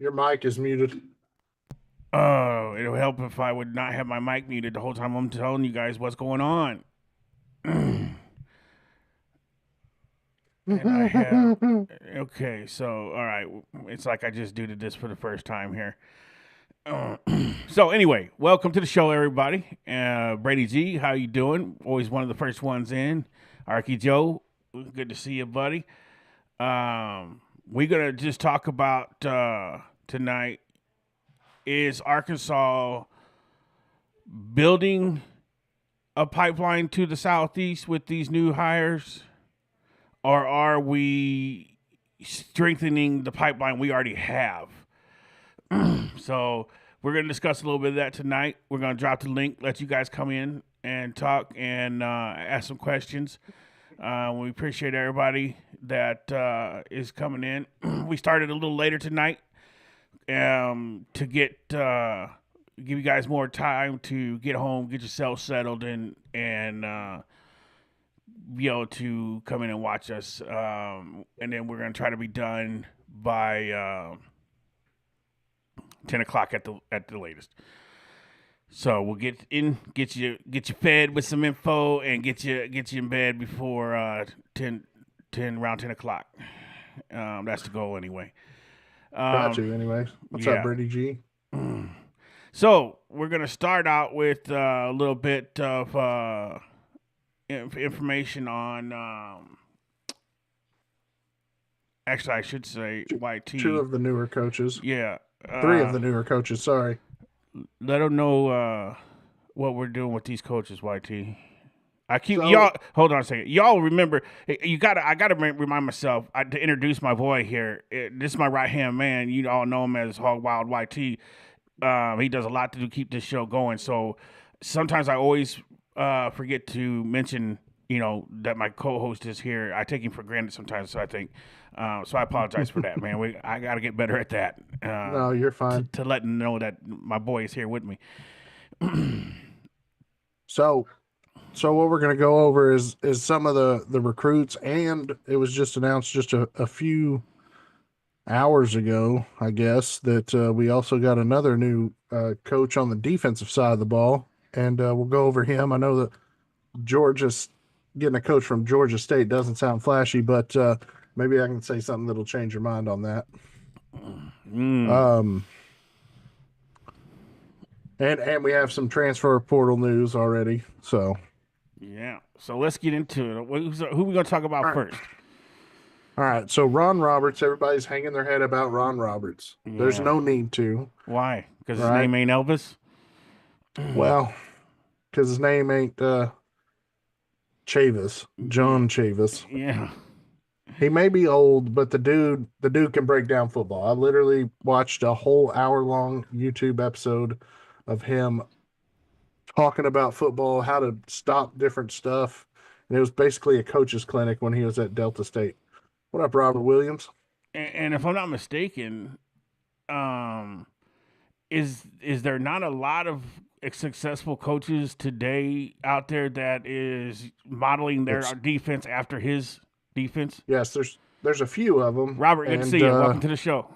Your mic is muted. Oh, it'll help if I would not have my mic muted the whole time I'm telling you guys what's going on. And I have. Okay, so, all right. It's like I just did this for the first time here. So, anyway, welcome to the show, everybody. Brady G, how you doing? Always one of the first ones in. Arky Joe, good to see you, buddy. We're going to just talk about tonight is Arkansas building a pipeline to the southeast with these new hires, or are we strengthening the pipeline we already have? So we're going to discuss a little bit of that tonight. We're going to drop the link, let you guys come in and talk and ask some questions. We appreciate everybody that is coming in. We started a little later tonight to get give you guys more time to get home, get yourself settled, and be able to come in and watch us. And then we're gonna try to be done by 10 o'clock at the latest. So we'll get you fed with some info, and get you in bed before 10 around 10 o'clock. That's the goal anyway. Try to, anyway. What's up, Yeah. Brady G? So we're gonna start out with a little bit of information on. Actually, I should say YT. Two of the newer coaches. Yeah. Three of the newer coaches, sorry. Let them know what we're doing with these coaches, YT. I keep So- y'all. Hold on a second. Y'all remember? I gotta remind myself to introduce my boy here. This is my right hand man. You all know him as Hog Wild YT. He does a lot to keep this show going. So sometimes I always forget to mention, that my co-host is here. I take him for granted sometimes. So I think. So I apologize for that, man. I got to get better at that. No, you're fine. To let them know that my boy is here with me. So what we're going to go over is some of the recruits, and it was just announced just a few hours ago, I guess, that we also got another new coach on the defensive side of the ball, and we'll go over him. I know that Georgia's getting a coach from Georgia State doesn't sound flashy, but maybe I can say something that'll change your mind on that. And we have some transfer portal news already. So yeah. So let's get into it. Who we gonna talk about first? All right. So Ron Roberts, everybody's hanging their head about Ron Roberts. Yeah. There's no need to. Why? Because his name ain't Elvis? Well, because his name ain't Chavis, John Chavis. Yeah. He may be old, but the dude can break down football. I literally watched a whole hour-long YouTube episode of him talking about football, how to stop different stuff. And it was basically a coach's clinic when he was at Delta State. What up, Robert Williams? And if I'm not mistaken, is there not a lot of successful coaches today out there that is modeling their defense after his defense? Yes, there's a few of them. Robert, good to see you. Welcome to the show.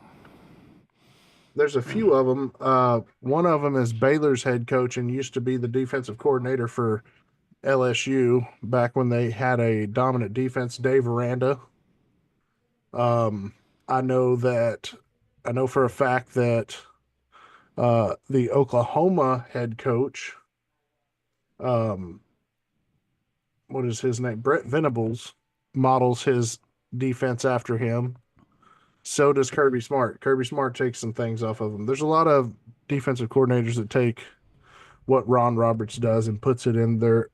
There's a few of them. One of them is Baylor's head coach and used to be the defensive coordinator for LSU back when they had a dominant defense, Dave Aranda. I know for a fact that the Oklahoma head coach, what is his name? Brett Venables models his defense after him. So does Kirby Smart. Kirby Smart takes some things off of him. There's a lot of defensive coordinators that take what Ron Roberts does and puts it in their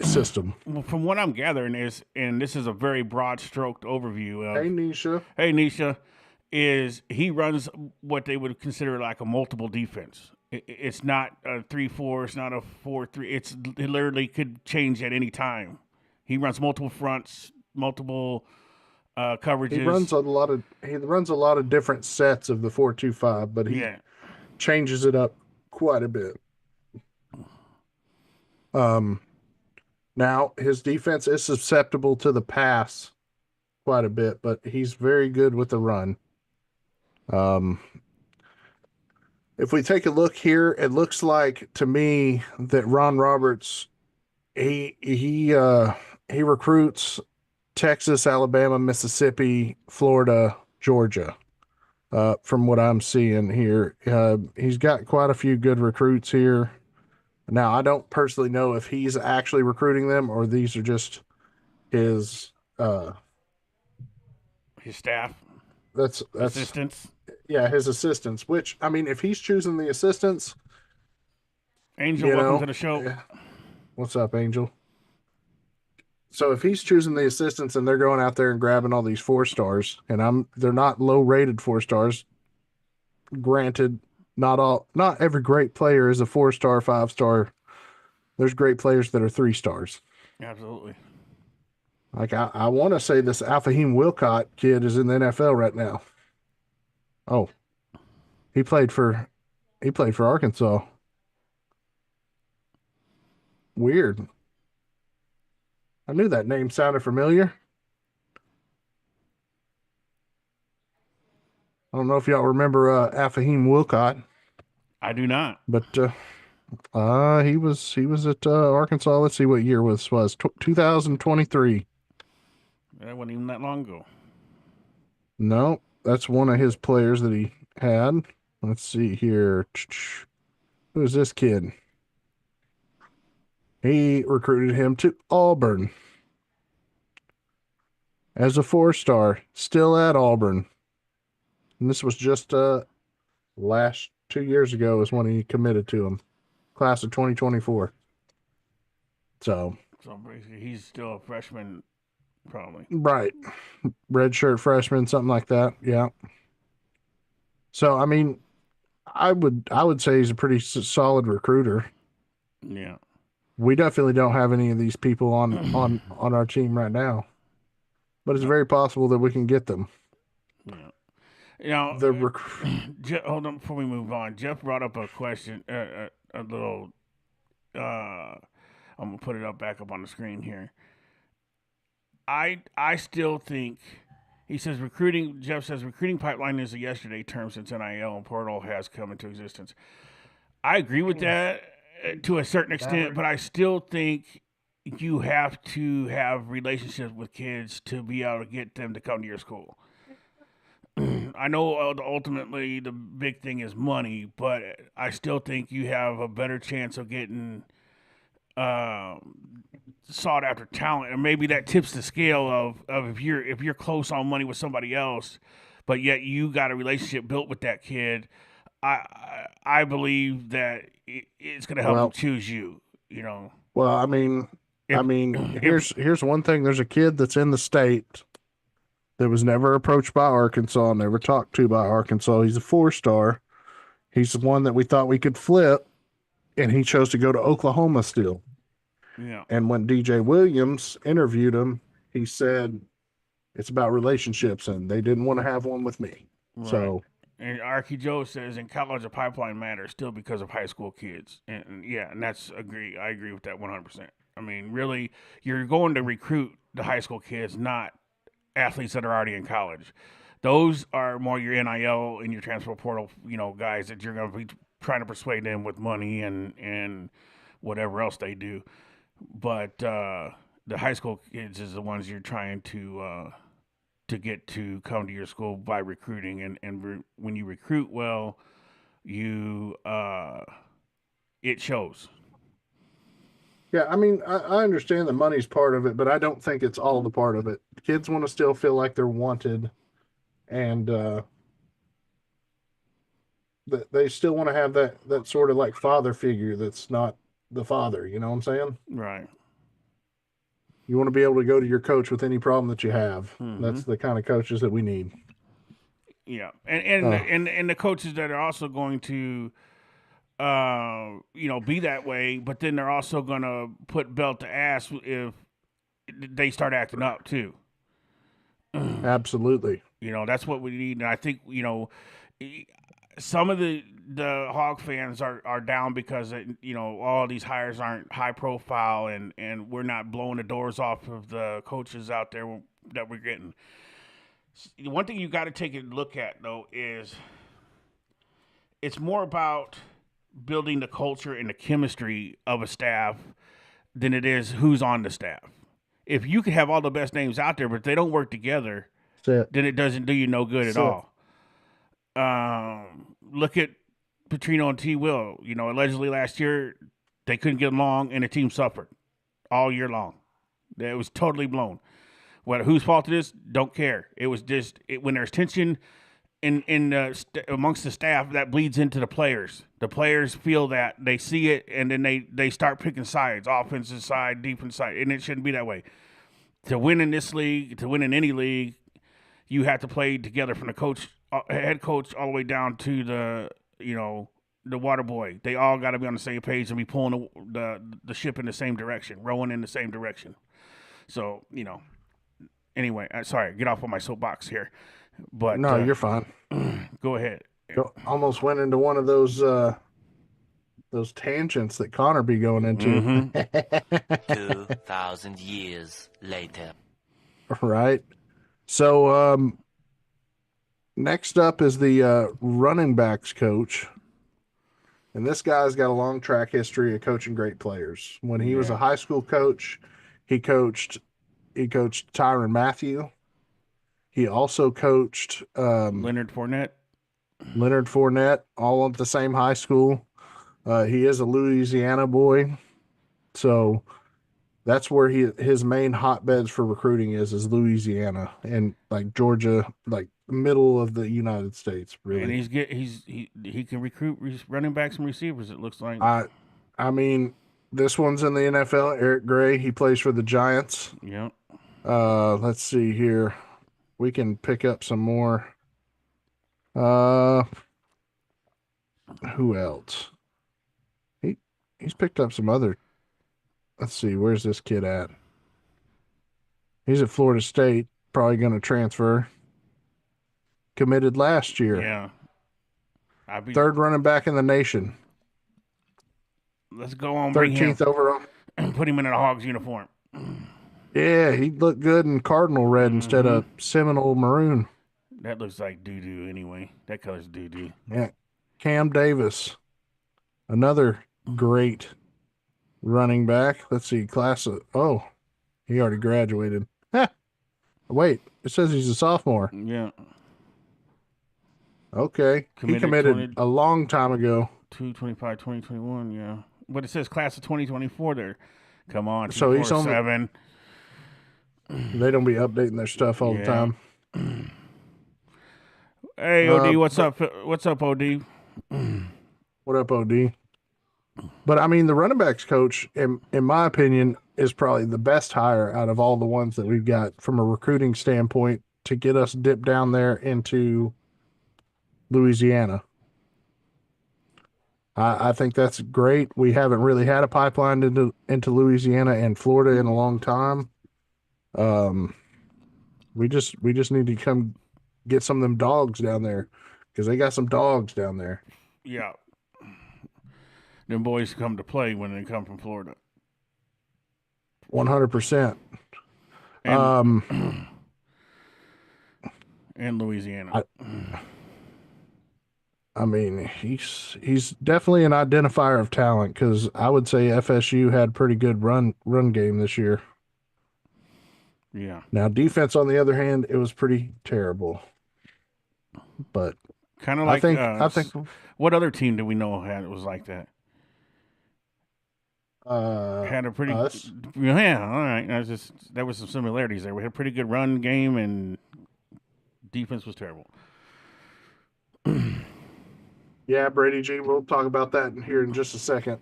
system. Well, from what I'm gathering and this is a very broad stroked overview of Hey Nisha, is he runs what they would consider like a multiple defense. It's not a 3-4, it's not a 4-3. It literally could change at any time. He runs multiple fronts, multiple coverages. He runs a lot of different sets of the 4-2-5, but he changes it up quite a bit. Now his defense is susceptible to the pass quite a bit, but he's very good with the run. Um, if we take a look here, it looks like to me that Ron Roberts he recruits Texas, Alabama, Mississippi, Florida, Georgia. From what I'm seeing here, he's got quite a few good recruits here. Now, I don't personally know if he's actually recruiting them or these are just his. His staff, That's assistants. yeah, his assistants. Which I mean, if he's choosing the assistants, Angel, you welcome to know, the show. what's up, Angel? So if he's choosing the assistants and they're going out there and grabbing all these 4 stars, and they're not low rated 4 stars. Granted, not every great player is a 4 star, 5 star. There's great players that are 3 stars. Absolutely. Like I want to say this Alfahim Wilcott kid is in the NFL right now. Oh, he played for Arkansas. Weird. I knew that name sounded familiar. I don't know if y'all remember Alfahim Wilcott, I do not. but he was at Arkansas. Let's see what year was 2023. That wasn't even that long ago. No, that's one of his players that he had. Let's see here. Who's this kid? He recruited him to Auburn as a 4 star, still at Auburn. And this was just last 2 years ago is when he committed to him. Class of 2024. So basically, he's still a freshman, probably. right. Redshirt freshman, something like that. Yeah. So I mean, I would say he's a pretty solid recruiter. Yeah. We definitely don't have any of these people on our team right now, but it's No. very possible that we can get them. Yeah. You know, The hold on before we move on. Jeff brought up a question, a little. I'm gonna put it up back up on the screen here. I still think he says recruiting. Jeff says recruiting pipeline is a yesterday term since NIL and portal has come into existence. I agree with that to a certain extent, but I still think you have to have relationships with kids to be able to get them to come to your school. I know ultimately the big thing is money, but I still think you have a better chance of getting sought after talent, and maybe that tips the scale of if you're close on money with somebody else, but yet you got a relationship built with that kid. I believe that it's going to help them choose you. You know. well, I mean, If, here's one thing. There's a kid that's in the state that was never approached by Arkansas, never talked to by Arkansas. He's a 4 star. He's the one that we thought we could flip, and he chose to go to Oklahoma still. Yeah. And when DJ Williams interviewed him, he said it's about relationships, and they didn't want to have one with me. Right. So, and Arky Joe says in college a pipeline matters still because of high school kids, and yeah, and that's agree. I agree with that 100%. I mean, really, you're going to recruit the high school kids, not athletes that are already in college. Those are more your NIL and your transfer portal, guys that you're going to be trying to persuade them with money and whatever else they do. But the high school kids is the ones you're trying to get to come to your school by recruiting, and when you recruit well, you it shows. yeah, I mean, I understand the money's part of it, but I don't think it's all the part of it. Kids want to still feel like they're wanted, and they still want to have that sort of like father figure that's not the father. You know what I'm saying? Right. You want to be able to go to your coach with any problem that you have. Mm-hmm. That's the kind of coaches that we need. Yeah, and the coaches that are also going to, be that way, but then they're also going to put belt to ass if they start acting up too. Absolutely. That's what we need, and I think some of the Hog fans are down because all these hires aren't high profile, and we're not blowing the doors off of the coaches out there that we're getting. One thing you got to take a look at though is it's more about building the culture and the chemistry of a staff than it is who's on the staff. If you could have all the best names out there, but if they don't work together, That's it. then it doesn't do you no good at That's it. all. Look at Petrino and T. Will. You know, allegedly last year they couldn't get along, and the team suffered all year long. It was totally blown. What whose fault it is? Don't care. It was just when there's tension amongst the staff, that bleeds into the players. The players feel that they see it, and then they start picking sides, offensive side, defense side, and it shouldn't be that way. To win in this league, to win in any league, you have to play together from the coach, head coach, all the way down to the water boy. They all got to be on the same page and be pulling the ship in the same direction, rowing in the same direction. So anyway, sorry, get off of my soapbox here, but No, you're fine. go ahead. Almost went into one of those tangents that Connor be going into. 2,000 years later. Right. So next up is the running backs coach. And this guy's got a long track history of coaching great players. When he was a high school coach, he coached Tyrann Mathieu. He also coached Leonard Fournette. All at the same high school. He is a Louisiana boy. So that's where his main hotbeds for recruiting is Louisiana and like Georgia, like middle of the United States, really. And he can recruit running backs and receivers. It looks like. I mean, this one's in the NFL. Eric Gray, he plays for the Giants. Yep. Let's see here. We can pick up some more. Who else? He's picked up some other. Let's see, where's this kid at? He's at Florida State, probably going to transfer. Committed last year. Yeah. Third running back in the nation. Let's go on. 13th overall. Put him in a Hogs uniform. Yeah, he looked good in Cardinal red instead of Seminole maroon. That looks like doo-doo anyway. That color's doo-doo. Yeah. Cam Davis, another great running back. Let's see, he already graduated. Wait, it says he's a sophomore. Yeah. Okay. He committed a long time ago. 2021, yeah. But it says class of 2024 there. Come on, so he's on 7. They don't be updating their stuff all the time. Hey, OD, what's up? What's up, OD? What up, OD? But I mean, the running backs coach, in my opinion, is probably the best hire out of all the ones that we've got from a recruiting standpoint to get us dipped down there into Louisiana. I think that's great. We haven't really had a pipeline into Louisiana and Florida in a long time. We just need to come get some of them dogs down there because they got some dogs down there. Yeah. Them boys come to play when they come from Florida. 100%. And Louisiana. I mean, he's definitely an identifier of talent because I would say FSU had pretty good run game this year. Yeah. Now defense, on the other hand, it was pretty terrible. But kind of like I think what other team do we know was like that? Had a pretty us. Yeah, all right. There was some similarities there. We had a pretty good run game and defense was terrible. Yeah, Brady G, we'll talk about that here in just a second.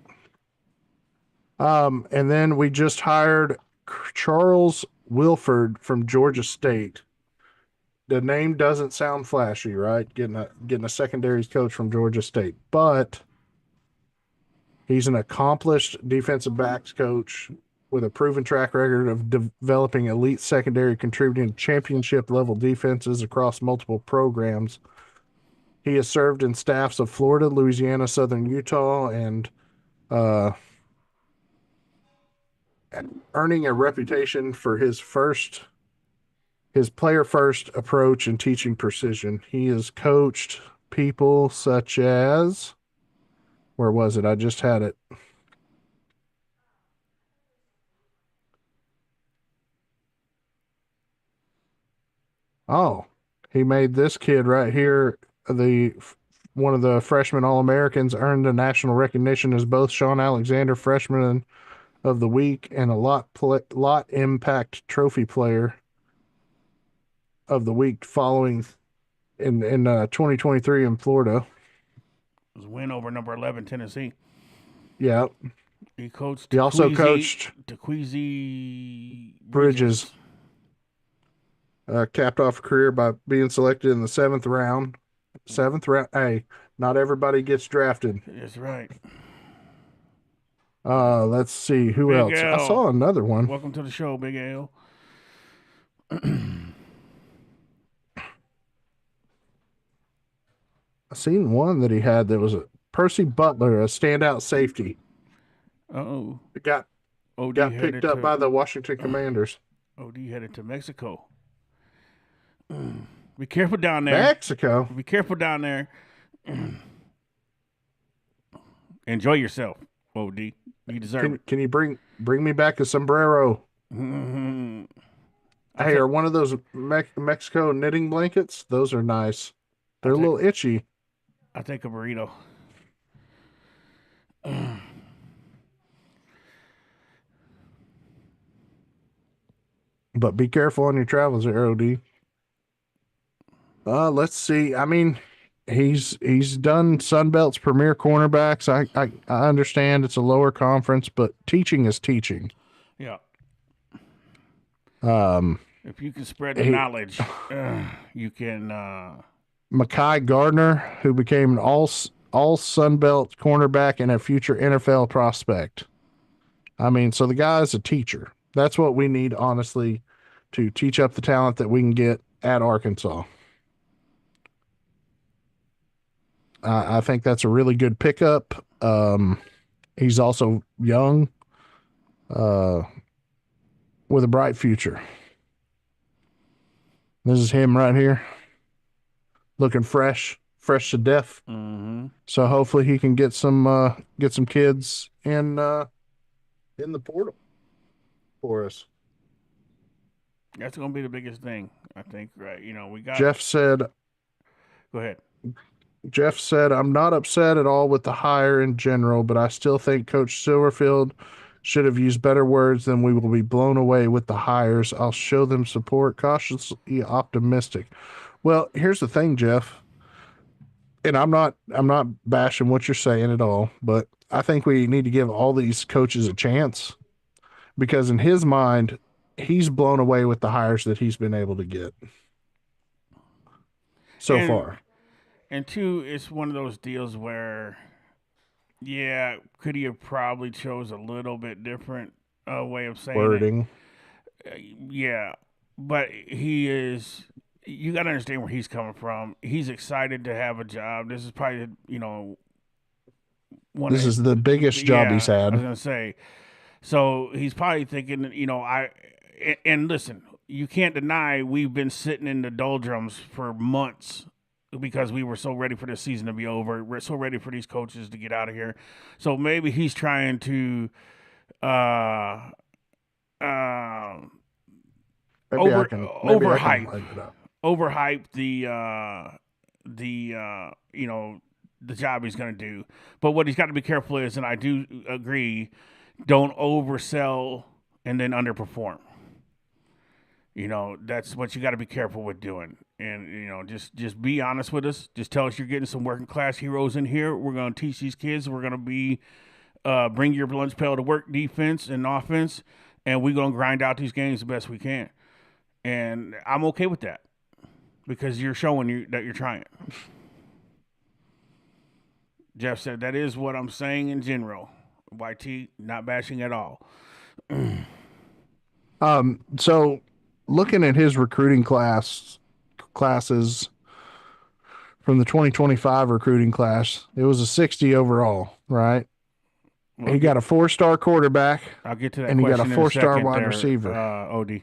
And then we just hired Charles Wilford from Georgia State. The name doesn't sound flashy, right? Getting a secondaries coach from Georgia State, but he's an accomplished defensive backs coach with a proven track record of developing elite secondary, contributing championship level defenses across multiple programs. He has served in staffs of Florida, Louisiana, Southern Utah, and earning a reputation for his first his player first approach and teaching precision. He has coached people such as, where was it? I just had it. Oh, he made this kid right here the one of the freshman All Americans, earned the national recognition as both Sean Alexander Freshman of the Week and a lot impact trophy player of the week following in 2023 in Florida. It was a win over number 11 Tennessee. Yeah. He coached He also coached Tequeezy Bridges, capped off a career by being selected in the seventh round. Seventh round. Hey, not everybody gets drafted. That's right. Let's see who Big else. I L. saw another one. Welcome to the show, Big L. I seen one that he had that was a Percy Butler, a standout safety. Oh, It got OD got headed picked up to by the Washington Commanders. OD headed to Mexico. Be careful down there. Mexico. Be careful down there. Enjoy yourself, OD. You deserve it. Can you bring me back a sombrero? Mhm. Hey, are one of those Mexico knitting blankets? Those are nice. They're a little itchy. I'll take a burrito. But be careful on your travels there, OD. Let's see. I mean, he's done Sunbelt's premier cornerbacks. I understand it's a lower conference, but teaching is teaching. Yeah. Um, If you can spread the knowledge, you can. Mekhi Gardner, who became an all Sunbelt cornerback and a future NFL prospect. I mean, so the guy's a teacher. That's what we need, honestly, to teach up the talent that we can get at Arkansas. I think that's a really good pickup. He's also young, with a bright future. This is him right here, looking fresh to death. Mm-hmm. So hopefully he can get some kids in the portal for us. That's going to be the biggest thing, I think. Right? We got. Jeff said. Go ahead. Jeff said, I'm not upset at all with the hire in general, but I still think Coach Silverfield should have used better words than we will be blown away with the hires. I'll show them support, cautiously optimistic. Well, here's the thing, Jeff. And I'm not bashing what you're saying at all, but I think we need to give all these coaches a chance because in his mind, he's blown away with the hires that he's been able to get so far. And two, it's one of those deals where, yeah, could he have probably chose a little bit different way of saying wording? Yeah, but he is. You got to understand where he's coming from. He's excited to have a job. This is probably this is the biggest job he's had. I was gonna say. So he's probably thinking, and listen, you can't deny we've been sitting in the doldrums for months because we were so ready for the season to be over. We're so ready for these coaches to get out of here. So maybe he's trying to overhype the job he's going to do. But what he's got to be careful is, and I do agree, don't oversell and then underperform. That's what you got to be careful with doing. And, just be honest with us. Just tell us you're getting some working class heroes in here. We're going to teach these kids. We're going to be bring your lunch pail to work defense and offense. And we're going to grind out these games the best we can. And I'm okay with that because you're showing that you're trying. Jeff said, that is what I'm saying in general. YT, not bashing at all. So looking at his recruiting classes from the 2025 recruiting class, it was a 60 overall, right? Well, he got a 4-star quarterback. I'll get to that. And he got a 4-star wide receiver. OD.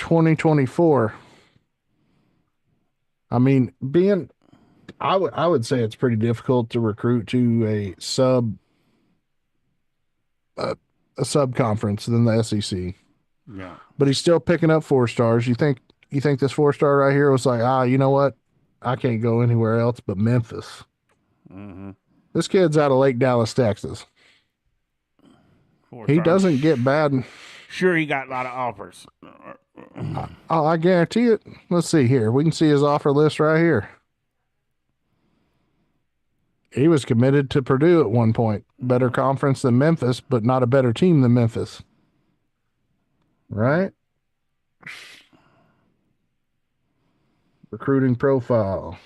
2024. I mean, I would say it's pretty difficult to recruit to uh, a sub conference than the SEC. Yeah. But he's still picking up 4 stars. You think this 4 star right here was like, you know what? I can't go anywhere else but Memphis. Mm-hmm. This kid's out of Lake Dallas, Texas. Four He star. doesn't get bad. Sure, he got a lot of offers. I guarantee it. Let's see here. We can see his offer list right here. He was committed to Purdue at one point. Better conference than Memphis, but not a better team than Memphis. Right? Recruiting profile.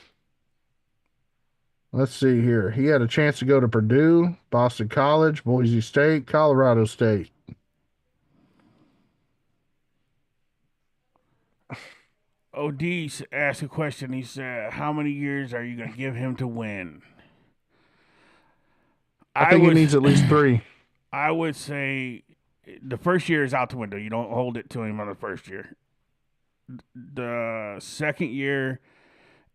Let's see here. He had a chance to go to Purdue, Boston College, Boise State, Colorado State. OD asked a question. He said, "How many years are you going to give him to win?" I think he needs at least 3. I would say the first year is out the window. You don't hold it to him on the first year. The second year,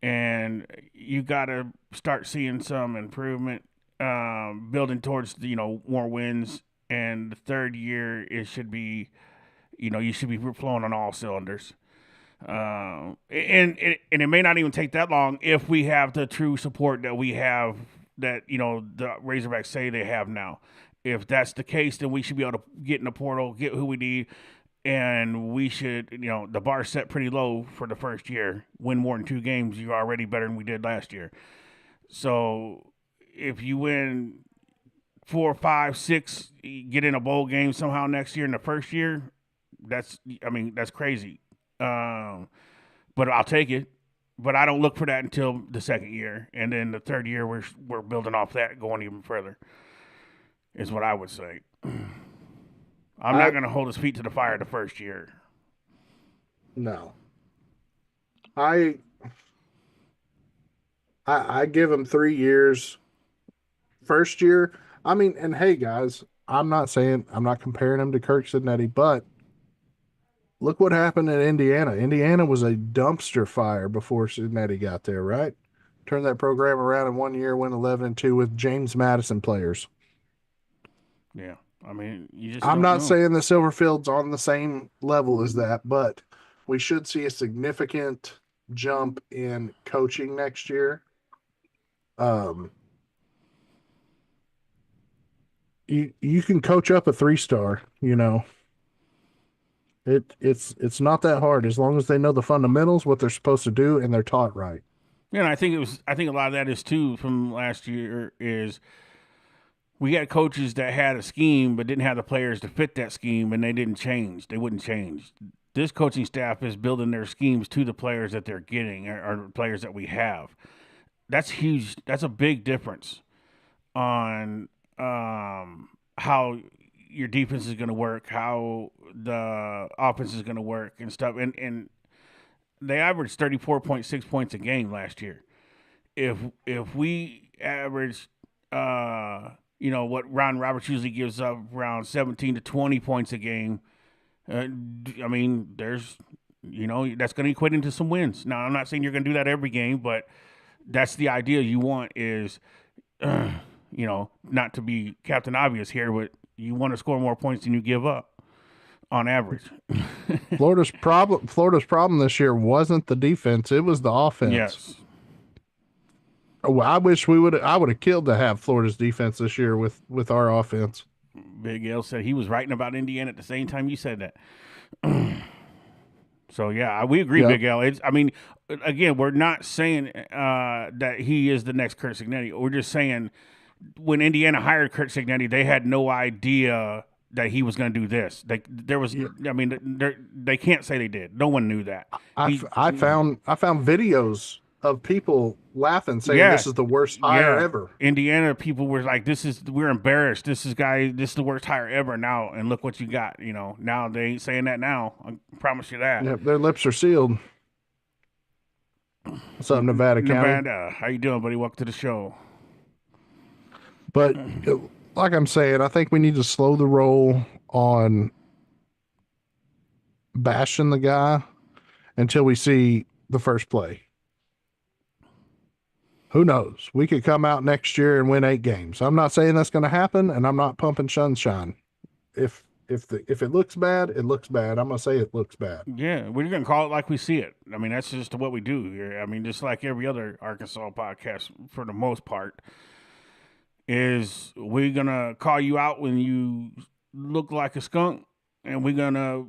and you got to start seeing some improvement, building towards more wins. And the third year, it should be, you should be flowing on all cylinders. And it may not even take that long if we have the true support that we have, that the Razorbacks say they have now. If that's the case, then we should be able to get in the portal, get who we need, and we should, the bar set pretty low for the first year. Win more than 2 games, you're already better than we did last year. So if you win 4, 5, 6, get in a bowl game somehow next year in the first year, that's crazy. But I'll take it. But I don't look for that until the second year, and then the third year we're building off that, going even further. Is what I would say. I'm not going to hold his feet to the fire the first year. No. I give him 3 years. First year, I mean, and hey guys, I'm not comparing him to Kirk Cincinnati, but look what happened in Indiana. Indiana was a dumpster fire before Cincinnati got there, right? Turned that program around in 1 year, went 11-2 with James Madison players. Yeah. I mean, you just I'm don't not know. saying the Silverfield's on the same level as that, but we should see a significant jump in coaching next year. You can coach up a 3 star, It's not that hard as long as they know the fundamentals, what they're supposed to do, and they're taught right. Yeah, and I think a lot of that is too from last year is we had coaches that had a scheme but didn't have the players to fit that scheme, and they didn't change. They wouldn't change. This coaching staff is building their schemes to the players that they're getting, or players that we have. That's huge. That's a big difference on how your defense is going to work, how the offense is going to work, and stuff. And they averaged 34.6 points a game last year. If we average, what Ron Roberts usually gives up, around 17 to 20 points a game, there's, that's going to equate into some wins. Now, I'm not saying you're going to do that every game, but that's the idea. You want is, not to be Captain Obvious here, but you want to score more points than you give up on average. Florida's problem this year wasn't the defense; it was the offense. Yes. Oh, I would have killed to have Florida's defense this year with our offense. Big L said he was writing about Indiana at the same time you said that. So yeah, we agree, yep. Big L. Again, we're not saying that he is the next Curt Cignetti. We're just saying when Indiana hired Curt Cignetti, they had no idea that he was going to do this. They can't say they did. No one knew that. I found videos of people laughing, saying this is the worst hire ever. Indiana people were like, we're embarrassed. This is the worst hire ever now, and look what you got. Now they ain't saying that now. I promise you that. Yeah, their lips are sealed. What's up, Nevada County? Nevada, how you doing, buddy? Welcome to the show. But like I'm saying, I think we need to slow the roll on bashing the guy until we see the first play. Who knows? We could come out next year and win 8 games. I'm not saying that's going to happen, and I'm not pumping sunshine. If it looks bad, it looks bad. I'm gonna say it looks bad. Yeah, we're gonna call it like we see it. I mean, that's just what we do here. I mean, just like every other Arkansas podcast, for the most part, is we're gonna call you out when you look like a skunk, and we're gonna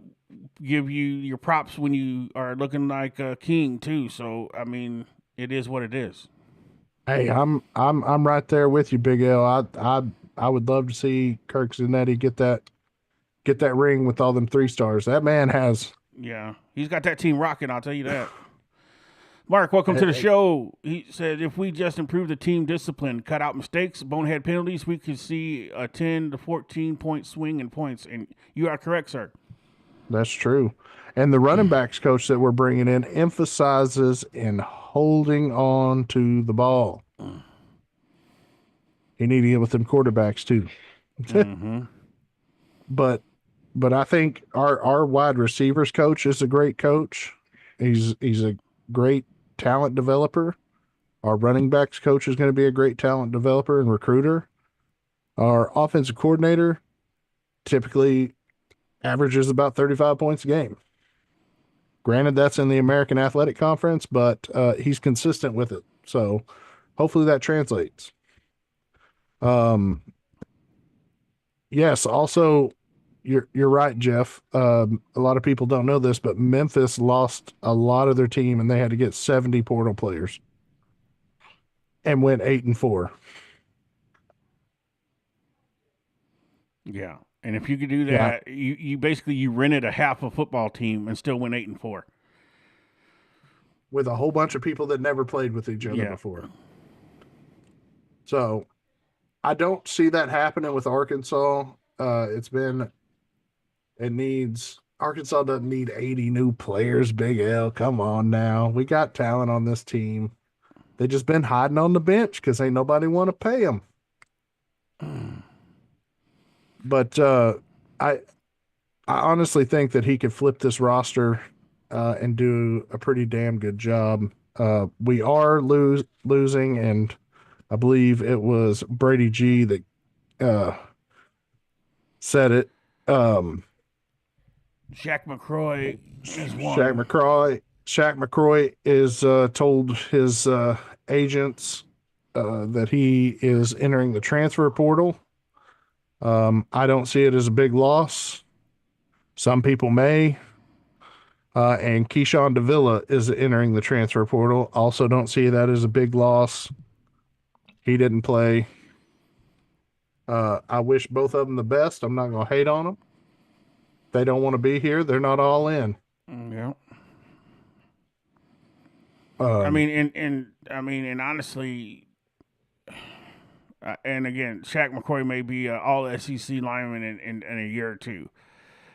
give you your props when you are looking like a king too. So, I mean, it is what it is. Hey, I'm right there with you, Big L. I would love to see Kirk Zanetti get that ring with all them 3 stars. That man has. Yeah, he's got that team rocking. I'll tell you that. Mark, welcome to the show. He said if we just improve the team discipline, cut out mistakes, bonehead penalties, we could see a 10 to 14 point swing in points. And you are correct, sir. That's true. And the running backs coach that we're bringing in emphasizes in holding on to the ball. You need to get with them quarterbacks too. Mm-hmm. But I think our wide receivers coach is a great coach. He's a great talent developer. Our running backs coach is going to be a great talent developer and recruiter. Our offensive coordinator typically averages about 35 points a game. Granted, that's in the American Athletic Conference, but he's consistent with it. So hopefully that translates. Yes, also you're right, Jeff. A lot of people don't know this, but Memphis lost a lot of their team and they had to get 70 portal players and went 8-4. Yeah. And if you could do that, you basically you rented a half a football team and still went 8-4. With a whole bunch of people that never played with each other before. So I don't see that happening with Arkansas. Arkansas doesn't need 80 new players, Big L. Come on now. We got talent on this team. They just been hiding on the bench because ain't nobody want to pay them. But I honestly think that he could flip this roster and do a pretty damn good job. We are losing, and I believe it was Brady G that said it. Shaq McCroy is one. Shaq McCroy is told his agents that he is entering the transfer portal. I don't see it as a big loss. Some people may. And Keyshawn Davila is entering the transfer portal. Also don't see that as a big loss. He didn't play. I wish both of them the best. I'm not going to hate on them. They don't want to be here. They're not all in. Yeah. I mean, and honestly, and again, Shaq McCoy may be an all SEC lineman in a year or two.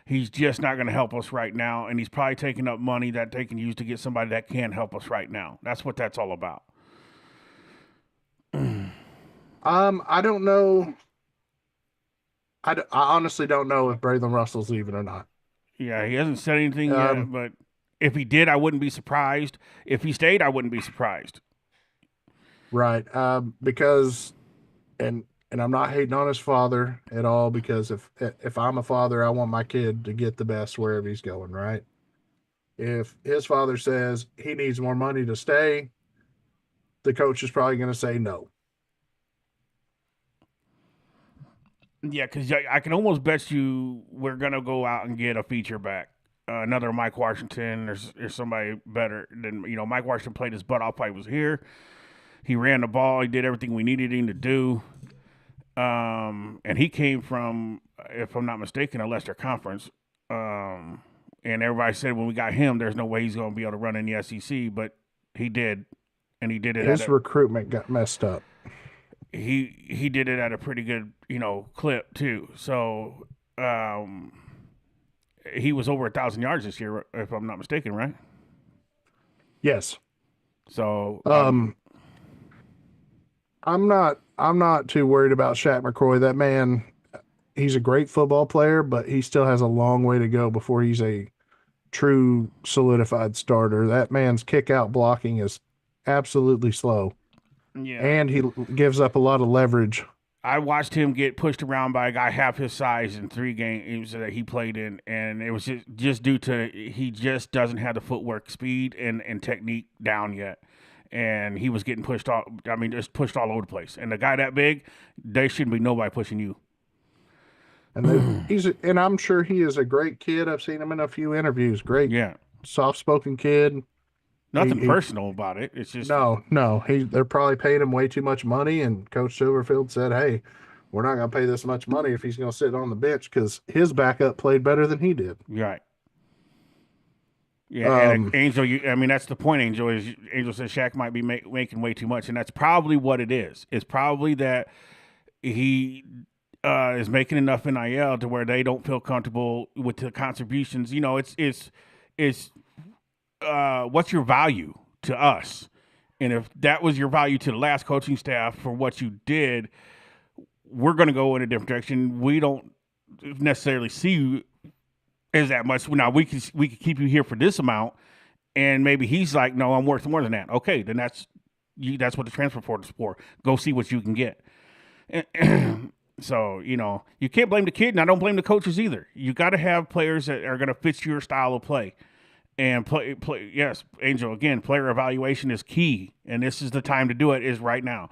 He's just not going to help us right now, and he's probably taking up money that they can use to get somebody that can help us right now. That's what that's all about. I don't know. I honestly don't know if Braylon Russell's leaving or not. Yeah, he hasn't said anything yet, but if he did, I wouldn't be surprised. If he stayed, I wouldn't be surprised. Right. Because, and I'm not hating on his father at all, because if I'm a father, I want my kid to get the best wherever he's going, right? If his father says he needs more money to stay, the coach is probably going to say no. Yeah, because I can almost bet you we're going to go out and get a feature back. Another Mike Washington or somebody better than, Mike Washington played his butt off while he was here. He ran the ball. He did everything we needed him to do. And he came from, if I'm not mistaken, a Leicester Conference. And everybody said when we got him, there's no way he's going to be able to run in the SEC, but he did. And he did it. His recruitment got messed up. He did it at a pretty good, clip too. So, he was over 1,000 yards this year, if I'm not mistaken, right? Yes. So, I'm not too worried about Shaq McCroy. That man, he's a great football player, but he still has a long way to go before he's a true solidified starter. That man's kick out blocking is absolutely slow, Yeah. and he gives up a lot of leverage. I watched him get pushed around by a guy half his size in 3 games that he played in, and it was just due to he just doesn't have the footwork, speed, and technique down yet. And he was getting pushed off. I mean, just pushed all over the place. And a guy that big, there shouldn't be nobody pushing you. And I'm sure he is a great kid. I've seen him in a few interviews. Great, Yeah. soft spoken kid. Nothing He personal about it. It's just no. They're probably paying him way too much money, and Coach Silverfield said, "Hey, we're not going to pay this much money if he's going to sit on the bench because his backup played better than he did." right. Yeah, and Um, Angel, I mean, that's the point. Angel says Shaq might be making way too much, and that's probably what it is. It's probably that he is making enough NIL to where they don't feel comfortable with the contributions. You know, it's what's your value to us, and if that was your value to the last coaching staff for what you did, we're going to go in a different direction. We don't necessarily see you as that much. Now we can keep you here for this amount, and maybe he's like, no, I'm worth more than that. Okay, then that's what the transfer portal is for. Go see what you can get. So, you know, you can't blame the kid, and I don't blame the coaches either. You got to have players that are going to fit your style of play. And play. Yes, Angel, again, player evaluation is key, and this is the time to do it, is right now.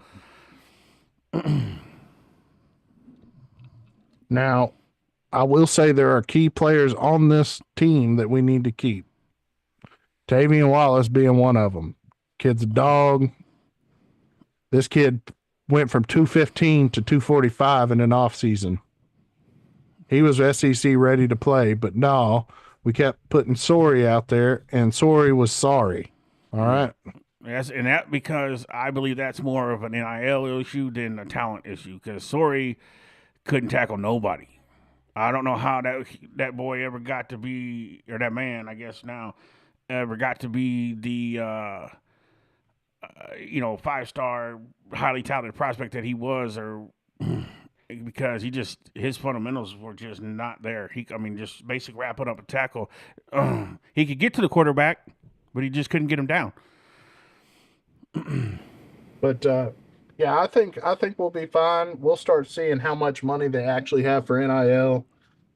Now, I will say there are key players on this team that we need to keep. Tavian Wallace being one of them. Kid's a dog. This kid went from 215 to 245 in an offseason. He was SEC ready to play, but no, we kept putting Sorey out there, and Sorey was sorry. All right. Yes, and that because I believe that's more of an NIL issue than a talent issue, because Sorey couldn't tackle nobody. I don't know how that boy ever got to be, or that man, I guess now, ever got to be the 5-star highly talented prospect that he was, or because his fundamentals were just not there. Just basic wrapping up a tackle. He could get to the quarterback, but he just couldn't get him down. But yeah, I think we'll be fine. We'll start seeing how much money they actually have for NIL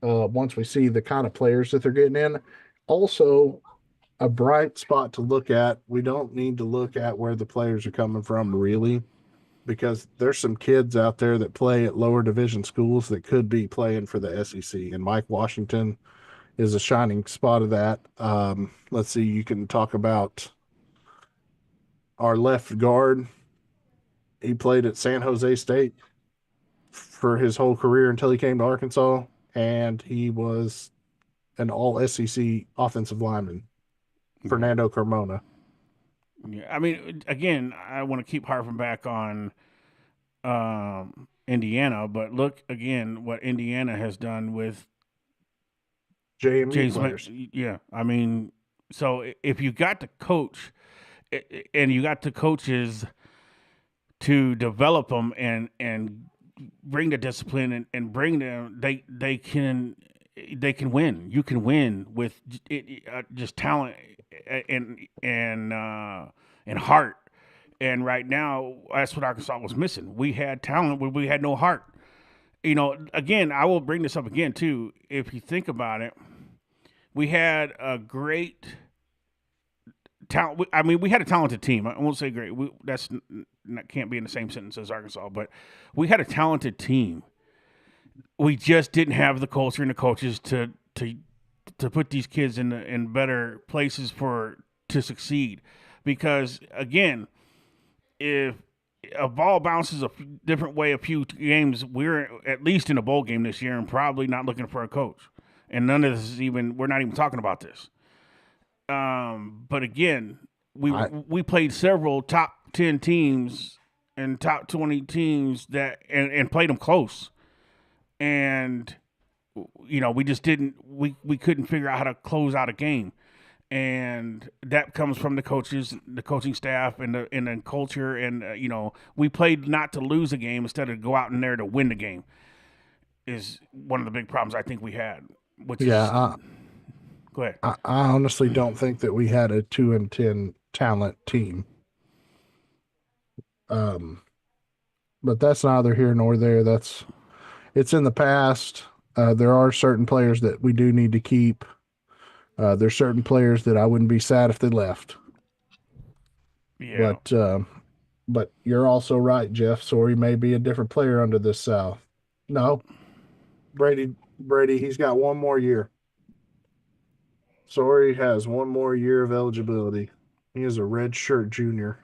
once we see the kind of players that they're getting in. Also, a bright spot to look at. We don't need to look at where the players are coming from, really, because there's some kids out there that play at lower division schools that could be playing for the SEC. And Mike Washington is a shining spot of that. Let's see, you can talk about our left guard. He played at San Jose State for his whole career until he came to Arkansas, and he was an all SEC offensive lineman, Fernando Carmona. Yeah, I mean, again, I want to keep harping back on Indiana, but look again what Indiana has done with JMU James players. Yeah, I mean, so if you got the coach and you got the coaches to develop them and bring the discipline and bring them, they can win. You can win with just talent and heart. And right now, that's what Arkansas was missing. We had talent, but we had no heart. You know, again, I will bring this up again too. If you think about it, we had a great talent. I mean, we had a talented team. I won't say great. That can't be in the same sentence as Arkansas, but we had a talented team. We just didn't have the culture and the coaches to put these kids in better places to succeed. Because again, if a ball bounces a different way a few games, we're at least in a bowl game this year and probably not looking for a coach. And none of this is we're not even talking about this. But again, we played several top 10 teams and top 20 teams and played them close. And, you know, we just we couldn't figure out how to close out a game. And that comes from the coaches, the coaching staff, and the culture. And we played not to lose a game instead of go out in there to win the game. Is one of the big problems I think we had. Go Go ahead. I honestly don't think that we had a 2-10 talent team. Um, but that's neither here nor there. It's in the past. There are certain players that we do need to keep. There's certain players that I wouldn't be sad if they left. Yeah. But you're also right, Jeff. Sorry may be a different player under this South. No, Brady, he's got one more year. Sorry has one more year of eligibility. He is a red shirt junior.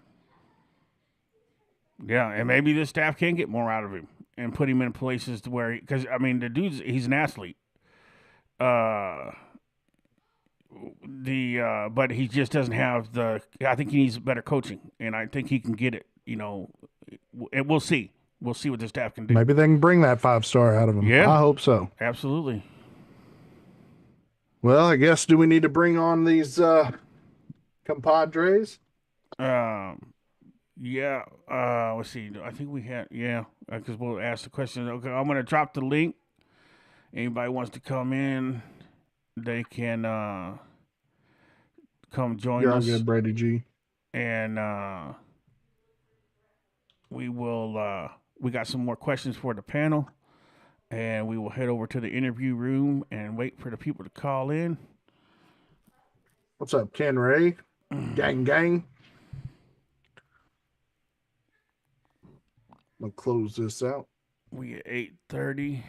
Yeah, and maybe the staff can get more out of him and put him in places to where, because I mean, he's an athlete. But he just doesn't have the. I think he needs better coaching, and I think he can get it. And we'll see. We'll see what the staff can do. Maybe they can bring that 5-star out of him. Yeah, I hope so. absolutely. Well, I guess do we need to bring on these compadres? Yeah. Let's see. I think we had. Yeah, because we'll ask the question. Okay, I'm gonna drop the link. Anybody wants to come in, they can come join You're all us. good, Brady G. And we will. We got some more questions for the panel, and we will head over to the interview room and wait for the people to call in. What's up, Ken Ray? Gang, gang. I'm gonna close this out. We at 8:30,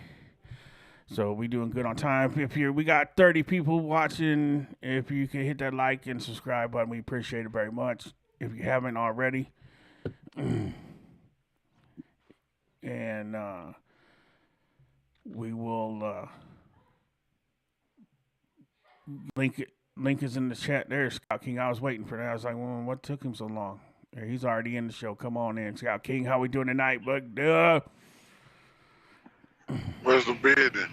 so we doing good on time. We got 30 people watching. If you can hit that like and subscribe button, we appreciate it very much. If you haven't already, and we will link is in the chat there, Scout King. I was waiting for that. I was like, well, what took him so long? He's already in the show. Come on in, Scout King. How we doing tonight, bud? Where's the business?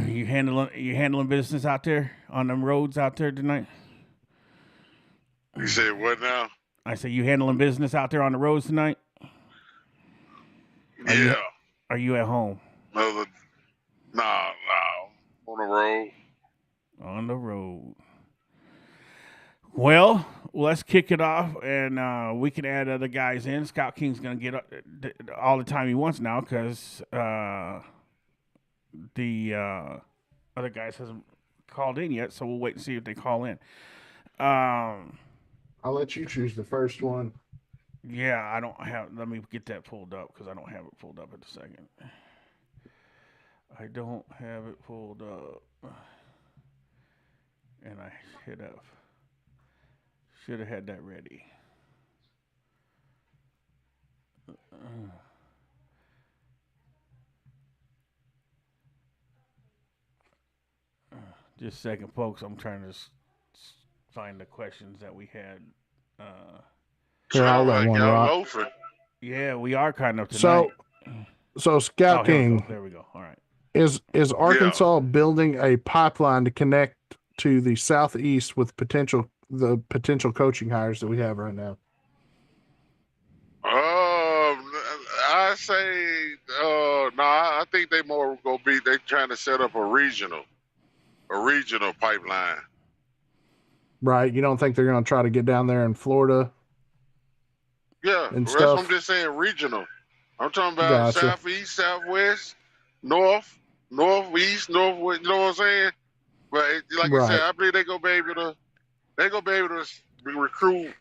You handling business out there on them roads out there tonight? You said what now? I say you handling business out there on the roads tonight? Yeah. Are you at home? Nah. On the road. On the road. Well, let's kick it off, and we can add other guys in. Scout King's going to get all the time he wants now because the other guys hasn't called in yet, so we'll wait and see if they call in. I'll let you choose the first one. Yeah, I don't have. Let me get that pulled up because I don't have it pulled up at the second. I don't have it pulled up, and I should have had that ready. Just a second, folks. I'm trying to find the questions that we had. Here, I'll let one rock. Loafing. Yeah, we are kind of tonight. So Scout King. There we go. All right. Is Arkansas building a pipeline to connect to the Southeast with the potential coaching hires that we have right now? I say I think they more gonna be they trying to set up a regional pipeline. Right. You don't think they're going to try to get down there in Florida? Yeah, and that's stuff? what I'm just saying regional. I'm talking about Gotcha. Southeast, Southwest, North, Northeast, Northwest. You know what I'm saying? But like I said, I believe they gonna be able to recruit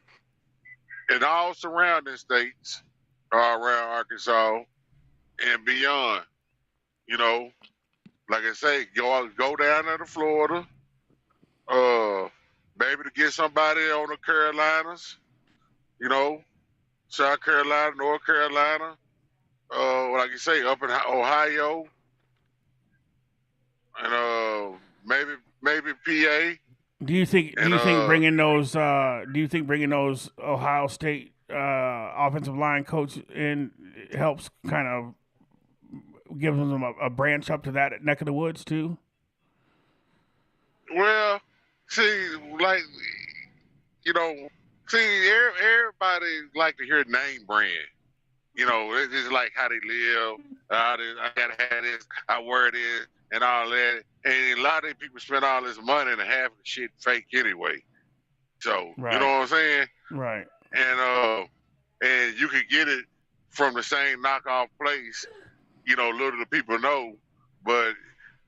in all surrounding states around Arkansas and beyond. You know, like I say, go down there to Florida. Maybe to get somebody on the Carolinas. You know, South Carolina, North Carolina. Like you say, up in Ohio, and maybe PA. Do you think bringing those Ohio State offensive line coach in helps kind of give them a branch up to that neck of the woods too? Well, see, everybody like to hear name brand. it's just like how they live. I gotta have this. I wear this and all that. And a lot of people spend all this money and half of the shit fake anyway. So you know what I'm saying? Right. And you can get it from the same knockoff place. Little do people know, but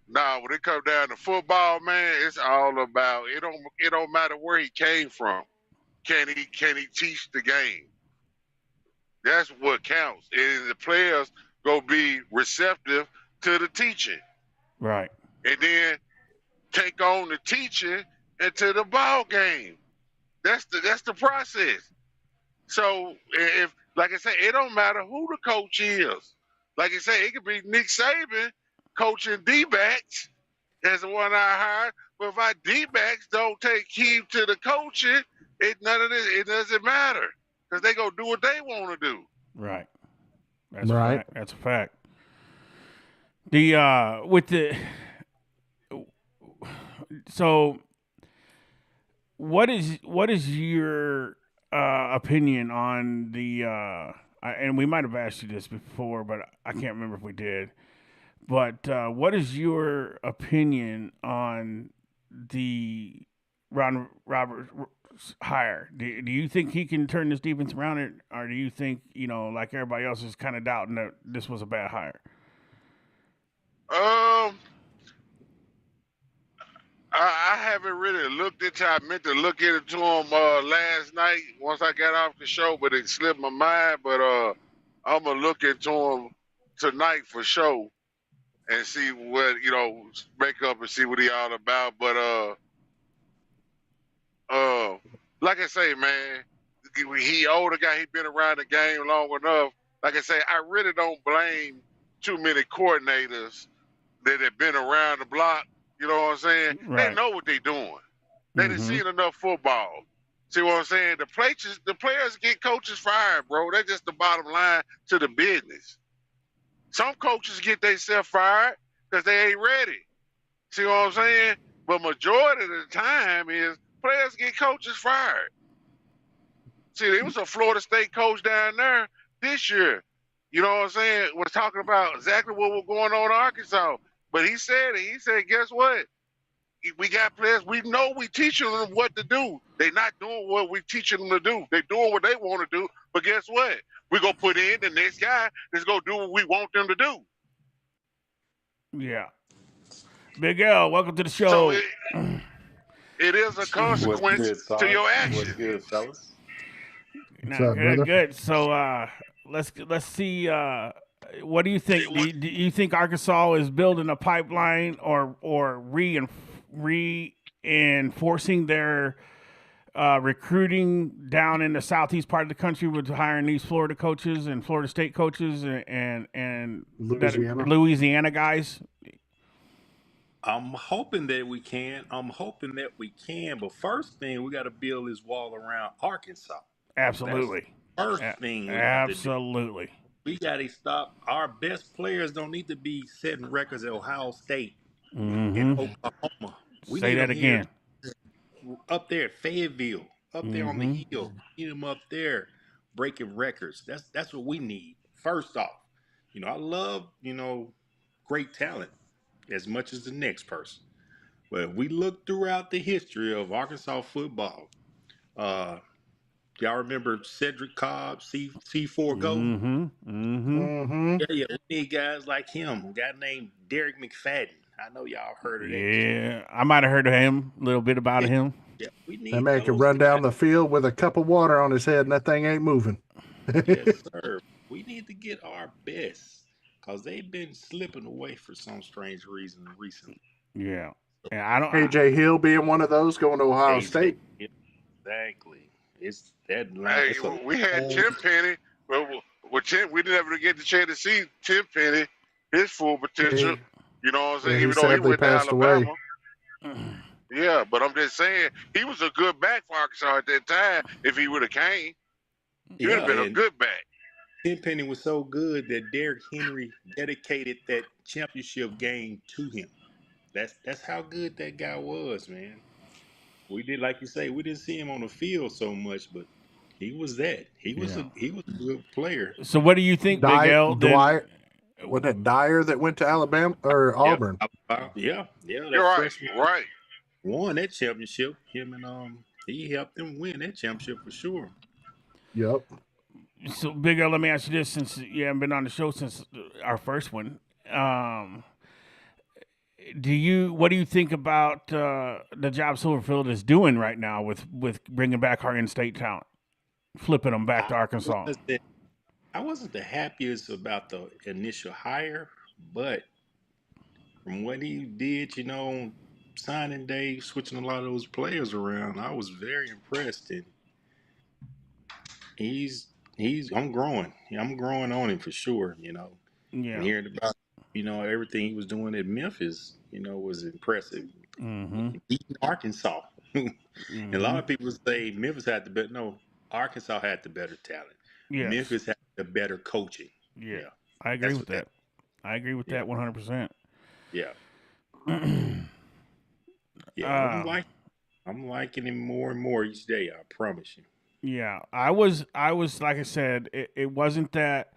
now when it comes down to football, man, it's all about it don't matter where he came from. Can he teach the game? That's what counts. And the players go be receptive to the teaching. Right. And then take on the teaching into the ball game. That's the process. So if, like I say, it don't matter who the coach is. Like I say, it could be Nick Saban coaching D-backs as the one I hired. But if our D-backs don't take heed to the coaching, it doesn't matter because they gonna do what they want to do. Right. That's right. A fact. That's a fact. So what is your opinion on the and we might have asked you this before, but I can't remember if we did. But what is your opinion on the Ron Roberts hire? Do you think he can turn this defense around, or do you think, like everybody else is kind of doubting that this was a bad hire? I haven't really looked into. I meant to look into him last night once I got off the show, but it slipped my mind. But I'm gonna look into him tonight for sure and see what make up and see what he all about. But like I say, man, he older guy. He been around the game long enough. Like I say, I really don't blame too many coordinators that have been around the block. You know what I'm saying? Right. They know what they're doing. They done seen enough football. See what I'm saying? The players get coaches fired, bro. That's just the bottom line to the business. Some coaches get themselves fired because they ain't ready. See what I'm saying? But majority of the time is players get coaches fired. See, there was a Florida State coach down there this year. You know what I'm saying? Was talking about exactly what was going on in Arkansas. But he said, guess what? We got players. We know we teaching them what to do. They're not doing what we teaching them to do. They're doing what they want to do. But guess what? We're going to put in the next guy that's going to do what we want them to do. Yeah. Big L, welcome to the show. So it is a consequence to your actions. What's good, fellas? Good. So let's see. What do you think? Do you think Arkansas is building a pipeline or reinforcing their recruiting down in the southeast part of the country with hiring these Florida coaches and Florida State coaches and Louisiana guys? I'm hoping that we can. But first thing, we got to build this wall around Arkansas. Absolutely. That's first thing. Absolutely. We got to stop. Our best players don't need to be setting records at Ohio State and Oklahoma. We Say that again. Up there at Fayetteville, up there on the hill. Need them up there breaking records. That's what we need. First off, I love, great talent as much as the next person. But if we look throughout the history of Arkansas football, y'all remember Cedric Cobb, C4 Go? Yeah. We need guys like him. A guy named Derek McFadden. I know y'all heard of that. Yeah, I might have heard of him, a little bit about him. Yeah, we need that man can run down the field with a cup of water on his head and that thing ain't moving. Yes, sir. We need to get our best because they've been slipping away for some strange reason recently. Yeah. AJ Hill being one of those going to Ohio State. Exactly. It's that. We had Tim Penny, but we didn't ever get the chance to see Tim Penny, his full potential. You know what I'm saying? Even though he went to Alabama. Yeah, but I'm just saying he was a good back for Arkansas at that time. If he would have came, he would have been a good back. Tim Penny was so good that Derrick Henry dedicated that championship game to him. That's how good that guy was, man. We did, like you say, we didn't see him on the field so much, but He was that. He was Yeah. a good player. So what do you think, Big L? Then Dwight, wasn't it Dyer that went to Alabama or Yeah, Auburn? yeah. You're That right. freshman Right. won that championship. Him and he helped them win that championship for sure. Yep. so Big L, let me ask you this: since you haven't been on the show since our first one, what do you think about the job Silverfield is doing right now with bringing back our in-state talent, flipping them back to I Arkansas? I wasn't the happiest about the initial hire, but from what he did, on signing day, switching a lot of those players around, I was very impressed. And he's I'm growing. I'm growing on him for sure. And Yeah. hearing about everything he was doing at Memphis, was impressive. Mm-hmm. Beating Arkansas, and a lot Mm-hmm. of people say Memphis had the better. No, Arkansas had the better talent. Yes. Memphis had the better coaching. Yeah. Yeah, I agree that's with what that. that. I agree with Yeah, that 100%. yeah, uh, yeah. I'm liking him more and more each day. I promise you. yeah. I was like I said, it wasn't that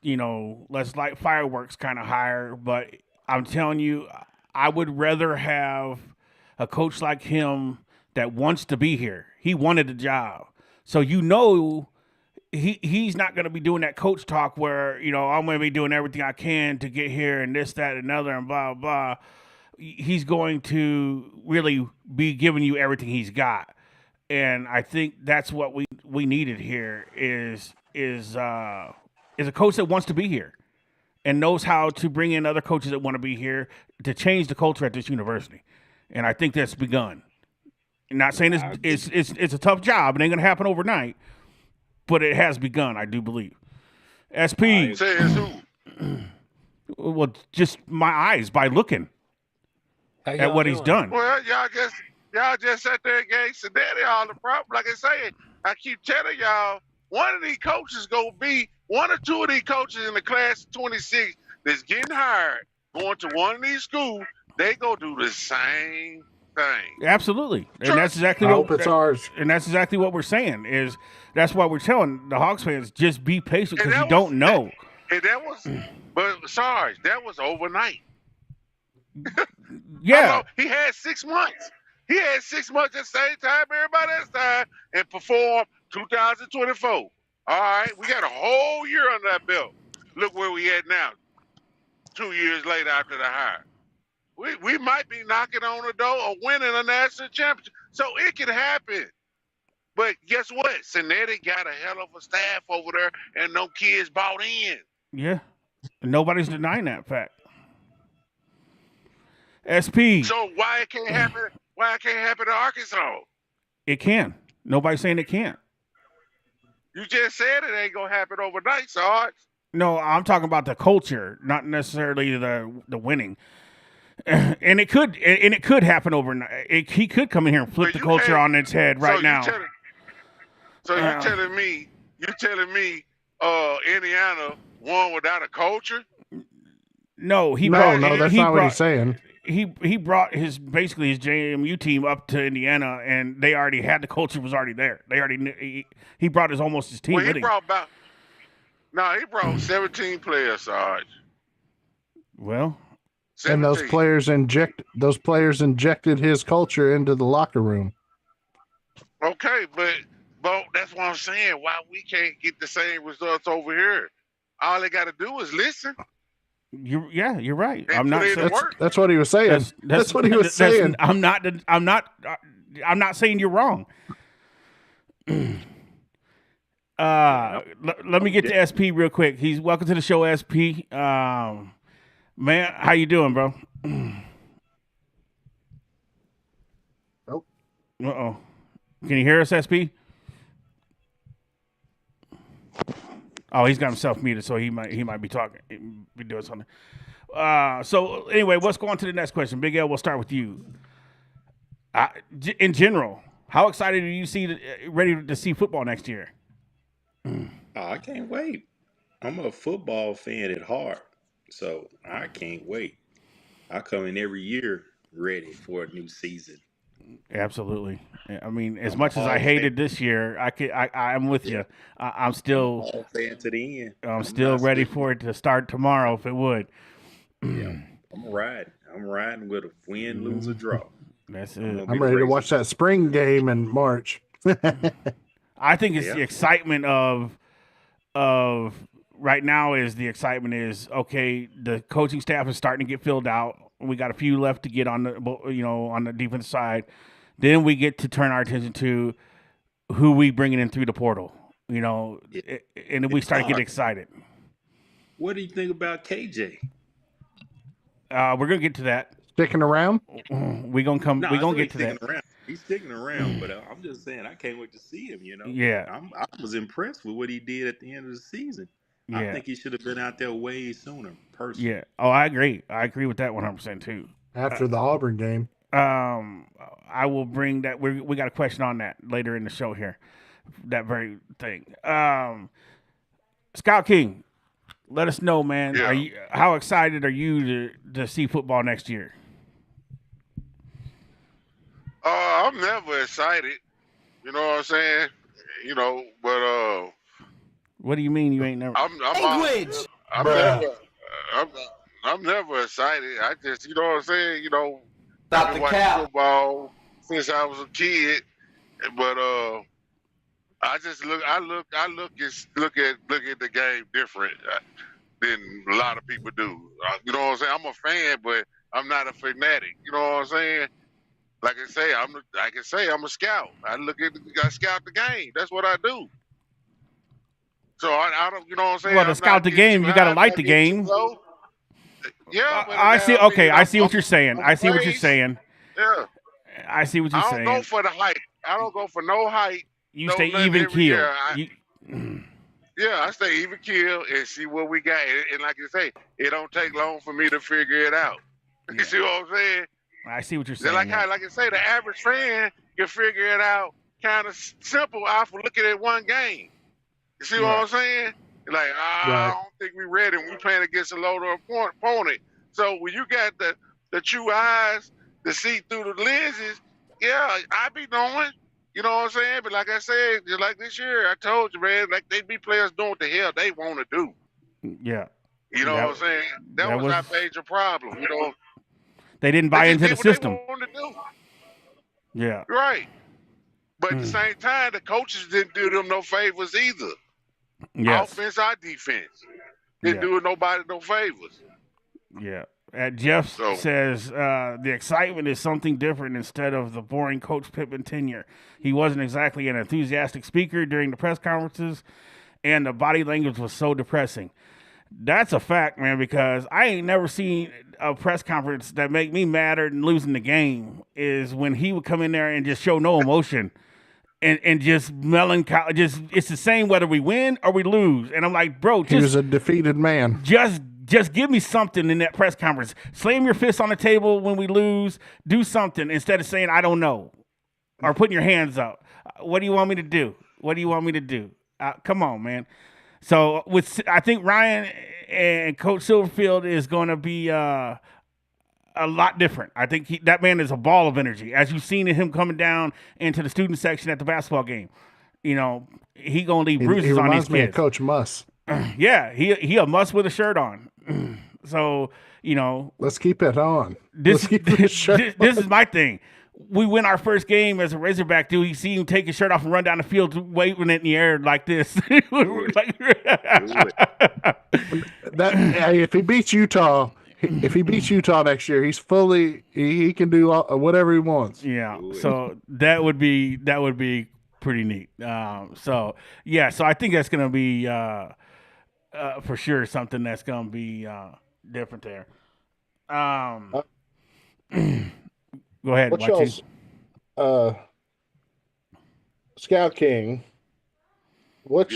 let's light fireworks kind of higher, but I'm telling you, I would rather have a coach like him that wants to be here. He wanted the job, so he's not going to be doing that coach talk where I'm going to be doing everything I can to get here and this, that, and another, and blah blah. He's going to really be giving you everything he's got, and I think that's what we needed here is a coach that wants to be here and knows how to bring in other coaches that want to be here to change the culture at this university, and I think that's begun. I'm not saying I agree. it's a tough job. It ain't going to happen overnight, but it has begun. I do believe. SP, I Says who? well, just my eyes by looking How at y'all what he's doing? done. Well, y'all just sat there and gave Cincinnati all the problem. Like I say, I keep telling y'all, one of these coaches gonna be one or two of these coaches in the class of 26 that's getting hired, going to one of these schools. They go do the same thing. Absolutely, and that's Trust me. exactly I hope it's ours. and that's exactly what we're saying. Is that's why we're telling the Hawks fans just be patient And because you that was don't know. and that was, but Sarge, that was overnight. How Yeah, long? He had 6 months. He had 6 months at the same time everybody else time and performed 2024. All right, we got a whole year under that belt. Look where we at now, 2 years later after the hire. We might be knocking on the door or winning a national championship. So it can happen. But guess what? Cincinnati got a hell of a staff over there and no kids bought in. yeah. Nobody's denying that fact. SP, So why it can't happen? Why it can't happen in Arkansas? it can. Nobody's saying it can't. You just said it ain't gonna happen overnight, Sarge. No, I'm talking about the culture, not necessarily the winning. And it could happen overnight. He could come in here and flip But the you culture can't. on its head right So now. you Uh, telling me Indiana won without a culture? no, he No, brought no, that's he not what brought he's saying. he brought his JMU team up to Indiana, and they already had the culture was already there. They already he brought almost his team Well, with he him. brought about he brought 17 players, Sarge. Well, And 17. those players injected his culture into the locker room. Okay, but that's what I'm saying. Why we can't get the same results over here? All they got to do is listen you're right. and I'm put not in the saying work. That's what he was saying. That's what he was saying. I'm not saying you're wrong. Let me get to SP real quick. He's welcome to the show, SP. Man, how you doing, bro? Nope. Uh-oh. Can you hear us, SP? Oh, he's got himself muted, so he might be talking, be doing something. So anyway, let's go on to the next question. Big L, we'll start with you. In general, how excited are you ready to see football next year? Oh, I can't wait. I'm a football fan at heart, so I can't wait. I come in every year ready for a new season. Absolutely. I mean, as I'm a much as I hog hated fan. this year, I'm with Yeah, you. I'm still hog fan to the end. I'm I'm still not ready scared. for it to start tomorrow if it would. Yeah, I'm riding. I'm riding with a win, lose, or draw. That's I'm it. gonna be I'm the ready to race watch car. that spring game in March. I think it's Yeah, the excitement of right now is the excitement is okay. The coaching staff is starting to get filled out. We got a few left to get on on the defense side. Then we get to turn our attention to who we bringing in through the portal. it, And then we it's start getting hard. excited. What do you think about KJ? We're gonna get to that. Sticking around. No, We're I gonna know get he's to sticking that. around. He's sticking around, but I'm just saying I can't wait to see him. Yeah, I was impressed with what he did at the end of the season. I yeah, think he should have been out there way sooner, personally. yeah. Oh, I agree. I agree with that 100% too. Uh, After the Auburn game. um, I will bring that. We got a question on that later in the show here. That very thing. Scout King, let us know, man. Are Yeah. you how excited are you to see football next year? I'm never excited. You know what I'm saying? But What do you mean you ain't never? I'm never I'm I'm never excited. I just what I'm saying. I've been watching football since I was a kid, but I just look at the game different than a lot of people do. You know what I'm saying? I'm a fan, but I'm not a fanatic. You know what I'm saying? I'm a scout. I scout the game. That's what I do. So I don't, you know what I'm saying? Well, to I'm scout not the getting too game, you got high. to I'm like not the getting too game. low. Yeah, but I see. I Okay, mean, I see what you're saying. I'm I see what you're praised. saying. Yeah, I see what you're I don't go saying. for the hype. I don't go for no hype, You no stay nothing even every year. keel. You, I stay even kill and see what we got. And like you say, it don't take long for me to figure it out. You yeah, see what I'm saying? I see what you're Just saying. like I say, the average fan can figure it out kind of simple off of looking at one game. You see what Right. I'm saying? Like, I Right. don't think we ready. We playing against a lower opponent. So when you got the true eyes to see through the lenses, yeah, I be knowing. You know what I'm saying? But like I said, just like this year, I told you, man, like they be players doing what the hell they want to do. Yeah, You know that what I'm saying? That that was was. our major problem. They didn't They buy just into the did what they system. wanted to do. Yeah. Right. But at the Mm. same time, the coaches didn't do them no favors either. Yes. Offense or defense. Didn't Yeah. do nobody no favors. Yeah. Jeff So says the excitement is something different instead of the boring Coach Pittman tenure. He wasn't exactly an enthusiastic speaker during the press conferences, and the body language was so depressing. That's a fact, man, because I ain't never seen a press conference that make me madder than losing the game is when he would come in there and just show no emotion and just melancholy. Just it's the same whether we win or we lose. And I'm like, bro, He was just a defeated man. just give me something in that press conference. Slam your fist on the table when we lose. Do something instead of saying I don't know or putting your hands up. What do you want me to do? What do you want me to do? Come on, man. So I think Ryan and Coach Silverfield is going to be a lot different. I think that man is a ball of energy, as you've seen him coming down into the student section at the basketball game. He gonna leave He bruises on these reminds me of kids. Coach Muss. Yeah, he a must with a shirt on. So Let's keep it on. this Let's keep this shirt this is my thing. We win our first game as a Razorback. Do we see him take his shirt off and run down the field waving it in the air like this? Hey, if he beats Utah, next year, he's fully he can do whatever he wants. Yeah, so that would be pretty neat. So I think that's gonna be for sure something that's gonna be different there. Go ahead. What's Wachi. y'all's Scout King? What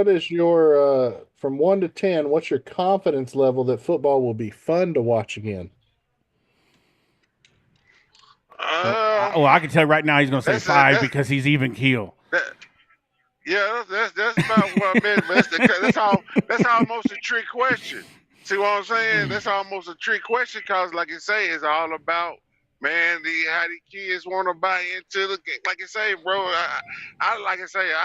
is your from 1 to 10? What's your confidence level that football will be fun to watch again? I can tell you right now he's gonna say 5 because he's even keel. That's about what I meant. But that's almost a trick question. See what I'm saying? That's almost a trick question because, like you say, it's all about Man, how these kids want to buy into the game. Like I say, bro, I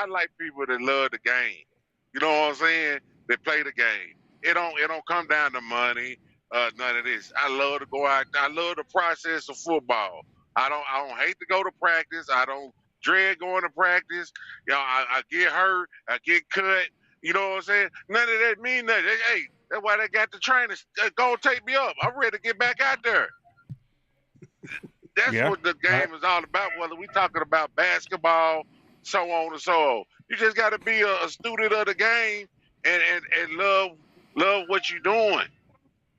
like people that love the game. You know what I'm saying? They play the game. It don't come down to money, none of this. I love to go out. I love the process of football. I don't hate to go to practice. I don't dread going to practice. You know, I get hurt, I get cut. You know what I'm saying? None of that mean nothing. Hey, that's why they got the trainers. Go take me up. I'm ready to get back out there. That's Yeah. what the game is all about. Whether we talking about basketball, so on and so on. You just got to be a student of the game and love what you're doing.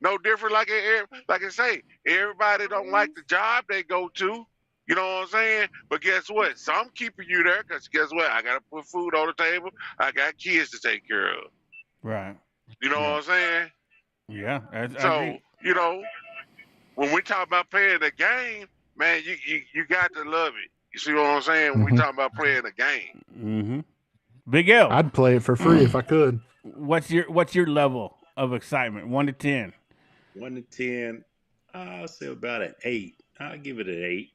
No different like I say, everybody don't like the job they go to. You know what I'm saying? But guess what? Some keeping you there because guess what? I got to put food on the table. I got kids to take care of. Right. You know what I'm saying? Yeah. I So, agree. you know, when we talk about playing the game, man, you got to love it. You see what I'm saying? When we talk about playing the game. Mm-hmm. Big L. I'd play it for free if I could. What's your level of excitement? 1 to 10. 1 to 10, I'll say about an 8. I'll give it an 8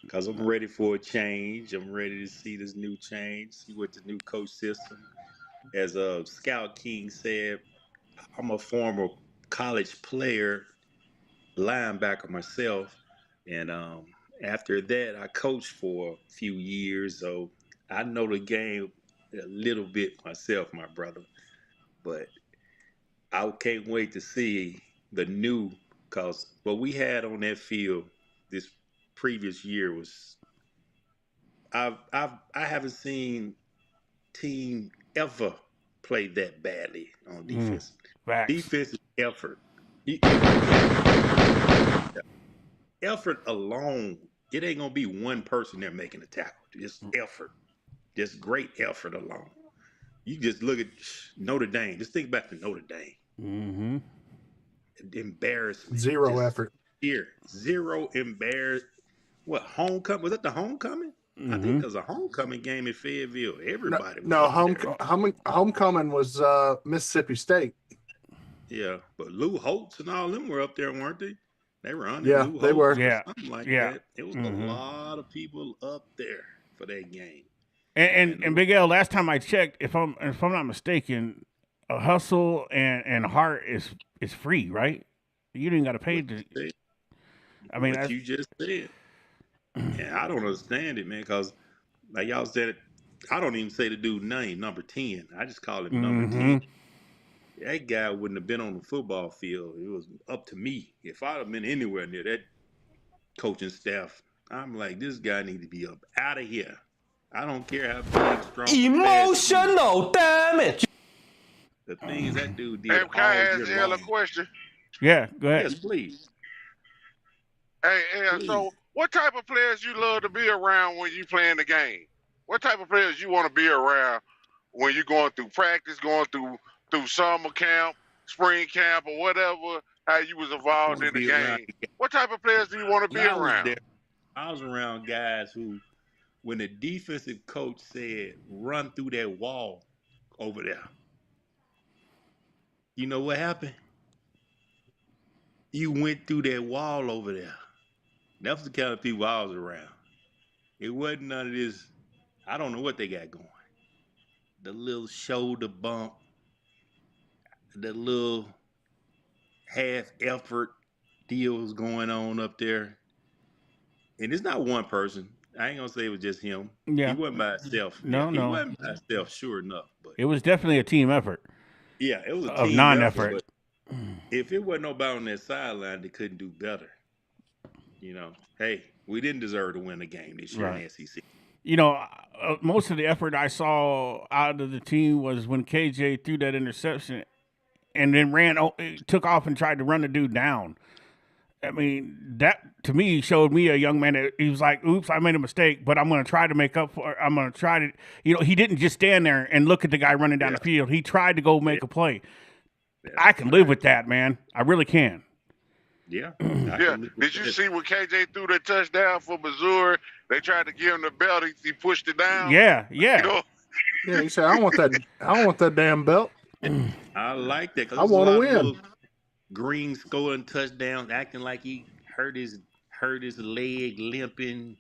because I'm ready for a change. I'm ready to see this new change, see what the new coach system. As Scout King said, I'm a former college player, linebacker myself, and after that, I coached for a few years, so I know the game a little bit myself, my brother. But I can't wait to see the new, because what we had on that field this previous year was I haven't seen team ever play that badly on defense. Facts. Defense is effort. Effort alone, it ain't gonna be one person there making a tackle. Just effort, just great effort alone. You just look at Notre Dame. Just think back to Notre Dame. Mm-hmm. Embarrassment. Zero Just effort. Here, zero embarrassed. What homecoming? Was that the homecoming? I think it was a homecoming game in Fayetteville. Everybody was up there. Homecoming was Mississippi State. Yeah, but Lou Holtz and all them were up there, weren't they? They were on Yeah, Lou they were. Holtz or Yeah, something like yeah. that. It was a lot of people up there for that game. And Big L, last time I checked, if I'm not mistaken, a hustle and heart is free, right? You didn't got to pay to. I mean, what you just said. Yeah, I don't understand it, man. Because like y'all said, I don't even say the dude name, number 10. I just call him number 10. That guy wouldn't have been on the football field. It was up to me. If I'd have been anywhere near that coaching staff, I'm like, this guy need to be up out of here. I don't care how big, strong. Emotional damage. The things that dude did. Hey, can I all ask year L a long. question? Yeah, go ahead. Yes, please. Hey, so what type of players you love to be around when you playing the game? What type of players you want to be around when you going through practice, going through summer camp, spring camp, or whatever? How you was involved in the game? What type of players do you want to be around? I was around guys who, when the defensive coach said, "Run through that wall over there," you know what happened? You went through that wall over there. That was the kind of people I was around. It wasn't none of this. I don't know what they got going. The little shoulder bump, the little half effort deals going on up there. And it's not one person. I ain't gonna say it was just him. Yeah. He wasn't by himself. No. He wasn't by himself, sure enough. But It was definitely a team effort yeah, it was a of team non-effort. effort. But if it wasn't nobody on that sideline, they couldn't do better. You know, hey, we didn't deserve to win the game this year in the SEC. You know, most of the effort I saw out of the team was when KJ threw that interception and then took off and tried to run the dude down. I mean, that to me showed me a young man that he was like, oops, I made a mistake, but I'm going to try to make up for it. I'm going to try to, he didn't just stand there and look at the guy running down the field. He tried to go make a play. I can live with that, man. I really can. Yeah. Yeah. Did you see when KJ threw that touchdown for Missouri? They tried to give him the belt. He pushed it down. Yeah. You know? Yeah, he said, I don't want that damn belt. I like that. I want to win. Green scoring touchdowns, acting like he hurt hurt his leg, limping,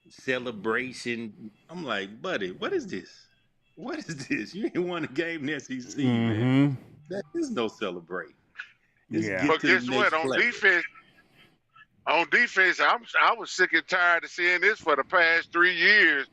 celebration. I'm like, buddy, what is this? What is this? You ain't won a game in the SEC, man. Mm-hmm. That is no celebrate. Let's Yeah. get But to the guess what? next play. On defense, I was sick and tired of seeing this for the past 3 years.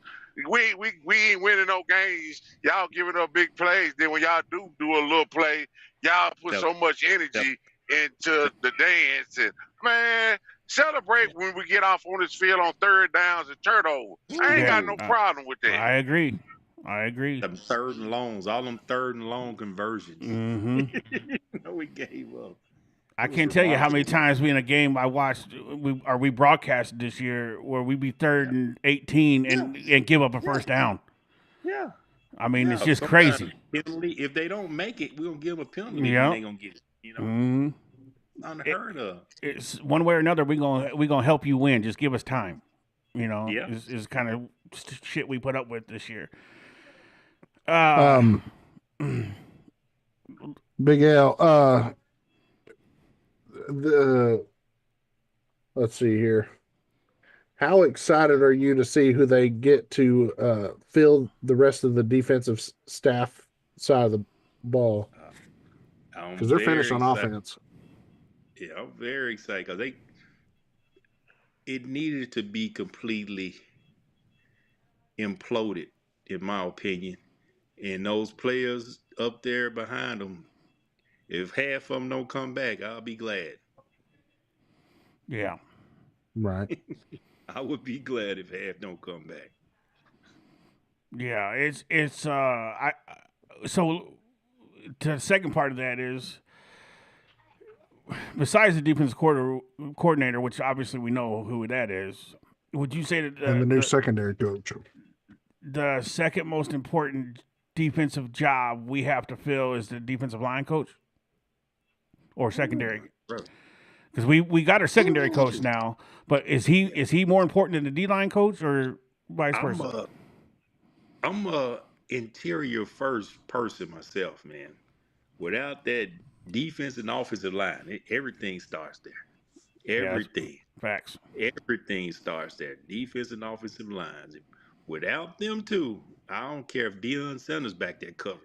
We ain't winning no games. Y'all giving up big plays. Then when y'all do a little play, y'all put Yep. so much energy into the dance. And man, celebrate when we get off on this field on third downs and turnovers. I ain't got no problem with that. I agree. Them third and longs, all them third and long conversions. Mm-hmm. We gave up. I can't tell you how many times we in a game I watched we broadcast this year where we be 3rd and 18 and give up a first down. Yeah. I mean, it's just Sometimes crazy. penalty, if they don't make it, we're gonna give them a penalty. Yeah. They gonna get it. You know, unheard of. It's one way or another. We gonna help you win. Just give us time. You know, Yeah. is kind of shit we put up with this year. Big L. Let's see here. How excited are you to see who they get to fill the rest of the defensive staff side of the ball? Because they're finished on offense. Yeah, I'm very excited because it needed to be completely imploded, in my opinion. And those players up there behind them, if half of them don't come back, I'll be glad. Yeah. Right. I would be glad if half don't come back. Yeah, it's so the second part of that is besides the defensive coordinator, which obviously we know who that is, would you say that and the new secondary coach, the second most important defensive job we have to fill is the defensive line coach or secondary? Because we got our secondary coach now, but is he more important than the D-line coach or vice versa? I'm a interior first person myself, man. Without that defense and offensive line, everything starts there. Everything. Facts. Everything starts there. Defense and offensive lines. Without them two, I don't care if Deion Sanders back there covering.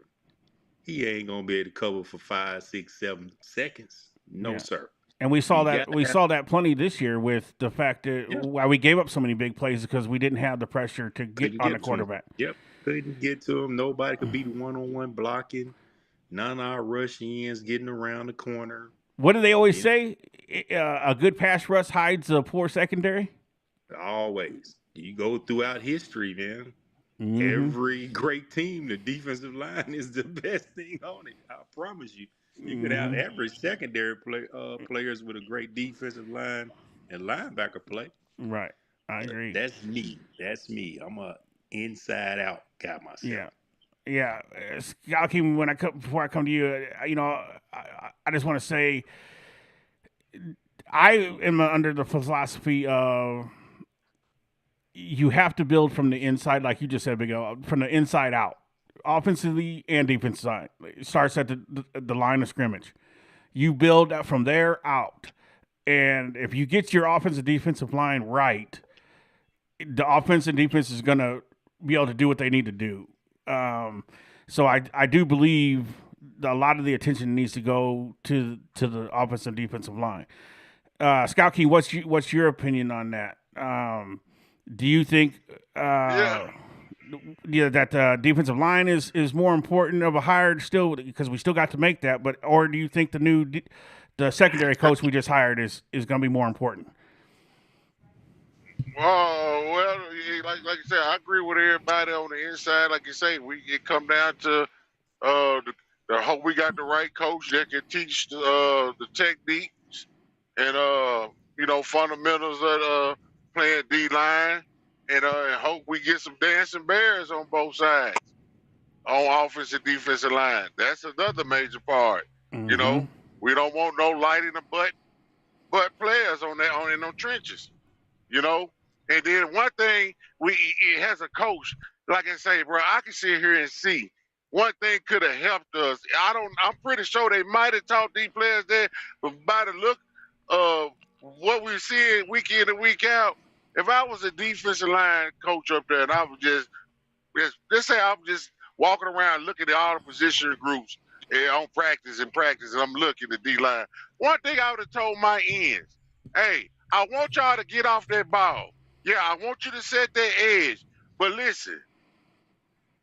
He ain't gonna be able to cover for 5, 6, 7 seconds. No, sir. And we saw that plenty this year with the fact that why we gave up so many big plays because we didn't have the pressure to get on the quarterback. Yep, couldn't get to him. Nobody could beat one-on-one blocking. None of our rush ends getting around the corner. What do they always say? A good pass rush hides a poor secondary? Always. You go throughout history, man. Every great team, the defensive line is the best thing on it. I promise you. You could have average secondary players with a great defensive line and linebacker play. Right. I agree. That's me. I'm a inside out guy myself. Yeah. Skalky, before I come to you, I just want to say I am under the philosophy of you have to build from the inside, like you just said, Big O, from the inside out. Offensively and defensive side. It starts at the line of scrimmage. You build that from there out. And if you get your offensive defensive line right, the offense and defense is going to be able to do what they need to do. So I do believe a lot of the attention needs to go to the offensive and defensive line. Scout King, what's your opinion on that? Do you think that the defensive line is more important of a hire still because we still got to make that, or do you think the secondary coach we just hired is going to be more important? Well, like you said, I agree with everybody on the inside. Like you say, it come down to the hope we got the right coach that can teach the techniques and fundamentals of playing D line. And hope we get some dancing bears on both sides, on offensive and defensive line. That's another major part. You know, we don't want no light in the butt players in them trenches. You know, and then one thing it has a coach. Like I say, bro, I can sit here and see one thing could have helped us. I'm pretty sure they might have taught these players that, but by the look of what we're seeing week in and week out, if I was a defensive line coach up there and I was let's say I'm just walking around looking at all the position groups on practice and I'm looking at D-line. One thing I would have told my ends, hey, I want y'all to get off that ball. Yeah, I want you to set that edge. But listen,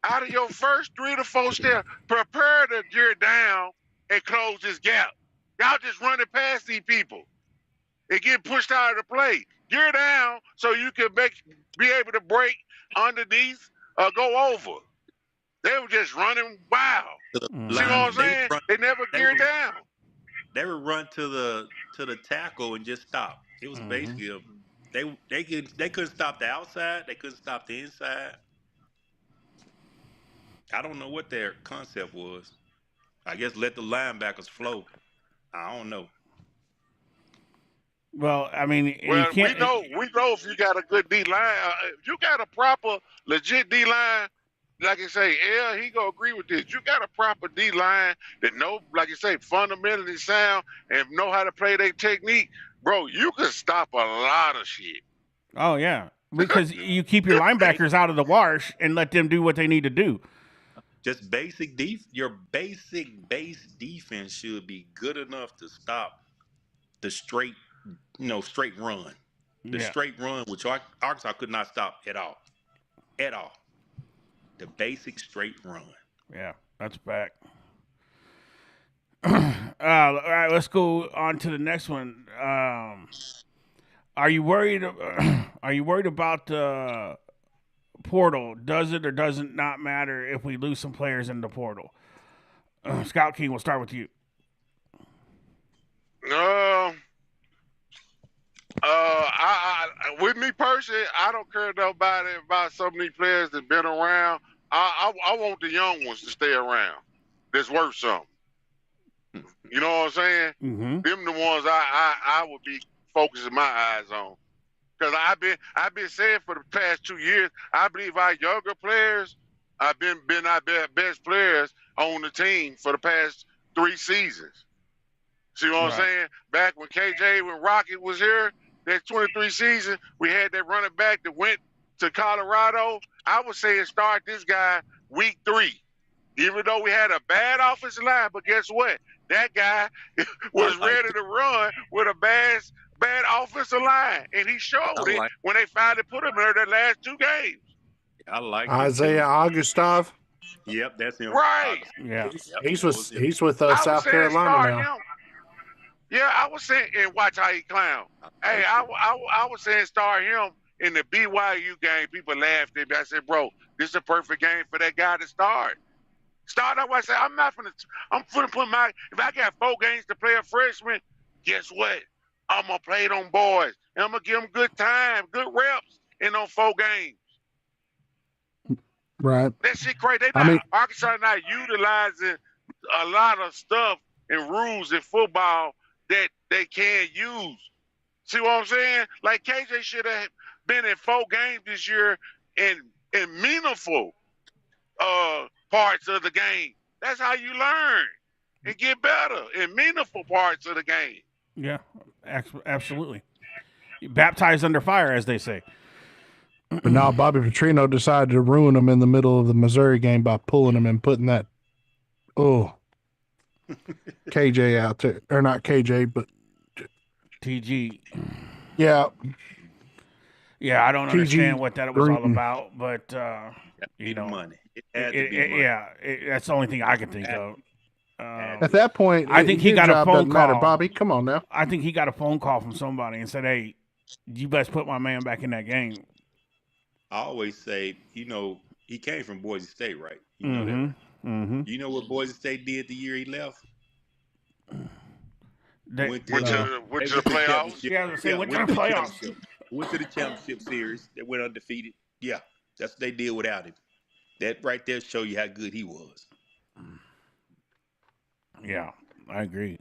out of your first 3 to 4 steps, prepare to gear down and close this gap. Y'all just running past these people. It get pushed out of the play. Gear down so you can be able to break underneath or go over. They were just running wild. See what I'm saying? They never geared down. They would run to the tackle and just stop. It was basically they couldn't stop the outside. They couldn't stop the inside. I don't know what their concept was. I guess let the linebackers flow. I don't know. Well, I mean, we know if you got a good D line, if you got a proper, legit D line, like I say, he gonna agree with this. You got a proper D line that know, like you say, fundamentally sound and know how to play their technique, bro. You can stop a lot of shit. Oh yeah, because you keep your linebackers out of the wash and let them do what they need to do. Just your basic base defense should be good enough to stop the straight run. The straight run, which Arkansas could not stop at all. At all. The basic straight run. Yeah, that's back. All right, let's go on to the next one. Are you worried about the portal? Does it or doesn't not matter if we lose some players in the portal? Scout King, we'll start with you. With me personally, I don't care nobody about some of these players that been around. I want the young ones to stay around. That's worth something. You know what I'm saying? Mm-hmm. Them the ones I would be focusing my eyes on. Because I've been saying for the past 2 years, I believe our younger players have been our best players on the team for the past 3 seasons. See what I'm saying? Back when Rocket was here, that 23 season, we had that running back that went to Colorado. I would say start this guy week 3. Even though we had a bad offensive line, but guess what? That guy was ready to run with a bad offensive line, and he showed it when they finally put him in there the last 2 games. I like Isaiah Augustov. Yep, that's him. Right. Yeah. He's with South Carolina now. Yeah, I was saying, and watch how he clown. Hey, I was saying start him in the BYU game. People laughed at me. I said, bro, this is a perfect game for that guy to start. Start up. I said, I'm finna put if I got 4 games to play a freshman, guess what? I'm going to play them boys. And I'm going to give them good time, good reps in those 4 games. Right. That shit crazy. Arkansas not utilizing a lot of stuff and rules in football that they can't use. See what I'm saying? Like KJ should have been in 4 games this year in meaningful parts of the game. That's how you learn and get better in meaningful parts of the game. Yeah, absolutely. Baptized under fire, as they say. But now Bobby Petrino decided to ruin him in the middle of the Missouri game by pulling him and putting that KJ out there. Or not KJ, but TG. Yeah. Yeah, I don't understand what that was all Green. about, but you know, money. That's the only thing I can think of. At that point, I think he got a phone call. Matter. Bobby, come on now. I think he got a phone call from somebody and said, "Hey, you best put my man back in that game." I always say, he came from Boise State, right? You know that. Mm-hmm. You know what Boise State did the year he left? Went to the playoffs. Yeah, went to the playoffs. Went to the championship series. They went undefeated. Yeah, that's what they did without him. That right there show you how good he was. Yeah, I agree.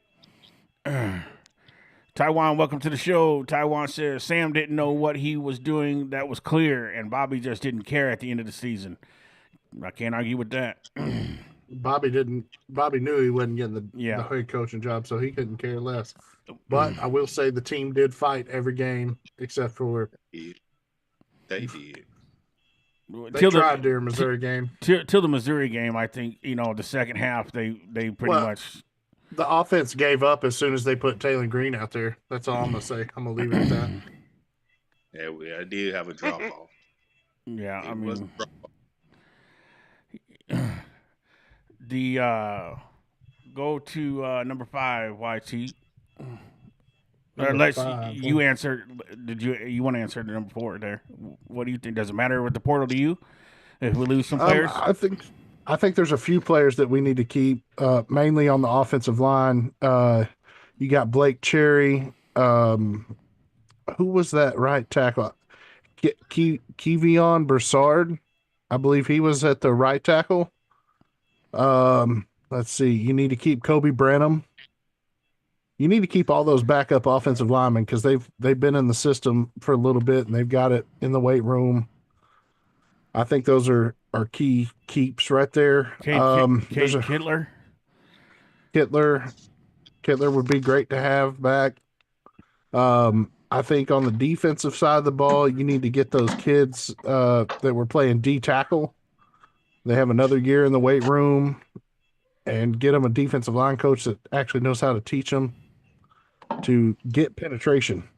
Taiwan, welcome to the show. Taiwan says Sam didn't know what he was doing. That was clear, and Bobby just didn't care at the end of the season. I can't argue with that. Bobby didn't. Bobby knew he wasn't getting the Yeah. head coaching job, so he couldn't care less. But I will say the team did fight every game except for Yeah, they did. they tried during Missouri game. Till the Missouri game, I think the second half they pretty much. The offense gave up as soon as they put Taylor Green out there. That's all I'm gonna say. I'm gonna leave it at that. Yeah, I did have a drop off. Yeah, It was a drop off. the go to number 5, YT. Unless you answer, did you want to answer the number 4 there? What do you think? Does it matter with the portal to you if we lose some players? I think there's a few players that we need to keep, mainly on the offensive line. You got Blake Cherry. Who was that right tackle? Kevion Broussard. I believe he was at the right tackle. Let's see. You need to keep Kobe Branham. You need to keep all those backup offensive linemen because they've been in the system for a little bit and they've got it in the weight room. I think those are key keeps right there. There's a Kittler. Kittler would be great to have back. I think on the defensive side of the ball, you need to get those kids that were playing D tackle. They have another year in the weight room and get them a defensive line coach that actually knows how to teach them to get penetration.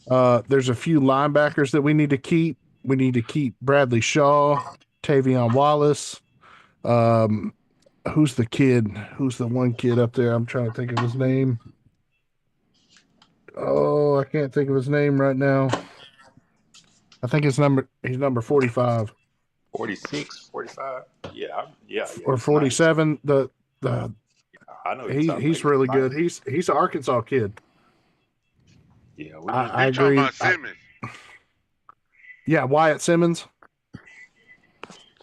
There's a few linebackers that we need to keep. We need to keep Bradley Shaw, Tavion Wallace. Who's the kid? Who's the one kid up there? I'm trying to think of his name. Oh, I can't think of his name right now. I think he's number 45. 46, 45. Yeah. Or 47. Nice. I know he's really good. He's an Arkansas kid. Yeah, I agree. About Simmons. Yeah, Wyatt Simmons.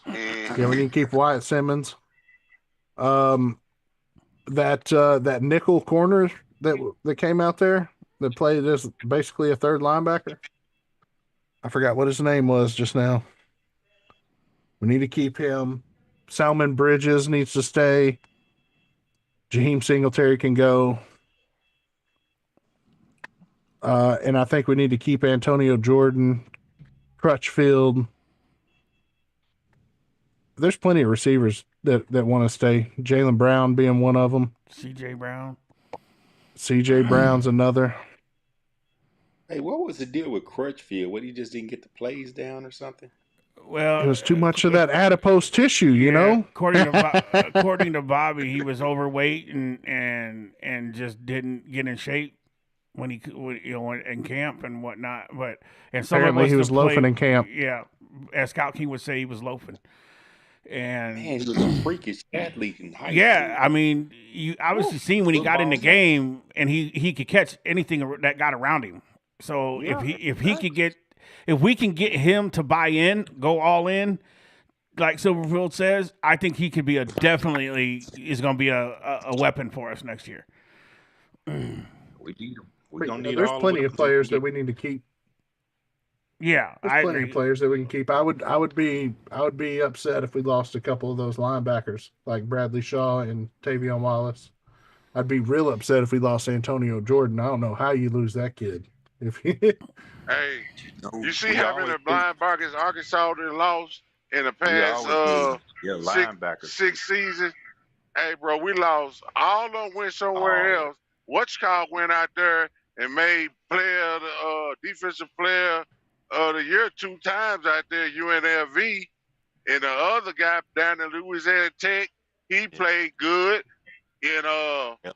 Mm. Yeah, we need to keep Wyatt Simmons. That nickel corner that came out there that played as basically a third linebacker. I forgot what his name was just now. We need to keep him. Salmon Bridges needs to stay. Jaheim Singletary can go. And I think we need to keep Antonio Jordan, Crutchfield. There's plenty of receivers that want to stay. Jaylen Brown being one of them. C.J. Brown. C.J. Brown's another. Hey, what was the deal with Crutchfield? What, he just didn't get the plays down or something? Well, it was too much of that adipose tissue, you know. According to Bobby, he was overweight and just didn't get in shape when in camp and whatnot. And apparently he was loafing in camp. Yeah, as Scout King would say, he was loafing. And man, he was a freakish athlete in high school. Yeah, I mean, you obviously seen when he got in the game and he could catch anything that got around him. So if we can get him to buy in, go all in, like Silverfield says, I think he could be definitely is going to be a weapon for us next year. We need him. There's plenty of players that we need to keep. Yeah, there's plenty of players that we can keep. I would be upset if we lost a couple of those linebackers like Bradley Shaw and Tavion Wallace. I'd be real upset if we lost Antonio Jordan. I don't know how you lose that kid. Hey, you see how many linebackers Arkansas they lost in the past six seasons? Hey, bro, we lost. All of them went somewhere else. Whatchcall went out there and made defensive player of the year 2 times out there, UNLV. And the other guy down at Louisiana Tech, he played good. And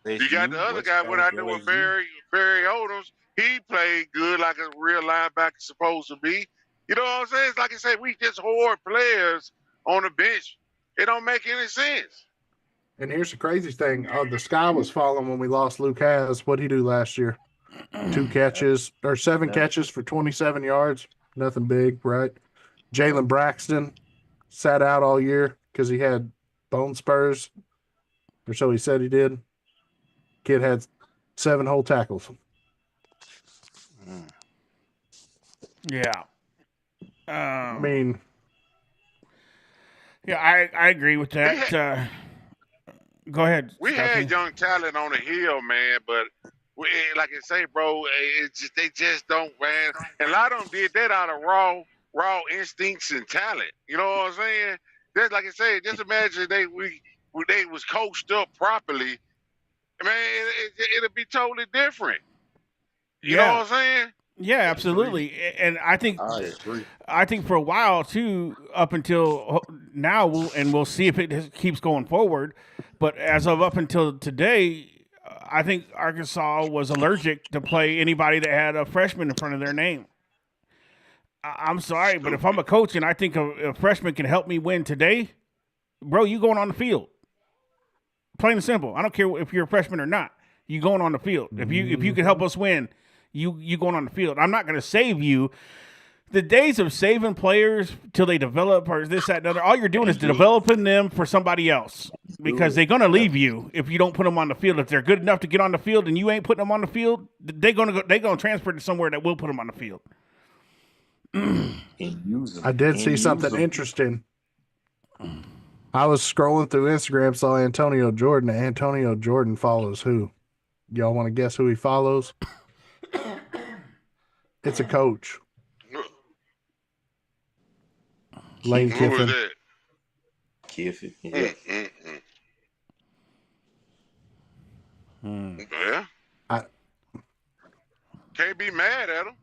you got the other guy went out there with Barry Odoms. He played good like a real linebacker supposed to be. You know what I'm saying? It's like I said, we just hoard players on the bench. It don't make any sense. And here's the crazy thing. The sky was falling when we lost Luke Hasz. What'd he do last year? 7 catches for 27 yards. Nothing big, right? Jalen Braxton sat out all year because he had bone spurs. Or so he said he did. Kid had 7 whole tackles. Yeah. I mean, Yeah, I agree with that. Go ahead. We Scott had King. young talent on the hill, man, but like I say, bro, they just don't, man. And a lot of them did that out of raw instincts and talent. You know what I'm saying? Just like I say, just imagine they was coached up properly, man. It'll be totally different. You know what I'm saying? Yeah, absolutely. And I think I agree. for a while too, up until now, we'll see if it keeps going forward. But as of up until today, I think Arkansas was allergic to play anybody that had a freshman in front of their name. I'm sorry, but if I'm a coach and I think a freshman can help me win today, bro, you going on the field. Plain and simple. I don't care if you're a freshman or not. You going on the field. If you can help us win, you going on the field. I'm not going to save you. The days of saving players till they develop or this, that, and other, all you're doing is developing them for somebody else because they're going to leave you if you don't put them on the field. If they're good enough to get on the field and you ain't putting them on the field, they're going to transfer to somewhere that will put them on the field. I did see something interesting. I was scrolling through Instagram, saw Antonio Jordan. Antonio Jordan follows who? Y'all want to guess who he follows? It's a coach. Lane Who was Kiffin. that? Kiffin. Yeah. Yeah. I- Can't be mad at him.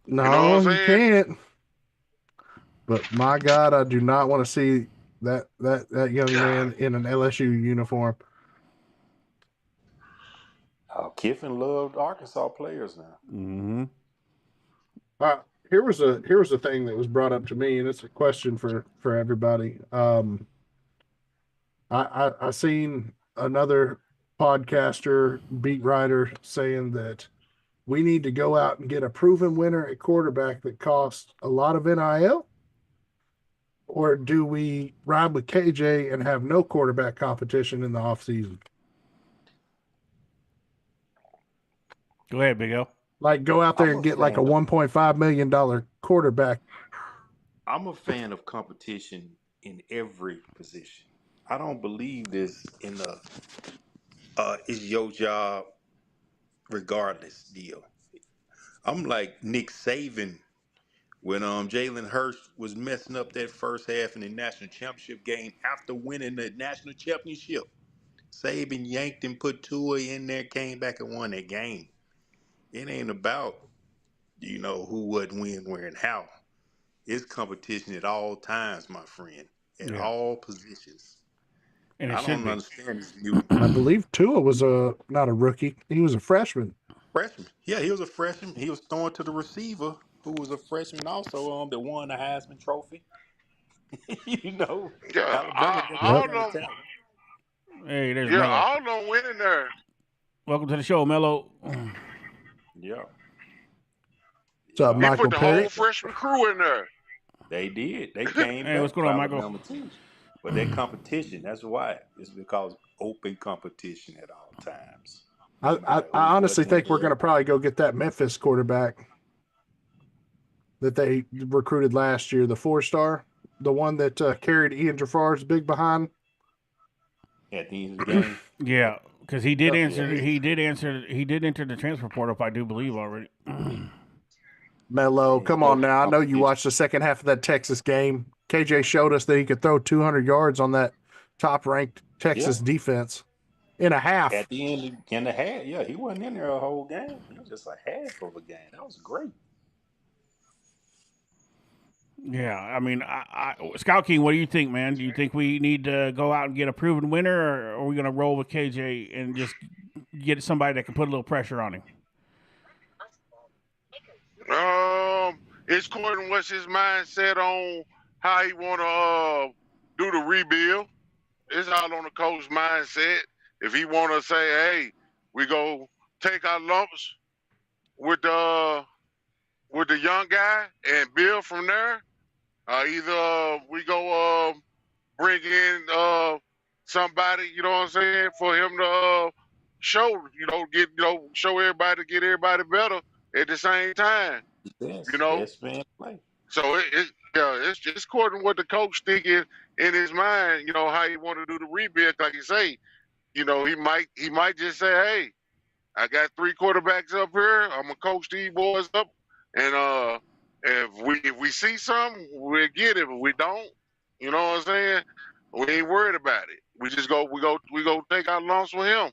No, You know what I'm you can't. But my God, I do not want to see that young man in an LSU uniform. Oh, Kiffin loved Arkansas players now. Mm-hmm. Here was a thing that was brought up to me, and it's a question for everybody. I seen another podcaster, beat writer, saying that we need to go out and get a proven winner at quarterback that costs a lot of NIL, or do we ride with KJ and have no quarterback competition in the offseason? Go ahead, Big L. Like go out there and get like a $1.5 million quarterback. I'm a fan of competition in every position. I don't believe this in the it's your job regardless deal. I'm like Nick Saban when Jalen Hurts was messing up that first half in the national championship game after winning the national championship. Saban yanked and put Tua in there, came back and won that game. It ain't about, who, what, when, where, and how. It's competition at all times, my friend, at all positions. And I don't understand this new I believe Tua was not a rookie. He was a freshman. freshman. Yeah, he was a freshman. He was throwing to the receiver, who was a freshman also, that won the Heisman Trophy. Yeah, Alabama all them. Hey, there's Yeah, Mello. all them winning there. Welcome to the show, Mello. Yeah. So He Michael put the Perry. whole freshman crew in there. They did. They came Hey, back what's going on, Michael? Alabama too. But that competition, that's why. It's because open competition at all times. I honestly think we're going to probably go get that Memphis quarterback that they recruited last year, the 4-star, the one that carried Ian Jafar's big behind. At the end of the game. Yeah, because he did answer. He did enter the transfer portal, I do believe already. Mello, come on now. I know you watched the second half of that Texas game. KJ showed us that he could throw 200 yards on that top-ranked Texas defense in a half. At the end in the half, yeah, he wasn't in there a whole game. He was just a half of a game. That was great. Yeah, I mean, Scout King, what do you think, man? Do you think we need to go out and get a proven winner, or are we going to roll with KJ and just get somebody that can put a little pressure on him? It's according what's his mindset on how he want to do the rebuild. It's all on the coach's mindset. If he want to say, hey, we go take our lumps with the young guy and build from there, either we go bring in somebody, you know what I'm saying, for him to show, show everybody, get everybody better at the same time. Yes, you know. best man play. So Yeah, it's just according to what the coach thinking in his mind. You know how he want to do the rebuild. Like you say, you know he might just say, "Hey, I got 3 quarterbacks up here. I'm gonna coach these boys up, and if we see something, we'll get it. If we don't, you know what I'm saying? We ain't worried about it. We go take our lumps with him.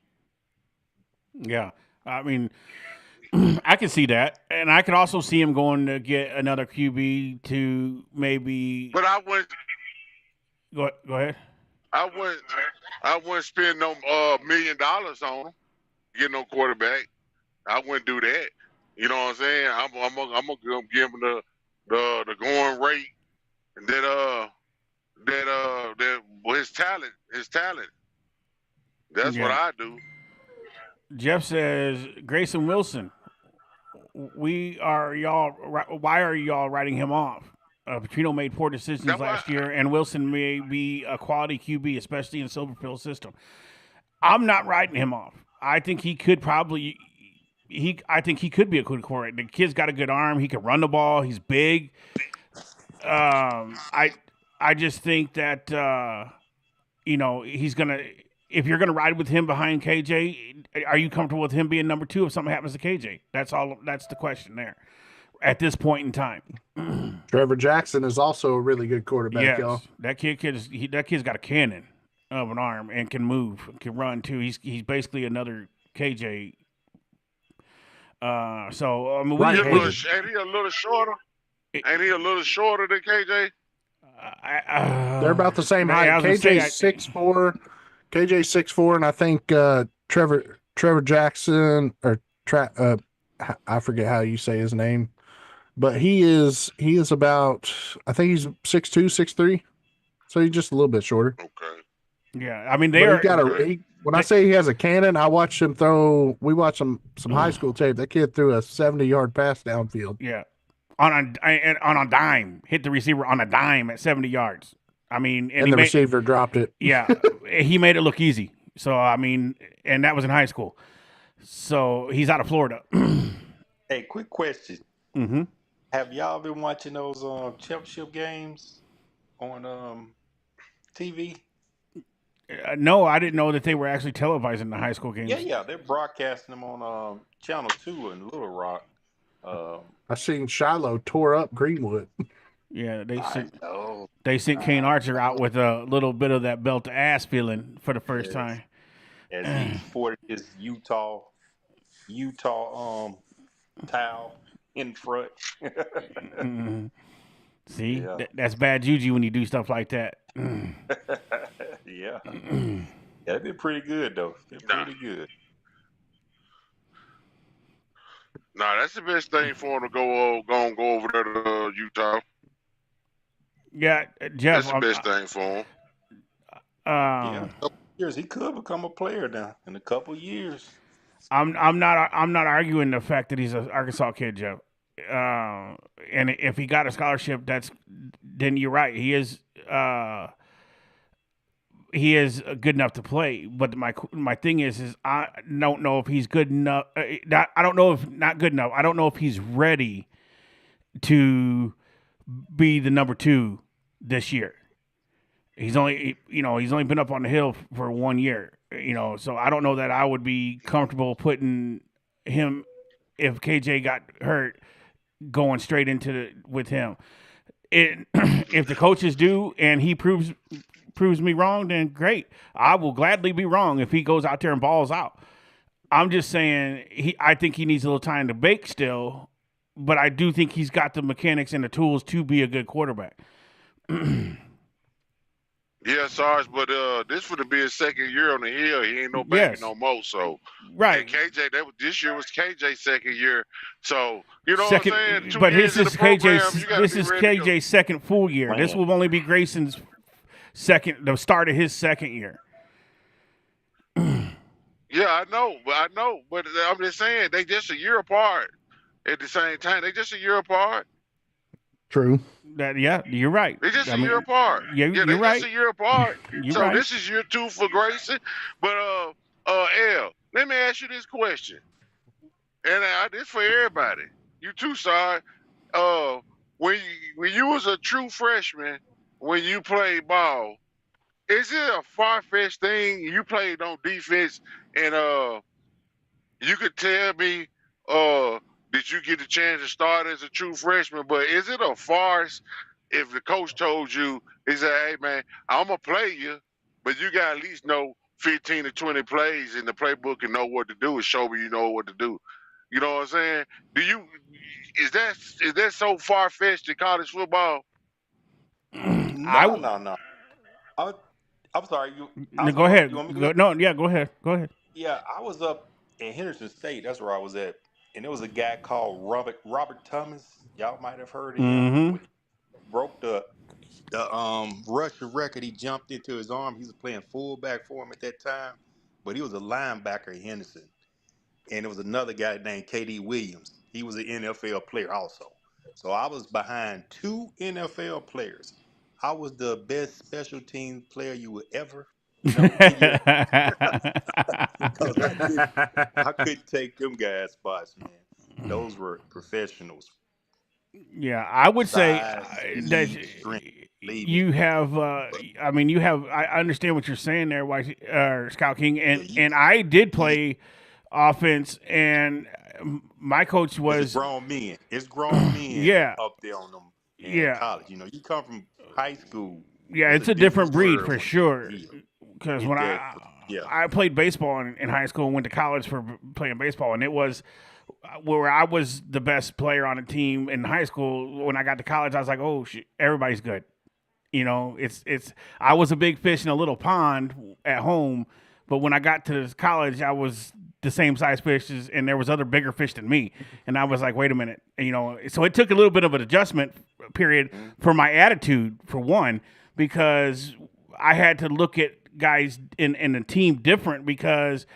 Yeah, I mean, I can see that, and I can also see him going to get another QB to maybe. But Go ahead. I wouldn't, I wouldn't spend no $1 million on him. Get no quarterback. I wouldn't do that. You know what I'm saying? I'm gonna give him the going rate, and well, his talent. That's what I do. Jeff says Grayson Wilson. Why are y'all writing him off? Petrino made poor decisions last year, and Wilson may be a quality QB, especially in Silverfield's system. I'm not writing him off. I think he could probably. I think he could be a good quarterback. The kid's got a good arm. He can run the ball. He's big. I just think that he's gonna. If you're gonna ride with him behind KJ, are you comfortable with him being number 2 if something happens to KJ? That's all. That's the question there. At this point in time, Trevor Jackson is also a really good quarterback, yes, y'all. That kid's got a cannon of an arm and can move, can run too. He's basically another KJ. So I mean, ain't he a little shorter? Ain't he a little shorter than KJ? They're about the same height. KJ's 6'4". KJ's 6'4", and I think Trevor Jackson or I forget how you say his name, but he is about, I think he's 6'2", 6'3", so he's just a little bit shorter. Okay. Yeah, I mean when I say he has a cannon, I watched him throw. We watched some high school tape. That kid threw a 70-yard pass downfield. Yeah, on a dime, hit the receiver on a dime at 70 yards. I mean, and the receiver dropped it. Yeah, he made it look easy. So I mean, and that was in high school. So he's out of Florida. Hey, quick question. Mm-hmm. Have y'all been watching those championship games on TV? No, I didn't know that they were actually televising the high school games. Yeah, they're broadcasting them on Channel 2 in Little Rock. I seen Shiloh tore up Greenwood. Yeah, they sent Kane Archer out with a little bit of that belt to ass feeling for the first time. As he sported his Utah towel in front. Mm-hmm. See, that's bad juju when you do stuff like that. Yeah, they've been pretty good though. They're pretty good. Nah, that's the best thing for him to go over there to Utah. Yeah, Jeff. That's the best thing for him. Yeah, a couple years he could become a player now in a couple years. I'm not arguing the fact that he's an Arkansas kid, Jeff. And if he got a scholarship, then you're right. He is good enough to play. But my thing is I don't know if he's good enough. I don't know if not good enough. I don't know if he's ready to be the number 2 this year. He's only been up on the hill for 1 year. So I don't know that I would be comfortable putting him, if KJ got hurt, going straight with him. If the coaches do and he proves me wrong, then great. I will gladly be wrong if he goes out there and balls out. I'm just saying I think he needs a little time to bake still, but I do think he's got the mechanics and the tools to be a good quarterback. Yeah, Sarge, but this would be his second year on the hill. He ain't no baby no more. So right, and KJ, this year was KJ's second year. So you know what I'm saying. But this is KJ's second full year. Man. This will only be Grayson's the start of his second year. Yeah, I know, but I'm just saying they just a year apart. At the same time, they just a year apart. True. You're right. They're just a year apart. Yeah, you're right. Just a year apart. This is year 2 for Grayson. But L, let me ask you this question, and this for everybody. You too, Sarge. when you was a true freshman, when you played ball, is it a far fetched thing? You played on defense, and you could tell me, did you get the chance to start as a true freshman? But is it a farce if the coach told you, he said, "Hey man, I'm gonna play you, but you got to at least know 15 to 20 plays in the playbook and know what to do and show me you know what to do." You know what I'm saying? Do you is that so far fetched in college football? No. I, I'm sorry. I was Go gonna. ahead. You want me to go? No, yeah, go ahead. Go ahead. Yeah, I was up in Henderson State. That's where I was at, and there was a guy called Robert Thomas. Y'all might have heard of him. Mm-hmm. When he broke the rushing record, he jumped into his arm. He was playing fullback for him at that time, but he was a linebacker in Henderson. And there was another guy named KD Williams. He was an NFL player also. So I was behind two NFL players. I was the best special team player you would ever, in your because I couldn't take them guys spots, man. Those were professionals. Yeah, I would say Size, that speed, strength, believe me. you have. But I mean, you have. I understand what you're saying there, Scout King, yeah, and I did yeah, play offense, and my coach because it's was. grown men. It's grown men Yeah, up there on them in yeah, college. You come from high school. yeah. It's a It's a different different breed world for when you sure. get field. Because It when does. Yeah. I played baseball in high school and went to college for playing baseball, and it was where I was the best player on the team in high school. When I got to college, I was like, oh shit, everybody's good. You know, it's. I was a big fish in a little pond at home, but when I got to college, I was the same size fish and there was other bigger fish than me, and I was like, wait a minute, you know. So it took a little bit of an adjustment period for my attitude, for one, because I had to look at guys in the team different because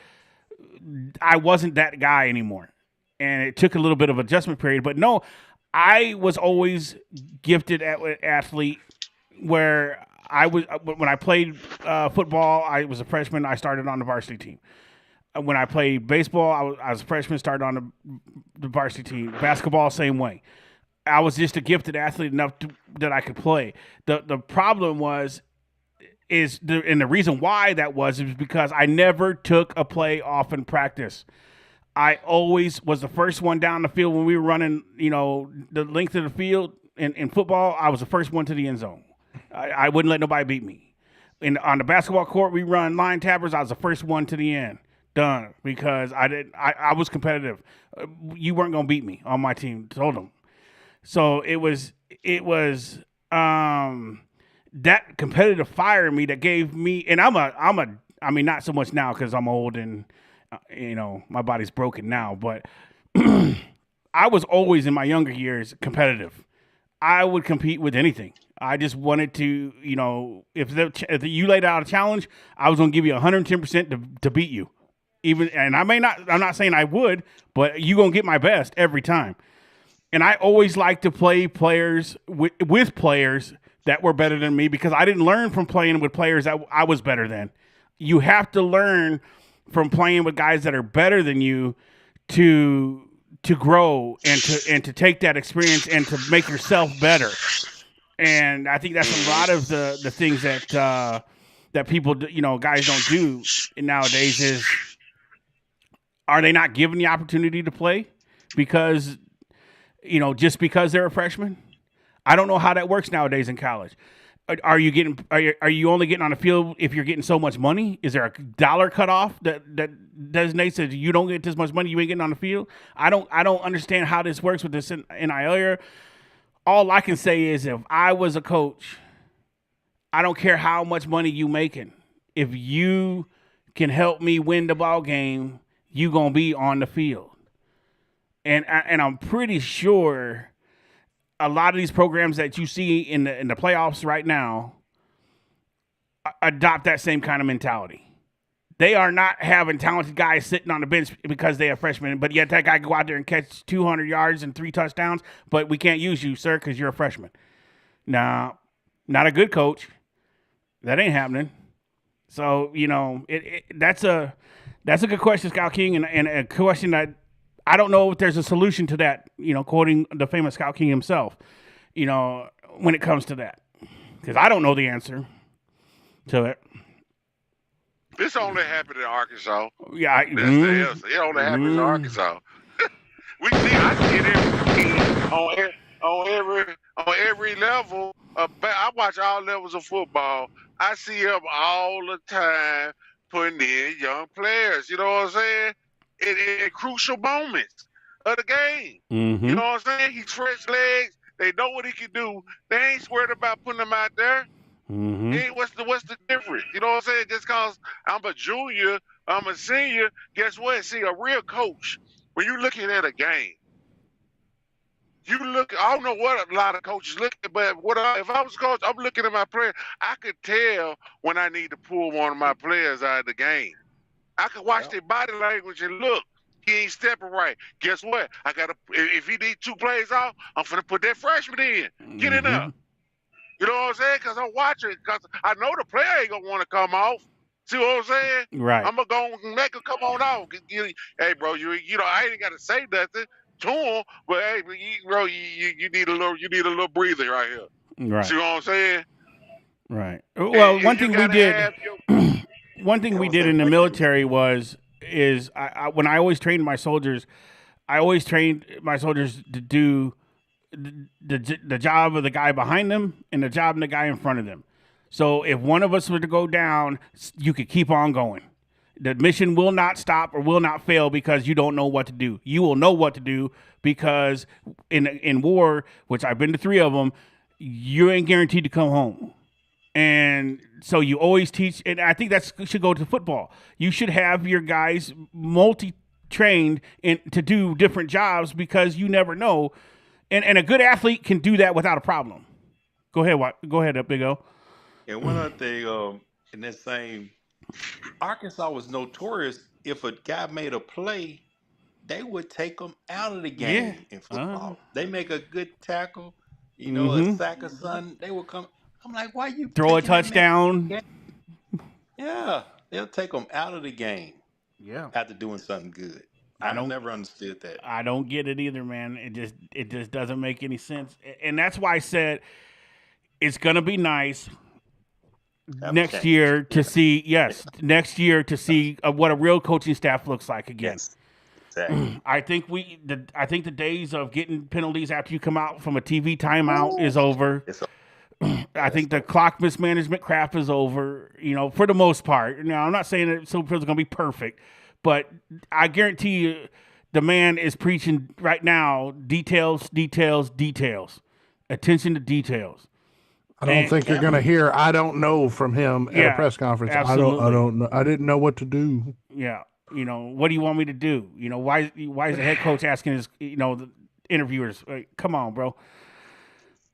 I wasn't that guy anymore, and it took a little bit of adjustment period. But no, I was always gifted at athlete where I was when I played football. I was a freshman. I started on the varsity team. When I played baseball, I was a freshman. Started on the varsity team. Basketball, same way. I was just a gifted athlete enough that I could play. The problem and the reason why that was because I never took a play off in practice. I always was the first one down the field when we were running, you know, the length of the field in football. I was the first one to the end zone. I wouldn't let nobody beat me. On the basketball court, we run line tappers. I was the first one to the end. Done. Because I was competitive. You weren't gonna beat me on my team. Told them. So it was that competitive fire in me that gave me, and I mean, not so much now because I'm old and you know, my body's broken now, but I was always in my younger years competitive. I would compete with anything. I just wanted to, you know, if you laid out a challenge, I was going to give you 110% to beat you. And I'm not saying I would, but you're going to get my best every time. And I always like to play players with players that were better than me because I didn't learn from playing with players that I was better than. You have to learn from playing with guys that are better than you to grow and to take that experience and to make yourself better. And I think that's a lot of the things that people, you know, guys don't do nowadays is, are they not given the opportunity to play because, you know, just because they're a freshman? I don't know how that works nowadays in college. Are you only getting on the field if you're getting so much money? Is there a dollar cutoff that designates that you don't get this much money, you ain't getting on the field? I don't understand how this works with this NIL era. All I can say is if I was a coach, I don't care how much money you making. If you can help me win the ball game, you gonna be on the field. And I'm pretty sure a lot of these programs that you see in the playoffs right now adopt that same kind of mentality. They are not having talented guys sitting on the bench because they are freshmen, but yet that guy go out there and catch 200 yards and 3 touchdowns, but we can't use you, sir, because you're a freshman. Nah, not a good coach. That ain't happening. So, you know, that's a good question, Scout King, and a question that I don't know if there's a solution to that, you know, quoting the famous Scout King himself. when it comes to that, because I don't know the answer to it. This only happened in Arkansas. Yeah, That's the answer. It only happens in Arkansas. I see it on every level. I watch all levels of football. I see him all the time putting in young players. You know what I'm saying? In crucial moments of the game. You know what I'm saying? He stretch legs. They know what he can do. They ain't worried about putting him out there. What's the difference? You know what I'm saying? Just because I'm a junior, I'm a senior, guess what? See, a real coach, when you're looking at a game, I don't know what a lot of coaches look at, but if I was a coach, I'm looking at my player. I could tell when I need to pull one of my players out of the game. I could watch their body language and look. He ain't stepping right. Guess what? If he need 2 plays off, I'm finna put that freshman in. Get in there. You know what I'm saying? Because I'm watching. Because I know the player ain't gonna want to come off. See what I'm saying? Right. I'm gonna go make him come on off. Hey, bro, you know I ain't gotta say nothing to him, but hey, bro, you need a little breather right here. Right. See what I'm saying? Right. Well, one thing we did. One thing we did in the military is when I always trained my soldiers, to do the job of the guy behind them and the job of the guy in front of them. So if one of us were to go down, you could keep on going. The mission will not stop or will not fail because you don't know what to do. You will know what to do because in war, which I've been to 3 of them, you ain't guaranteed to come home. And so you always teach, and I think that should go to football. You should have your guys multi-trained to do different jobs because you never know. And a good athlete can do that without a problem. Go ahead, Big O. And one other thing, in that same, Arkansas was notorious. If a guy made a play, they would take him out of the game in football. They make a good tackle, a sack or something. They will come. I'm like, why you throw a touchdown? Yeah, they'll take them out of the game. Yeah, after doing something good. I never understood that. I don't get it either, man. It just doesn't make any sense, and that's why I said it's gonna be nice next year to see. Yes, next year to see what a real coaching staff looks like again. Yes. Exactly. I think the days of getting penalties after you come out from a TV timeout is over. I think the clock mismanagement crap is over, for the most part. Now, I'm not saying that Silver Pills are going to be perfect, but I guarantee you the man is preaching right now details. Attention to details. I don't think you're going to hear "I don't know" from him at a press conference. Absolutely. I don't know. I didn't know what to do. Yeah. What do you want me to do? Why is the head coach asking his, the interviewers, come on, bro.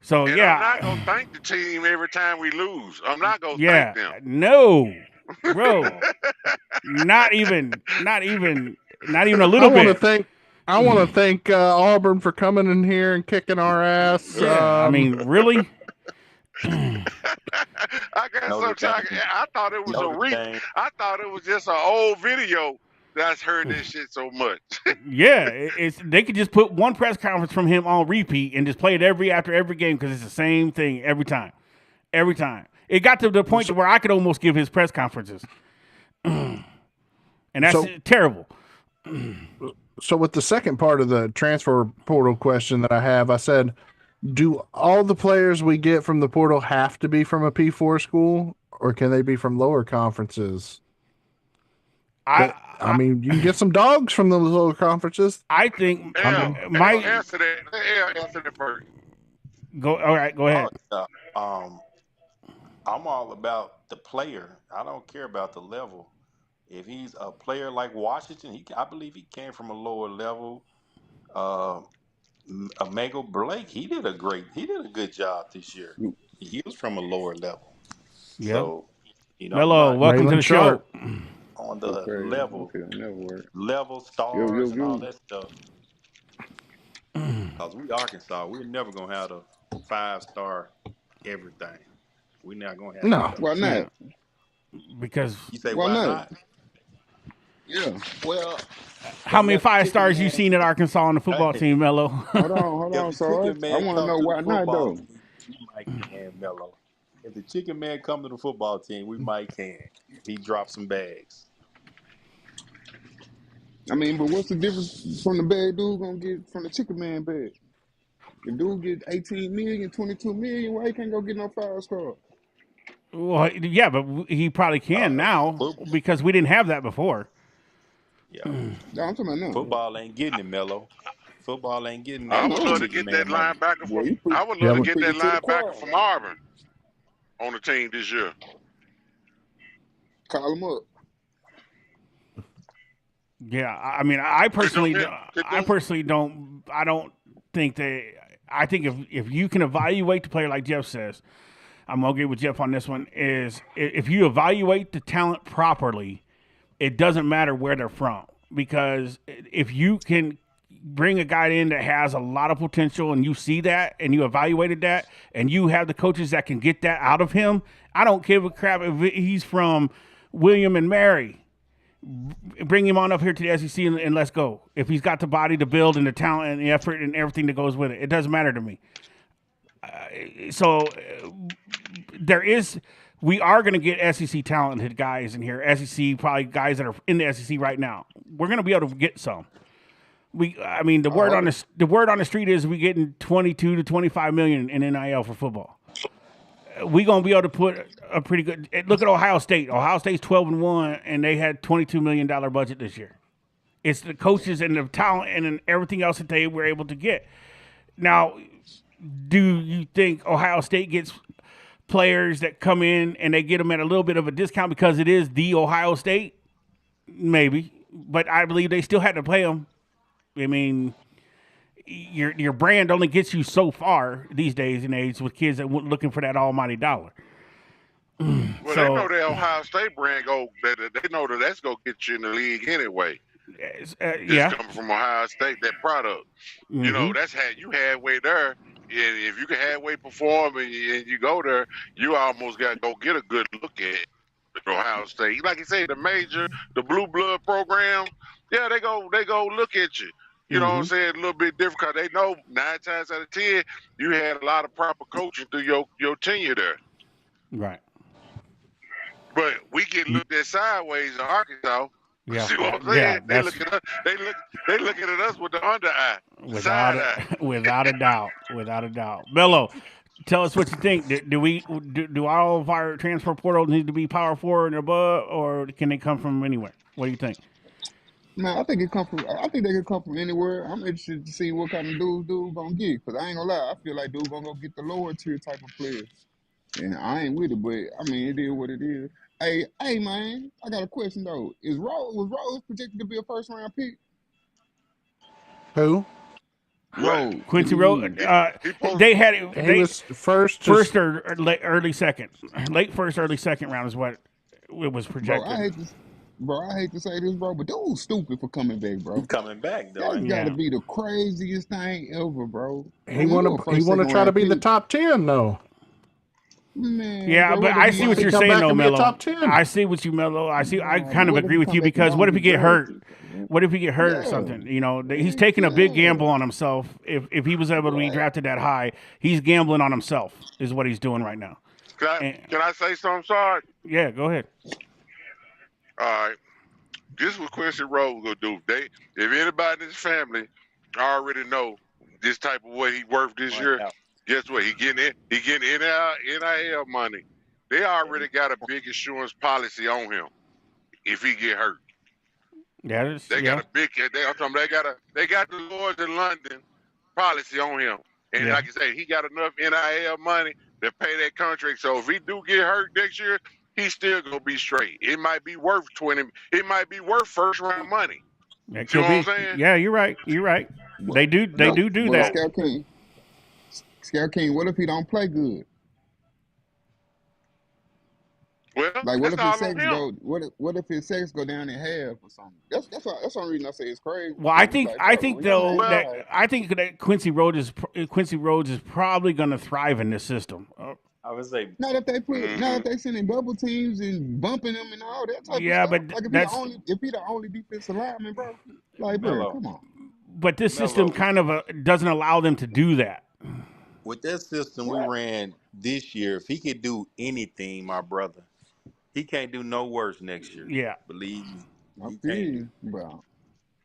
So, and I'm not going to thank the team every time we lose. I'm not going to thank them. No, bro. not even a little bit. I want to thank Auburn for coming in here and kicking our ass. Yeah, really? I thought it was I thought it was just an old video that's heard this shit so much. Yeah, they could just put one press conference from him on repeat and just play it after every game because it's the same thing every time. Every time. It got to the point where I could almost give his press conferences. And that's terrible. So with the second part of the transfer portal question that I have, I said, do all the players we get from the portal have to be from a P4 school, or can they be from lower conferences? I mean, you can get some dogs from the lower conferences. I think answer that first. All right, go ahead. I'm all about the player. I don't care about the level. If he's a player like Washington, I believe he came from a lower level. Emego Blake, he did a good job this year. He was from a lower level. Yeah. So, Melo, welcome to the show. On the level stars and all that stuff. Because we Arkansas, we're never gonna have a 5-star everything. We're not gonna have no. Why not? Because you say why not? Yeah. Well, How many if the 5 chicken stars you man, seen at Arkansas on the football hey, team, Melo? Hold if on, the chicken Sarge. I man want to come know to the why not football though. team, we might can, Mello. If the chicken man come to the football team, we might can. If he drops some bags. I mean, but what's the difference from the bag dude gonna get from the chicken man bag? The dude get 18 million, 22 million. Why he can't go get no 5 star? Well, yeah, but he probably can now Foot, because we didn't have that before. yeah, No, I'm talking about now. football ain't getting it, Mello. Football ain't getting I I that would know. love to chicken get that man money. linebacker Boy, from. you I would Yeah, love to get preach that it to the linebacker choir. from Auburn on the team this year. Call him up. Yeah, I mean, I Get them personally, hit. Get I them. personally don't. I don't think that. I think if you can evaluate the player like Jeff says, I'm gonna agree with Jeff on this one. Is if you evaluate the talent properly, it doesn't matter where they're from because if you can bring a guy in that has a lot of potential and you see that and you evaluated that and you have the coaches that can get that out of him, I don't give a crap if he's from William and Mary. Bring him on up here to the SEC and let's go. If he's got the body, the build, and the talent and the effort and everything that goes with it, it doesn't matter to me. So there is, we are going to get SEC talented guys in here. SEC probably guys that are in the SEC right now. We're going to be able to get some. I mean, the word on the street is we getting 22 to 25 million in NIL for football. We gonna be able to put a pretty good. Look at Ohio State. Ohio State's 12-1, and they had $22 million budget this year. It's the coaches and the talent and everything else that they were able to get. Now, do you think Ohio State gets players that come in and they get them at a little bit of a discount because it is the Ohio State? Maybe, but I believe they still had to pay them. I mean, your brand only gets you so far these days and age with kids that looking for that almighty dollar. Well, So, they know that Ohio State brand go. They know that that's gonna get you in the league anyway. Just yeah. coming from Ohio State, that product. You know, that's how you halfway there. And if you can halfway perform and you go there, you almost got to go get a good look at Ohio State. Like you say, the blue blood program, yeah, they go look at you. You know what I'm saying? A little bit different because they know 9 times out of 10 you had a lot of proper coaching through your tenure there. Right. But we get looked at sideways in Arkansas. Yeah. See what I'm saying? Yeah, they look at us. They looking at us with the under eye, side eye. Without a doubt. Without a doubt. Bello, tell us what you think. Do all of our transfer portals need to be Power 4 and above, or can they come from anywhere? What do you think? Man, I think they could come from anywhere. I'm interested to see what kind of dude gonna get. Cause I ain't gonna lie, I feel like dude gonna go get the lower tier type of players. And I ain't with it, but I mean it is what it is. Hey man, I got a question though. Was Rose projected to be a first round pick? Who? Rose. Quincy Rose. They had it. He was first or early second. Late first, early second round is what it was projected. I hate to say this, bro, but dude's stupid for coming back, bro. Coming back, though. That's got to be the craziest thing ever, bro. He want to try to be the top 10 though. Man, yeah, bro, but I see what you're saying, though, Melo. Top 10. I see what you, Melo. I kind of agree with you because what if he get hurt? What if he get hurt or something? You know, he's taking a big gamble on himself. If he was able to be drafted that high, he's gambling on himself. Is what he's doing right now. Can I say something, Sarge? Yeah, go ahead. All right. This is what Quincy Rose gonna do. If anybody in his family already know this type of what he worth this year, guess what? He getting NIL money. They already got a big insurance policy on him if he get hurt. Yeah, they got a big. They got the Lords in London policy on him, and like I say, he got enough NIL money to pay that contract. So if he do get hurt next year, he's still gonna be straight. It might be worth 20. It might be worth first round money. You know what I'm saying? Yeah, you're right. You're right. They do that. Scout King, what if he don't play good? Well, like what if his sex go? What if his sex go down in half or something? That's the only reason I say it's crazy. Well, I think that Quincy Rhodes is probably going to thrive in this system. I would say, Not if they not Mm-hmm. if they sending double teams and bumping them and all that type of Yeah, stuff. but Like that's if he the only defensive lineman, bro. Like, bro, Mello, come on. but this system Mello. kind of doesn't allow them to do that. With that system we Right. ran this year, if he could do anything, my brother, he can't do no worse next year. Yeah. Believe me, I he feel can't do. you, bro.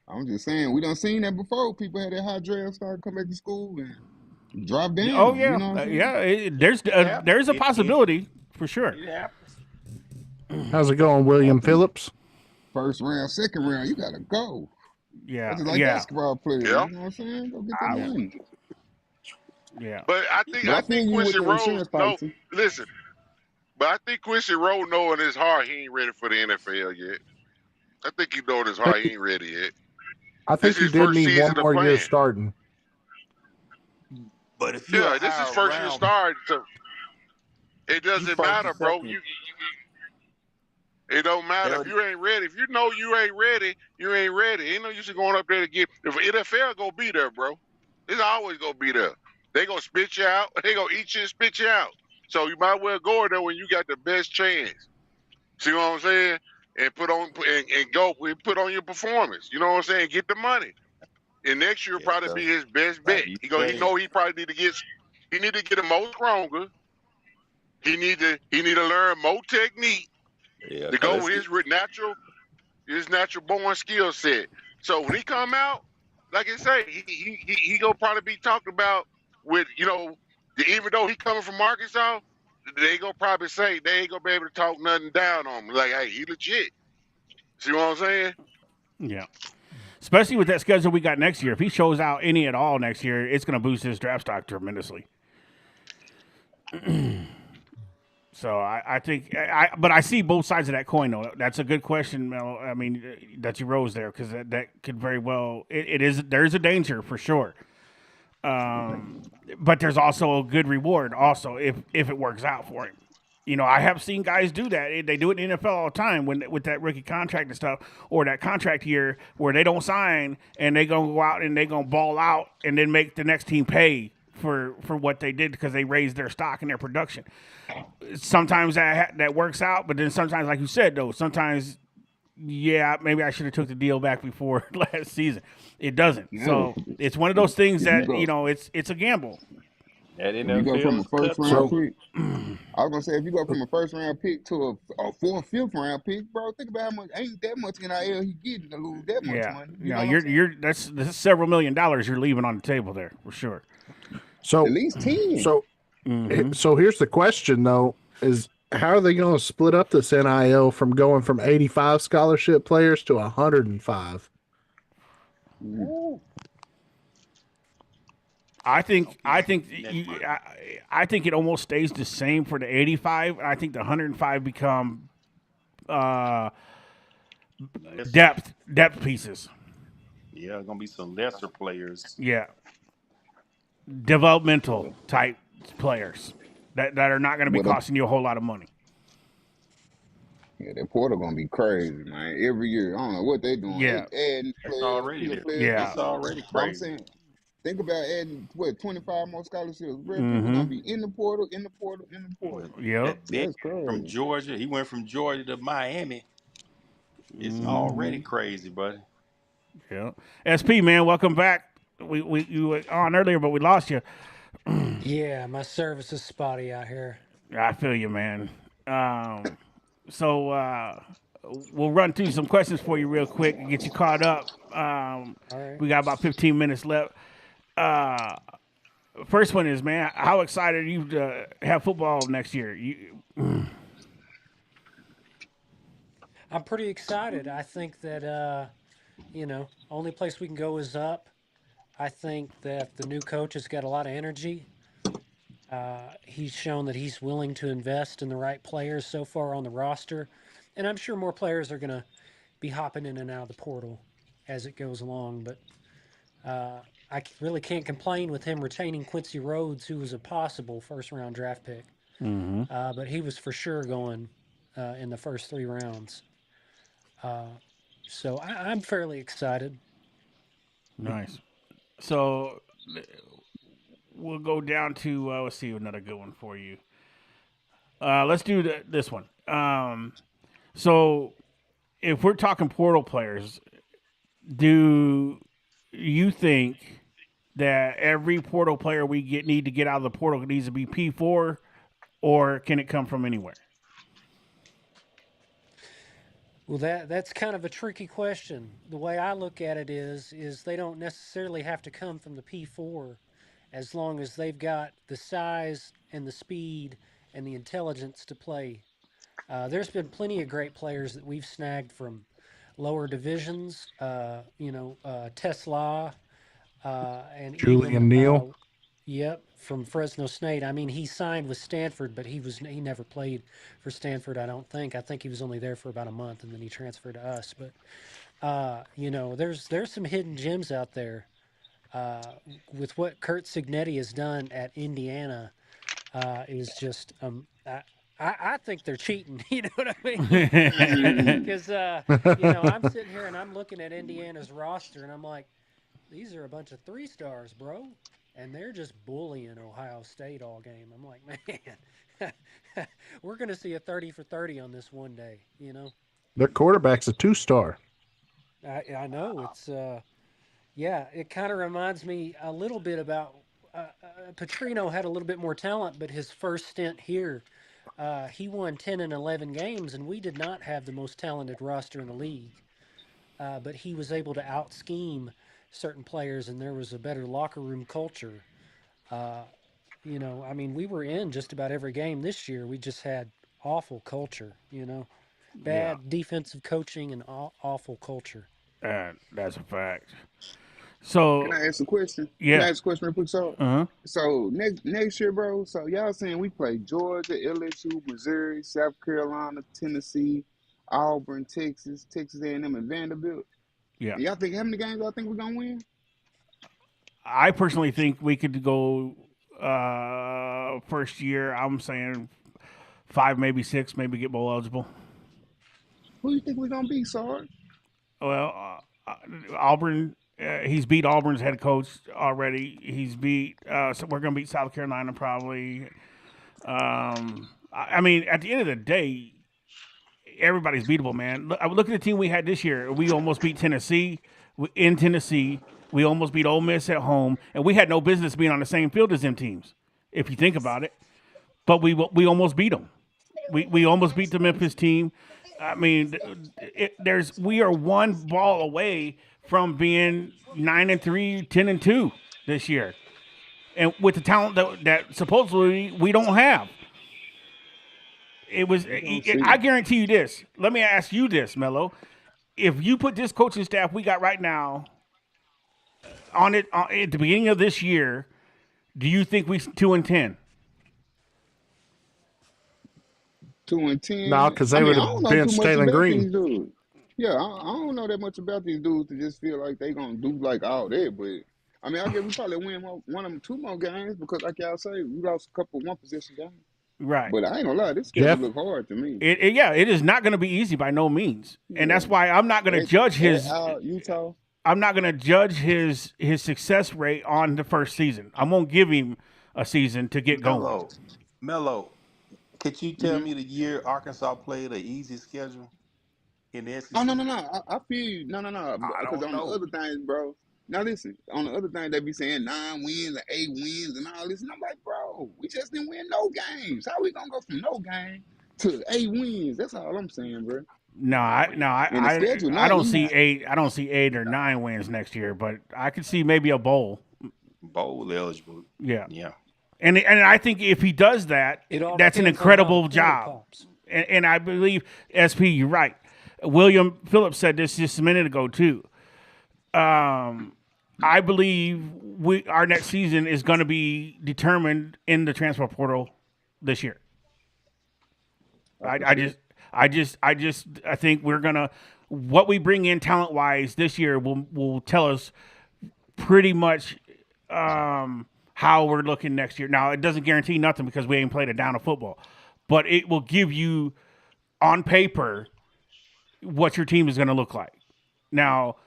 I'm just saying we done seen that before. People had their high draft start come back to school and drop Oh down. You yeah, know what I'm saying? yeah. It happens. There's a possibility for sure. It happens. How's it going, William I think Phillips? first round, second round, you gotta go. Yeah, That's just like yeah, basketball players. Yeah. You know what I'm saying? Go get that yeah, money. yeah. But I But I feel think you with Quincy the Rose insurance no policy. listen. But I think Quincy Rose know in his heart he ain't ready for the NFL yet. I think he know in his I heart think he ain't ready yet. I This think is he his did first need one season of more year playing. starting. But if you're a Yeah, this is higher first year round, start. So it you doesn't first or matter, bro. second. It don't matter if They'll, you ain't ready. If you know you ain't ready, you ain't ready. Ain't no use in going up there to get. If NFL gonna be there, bro, it's always gonna be there. They gonna spit you out. They gonna eat you and spit you out. So you might well go in there when you got the best chance. See what I'm saying? And go and put on your performance. You know what I'm saying? Get the money. And next year will yes, probably sir. be his best bet. Like you He say, know he probably need to get. He need to get more stronger. He need to learn more technique yeah, to cause go let's with get his natural born skill set. So when he come out, like I say, he gonna probably be talked about with even though he coming from Arkansas, they gonna probably say they ain't gonna be able to talk nothing down on him. Like, hey, he legit. See what I'm saying? Yeah. Especially with that schedule we got next year. If he shows out any at all next year, it's going to boost his draft stock tremendously. So I think, but I see both sides of that coin, though. That's a good question, Mel. I mean, that you rose there because that could very well. There's a danger for sure. But there's also a good reward also if it works out for him. You know, I have seen guys do that. They do it in the NFL all the time with that rookie contract and stuff, or that contract year where they don't sign and they gonna go out and they gonna ball out and then make the next team pay for what they did because they raised their stock and their production. Sometimes that works out, but then sometimes, like you said, though, sometimes maybe I should have took the deal back before last season. It doesn't. Yeah. So it's one of those things If you that go it's a gamble. that if you go from NFL a is first round cutthroat. So pick, I was gonna say if you go from a first round pick to a fourth, fifth round pick, bro, think about how much ain't that much NIL he getting to lose that much Yeah, money. you You know, know what I'm saying? that's several $1 million you're leaving on the table there for sure. At so least 10. so so here's the question though: is how are they going to split up this NIL from going from 85 scholarship players to 105? Mm. I think Net money. I think it almost stays the same for the 85. I think the 105 become Yes. depth pieces. Yeah, gonna be some lesser players. Yeah, developmental type players that are not going to be But costing you a whole lot of money. yeah, that portal gonna be crazy, man. Every year, I don't know what they doing. Yeah, They adding That's players, already kill there. players. yeah. It's already But I'm crazy. saying, think about adding 25 more scholarships. Bro, people Mm-hmm. gonna be in the portal, in the portal, in the portal. Yep. That Ben That's from crazy. Georgia, he went from Georgia to Miami. It's already Mm-hmm. crazy, buddy. Yeah. SP man, welcome back. You were on earlier, but we lost you. Yeah, my service is spotty out here. I feel you, man. So we'll run through some questions for you real quick and get you caught up. All right. We got about 15 minutes left. First one is, man, how excited are you to have football next year? I'm pretty excited. I think that, only place we can go is up. I think that the new coach has got a lot of energy. He's shown that he's willing to invest in the right players so far on the roster. And I'm sure more players are going to be hopping in and out of the portal as it goes along. But I really can't complain with him retaining Quincy Rhodes, who was a possible first-round draft pick. Mm-hmm. But he was for sure going in the first 3 rounds. So I'm fairly excited. Nice. So we'll go down to let's see another good one for you. let's do this one. So if we're talking portal players, do you think that every portal player we need to get out of the portal needs to be P4, or can it come from anywhere? Well, that's kind of a tricky question. The way I look at it is they don't necessarily have to come from the P4, as long as they've got the size and the speed and the intelligence to play. There's been plenty of great players that we've snagged from lower divisions. Tesla, and Julian even Neal. yep, from Fresno State. I mean, he signed with Stanford, but he never played for Stanford. I don't think. I think he was only there for about a month, and then he transferred to us. But there's some hidden gems out there. With what Kurt Signetti has done at Indiana, is just I think they're cheating. You know what I mean? Because I'm sitting here and I'm looking at Indiana's roster, and I'm like, these are a bunch of 3-stars, bro. And they're just bullying Ohio State all game. I'm like, man, we're going to see a 30 for 30 on this one day, Their quarterback's a 2-star. I know. It's, it kind of reminds me a little bit about Petrino had a little bit more talent, but his first stint here, he won 10 and 11 games, and we did not have the most talented roster in the league. But he was able to out-scheme certain players, and there was a better locker room culture. We were in just about every game this year. We just had awful culture, bad defensive coaching and awful culture. That's a fact. So Can I ask a question? Yeah. Can I ask a question real quick? So, Uh-huh. so next year, bro. So y'all saying we play Georgia, LSU, Missouri, South Carolina, Tennessee, Auburn, Texas A&M, and Vanderbilt. Yeah. And y'all think how many games y'all think we're gonna win? I personally think we could go first year. I'm saying 5, maybe 6, maybe get bowl eligible. Who you think we're gonna be, Sarge? Well, Auburn. He's beat Auburn's head coach already. He's beat. So we're going to beat South Carolina probably. I mean, at the end of the day, everybody's beatable, man. Look at the team we had this year. We almost beat Tennessee in Tennessee. We almost beat Ole Miss at home, and we had no business being on the same field as them teams, if you think about it. But we almost beat them. We almost beat the Memphis team. I mean, we are one ball away from being 9-3, 10-2 this year, and with the talent that supposedly we don't have. I guarantee you this. Let me ask you this, Mello. If you put this coaching staff we got right now on it at the beginning of this year, do you think we 2-10? 2-10. No, because they would have been Stalen Green. Yeah, I don't know that much about these dudes to just feel like they gonna do like all that. But I mean, I guess we probably win one of them 2 more games because, like y'all say, we lost a couple 1-possession games. Right. But I ain't gonna lie, this schedule look hard to me. It is not going to be easy by no means, and that's why I'm not going to judge his Utah. I'm not going to judge his success rate on the first season. I'm going to give him a season to get going. Mello, could you tell me the year Arkansas played an easy schedule in the SEC? Oh no. I feel you. No. Because on the other things, bro. Now listen, on the other thing they be saying 9 wins and 8 wins and all this, and I'm like, bro, we just didn't win no games. How we gonna go from no game to 8 wins? That's all I'm saying, bro. I don't see 8. I don't see 8 or 9 wins next year, but I could see maybe a bowl. Bowl eligible. Yeah. And I think if he does that, that's an incredible job. And I believe SP, you're right. William Phillips said this just a minute ago too. I believe our next season is going to be determined in the transfer portal this year. I think we're gonna what we bring in talent wise this year will tell us pretty much how we're looking next year. Now it doesn't guarantee nothing because we ain't played a down of football, but it will give you on paper what your team is going to look like. Now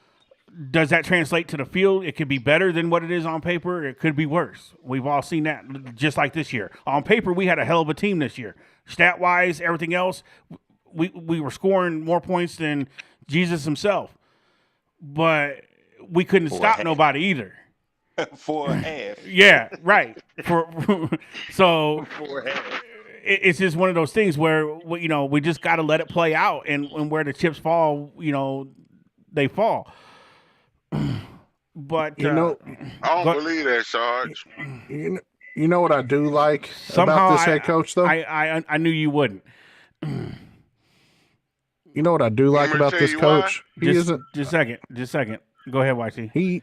does that translate to the field? It could be better than what it is on paper. It could be worse. We've all seen that, just like this year. On paper, we had a hell of a team this year. Stat-wise, everything else, we were scoring more points than Jesus himself. But we couldn't stop nobody either. For a half. Yeah, right. So For a half. it's just one of those things where, you know, we just got to let it play out, and where the chips fall, you know, they fall. But I don't believe that, Sarge. You know what I do like somehow about this head coach, though? I knew you wouldn't. You know what I do like Want me to about tell this you coach? why? He isn't. Just a second. Go ahead, YC.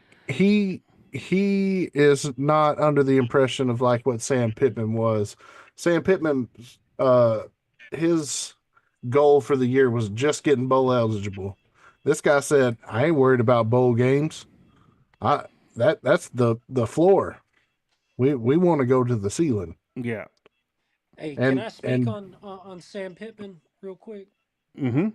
He is not under the impression of like what Sam Pittman was. Sam Pittman, his goal for the year was just getting bowl eligible. This guy said, "I ain't worried about bowl games. That's the floor. We want to go to the ceiling." Yeah. Hey, can I speak on Sam Pittman real quick? Mm-hmm.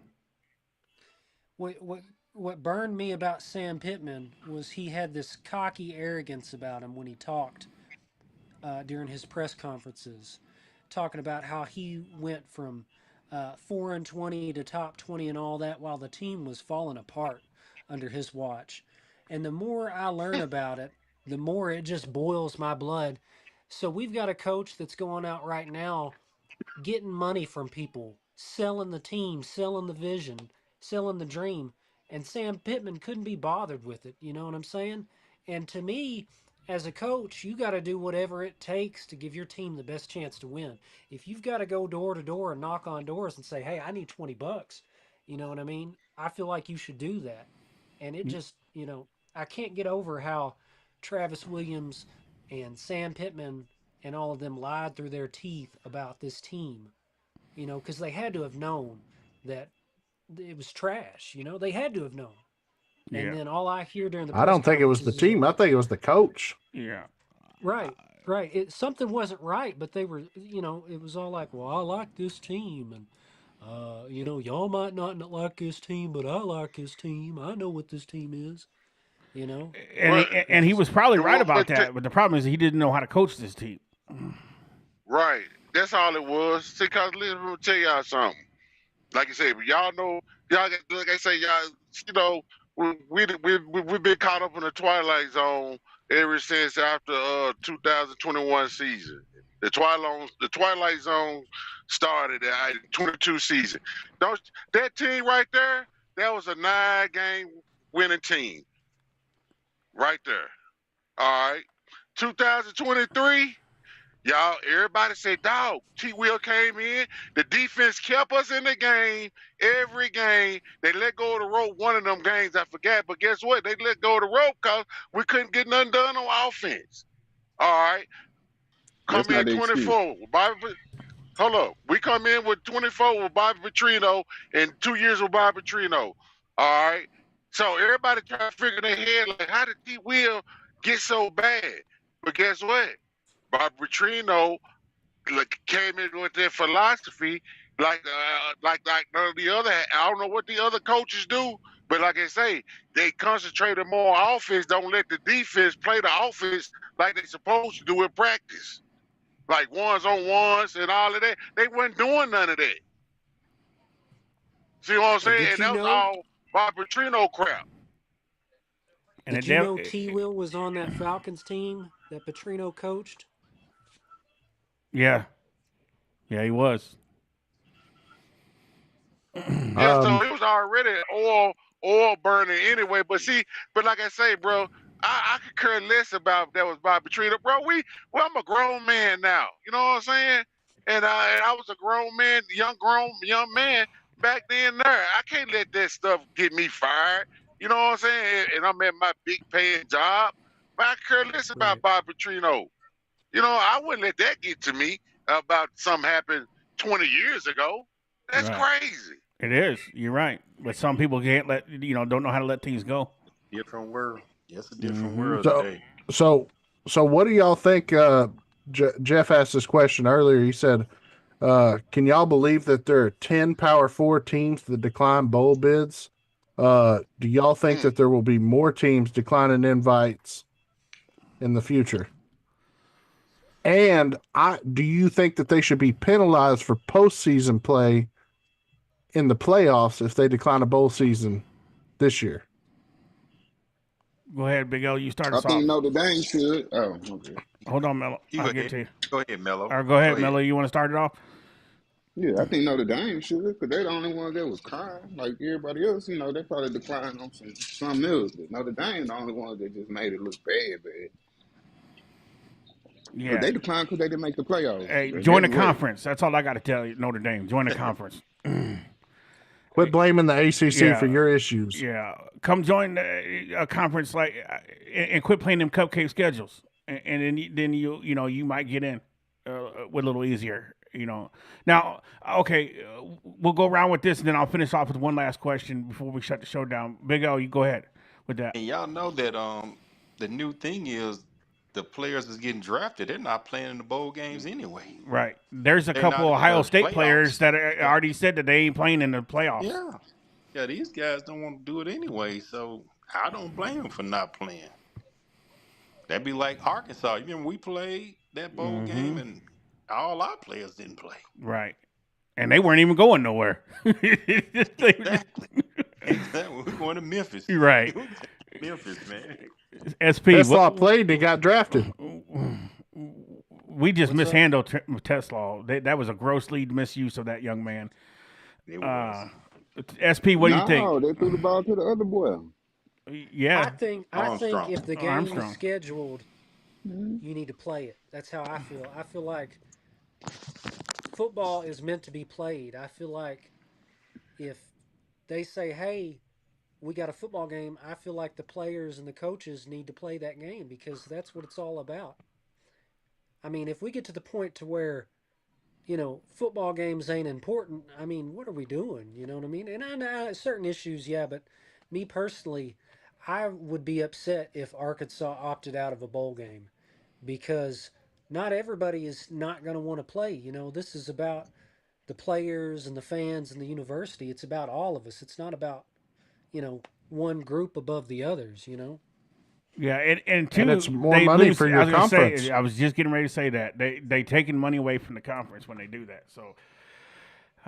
What burned me about Sam Pittman was he had this cocky arrogance about him when he talked during his press conferences, talking about how he went from 4-20 to top 20 and all that while the team was falling apart under his watch. And the more I learn about it, the more it just boils my blood. So we've got a coach that's going out right now getting money from people, selling the team, selling the vision, selling the dream. And Sam Pittman couldn't be bothered with it. You know what I'm saying? And to me, as a coach, you got to do whatever it takes to give your team the best chance to win. If you've got to go door to door and knock on doors and say, "Hey, I need $20," you know what I mean? I feel like you should do that. And it just, you know, I can't get over how Travis Williams and Sam Pittman and all of them lied through their teeth about this team, you know, because they had to have known that it was trash. You know, they had to have known. And then all I hear during the I don't think it was the team. I think it was the coach. Yeah. Right. Something wasn't right, but they were, you know, it was all like, "Well, I like this team, and you know, y'all might not like this team, but I like this team. I know what this team is." You know, and he was probably right about that, but the problem is he didn't know how to coach this team. Right. That's all it was. See, cause let me tell y'all something. Like I said, y'all know, y'all like I say, y'all, you know, we've been caught up in the twilight zone ever since after 2021 season. The twilight zone started at 22 season. That team right there, that was a 9-game winning team. Right there. All right. 2023. Y'all, everybody said, "Dog, T. Will came in. The defense kept us in the game every game. They let go of the rope one of them games, I forgot. But guess what? They let go of the rope because we couldn't get nothing done on offense." All right. Come in 24. Hold up. We come in with 24 with Bobby Petrino and 2 years with Bobby Petrino. All right. So everybody trying to figure in their head, like, how did T. Will get so bad? But guess what? Bob Petrino came in with their philosophy, like none of the other. I don't know what the other coaches do, but like I say, they concentrated more on offense. Don't let the defense play the offense like they supposed to do in practice, like ones on ones and all of that. They weren't doing none of that. See what I'm saying? And that was all Bob Petrino crap. And did you know T. Will was on that Falcons team that Petrino coached? Yeah, he was. Yeah, so it was already oil burning anyway. But like I say, bro, I could care less about that was Bob Petrino, bro. I'm a grown man now. You know what I'm saying? And I was a grown man, young man back then. I can't let that stuff get me fired. You know what I'm saying? And I'm at my big paying job, but I care less about Bob Petrino. You know, I wouldn't let that get to me about something happened 20 years ago. That's crazy. It is. You're right. But some people can't don't know how to let things go. Different world. Yes, a different world today. So what do y'all think? Jeff asked this question earlier. He said, can y'all believe that there are 10 Power 4 teams that decline bowl bids Do y'all think that there will be more teams declining invites in the future? And do you think that they should be penalized for postseason play in the playoffs if they decline a bowl season this year? Go ahead, Big L. You start I us off. think Notre Dame should. Oh, okay. Hold on, Mello. You I'll go get ahead. to you. Go ahead, Mello. Or go ahead, Mello. You want to start it off? Yeah, I think Notre Dame should, because they're the only ones that was crying. Like everybody else, you know, they probably declined on something else. But Notre Dame the only ones that just made it look bad. Yeah. But they declined because they didn't make the playoffs. Hey, But join the guess what? conference. That's all I got to tell you, Notre Dame. Join the conference. Quit blaming the ACC Yeah. for your issues. Yeah, come join a conference and quit playing them cupcake schedules, and then you might get in with a little easier. Now, okay, we'll go around with this, and then I'll finish off with one last question before we shut the show down. Big O, you go ahead with that. And y'all know that the new thing is the players is getting drafted. They're not playing in the bowl games anyway. Right. There's a They're couple not in Ohio the State playoffs. players that already said that they ain't playing in the playoffs. Yeah. Yeah, these guys don't want to do it anyway, so I don't blame them for not playing. That'd be like Arkansas. You remember we played that bowl game and all our players didn't play. Right. And they weren't even going nowhere. Exactly. Exactly. We're going to Memphis. Right. Memphis, man. SP. Tesla played and he got drafted. We just What's up? mishandled Tesla. That was a grossly misuse of that young man. It was. SP, what do you think? No, they threw the ball to the other boy. Yeah. I think Armstrong. if the game Armstrong. is scheduled, you need to play it. That's how I feel. I feel like football is meant to be played. I feel like if they say, "Hey, we got a football game," I feel like the players and the coaches need to play that game because that's what it's all about. I mean, if we get to the point to where football games ain't important, I mean, what are we doing? You know what I mean? And I know certain issues, yeah, but me personally, I would be upset if Arkansas opted out of a bowl game because not everybody is not going to want to play. This is about the players and the fans and the university. It's about all of us. It's not about, one group above the others. Yeah, and two, And it's more money for your conference. I was just getting ready to say that they taking money away from the conference when they do that. So,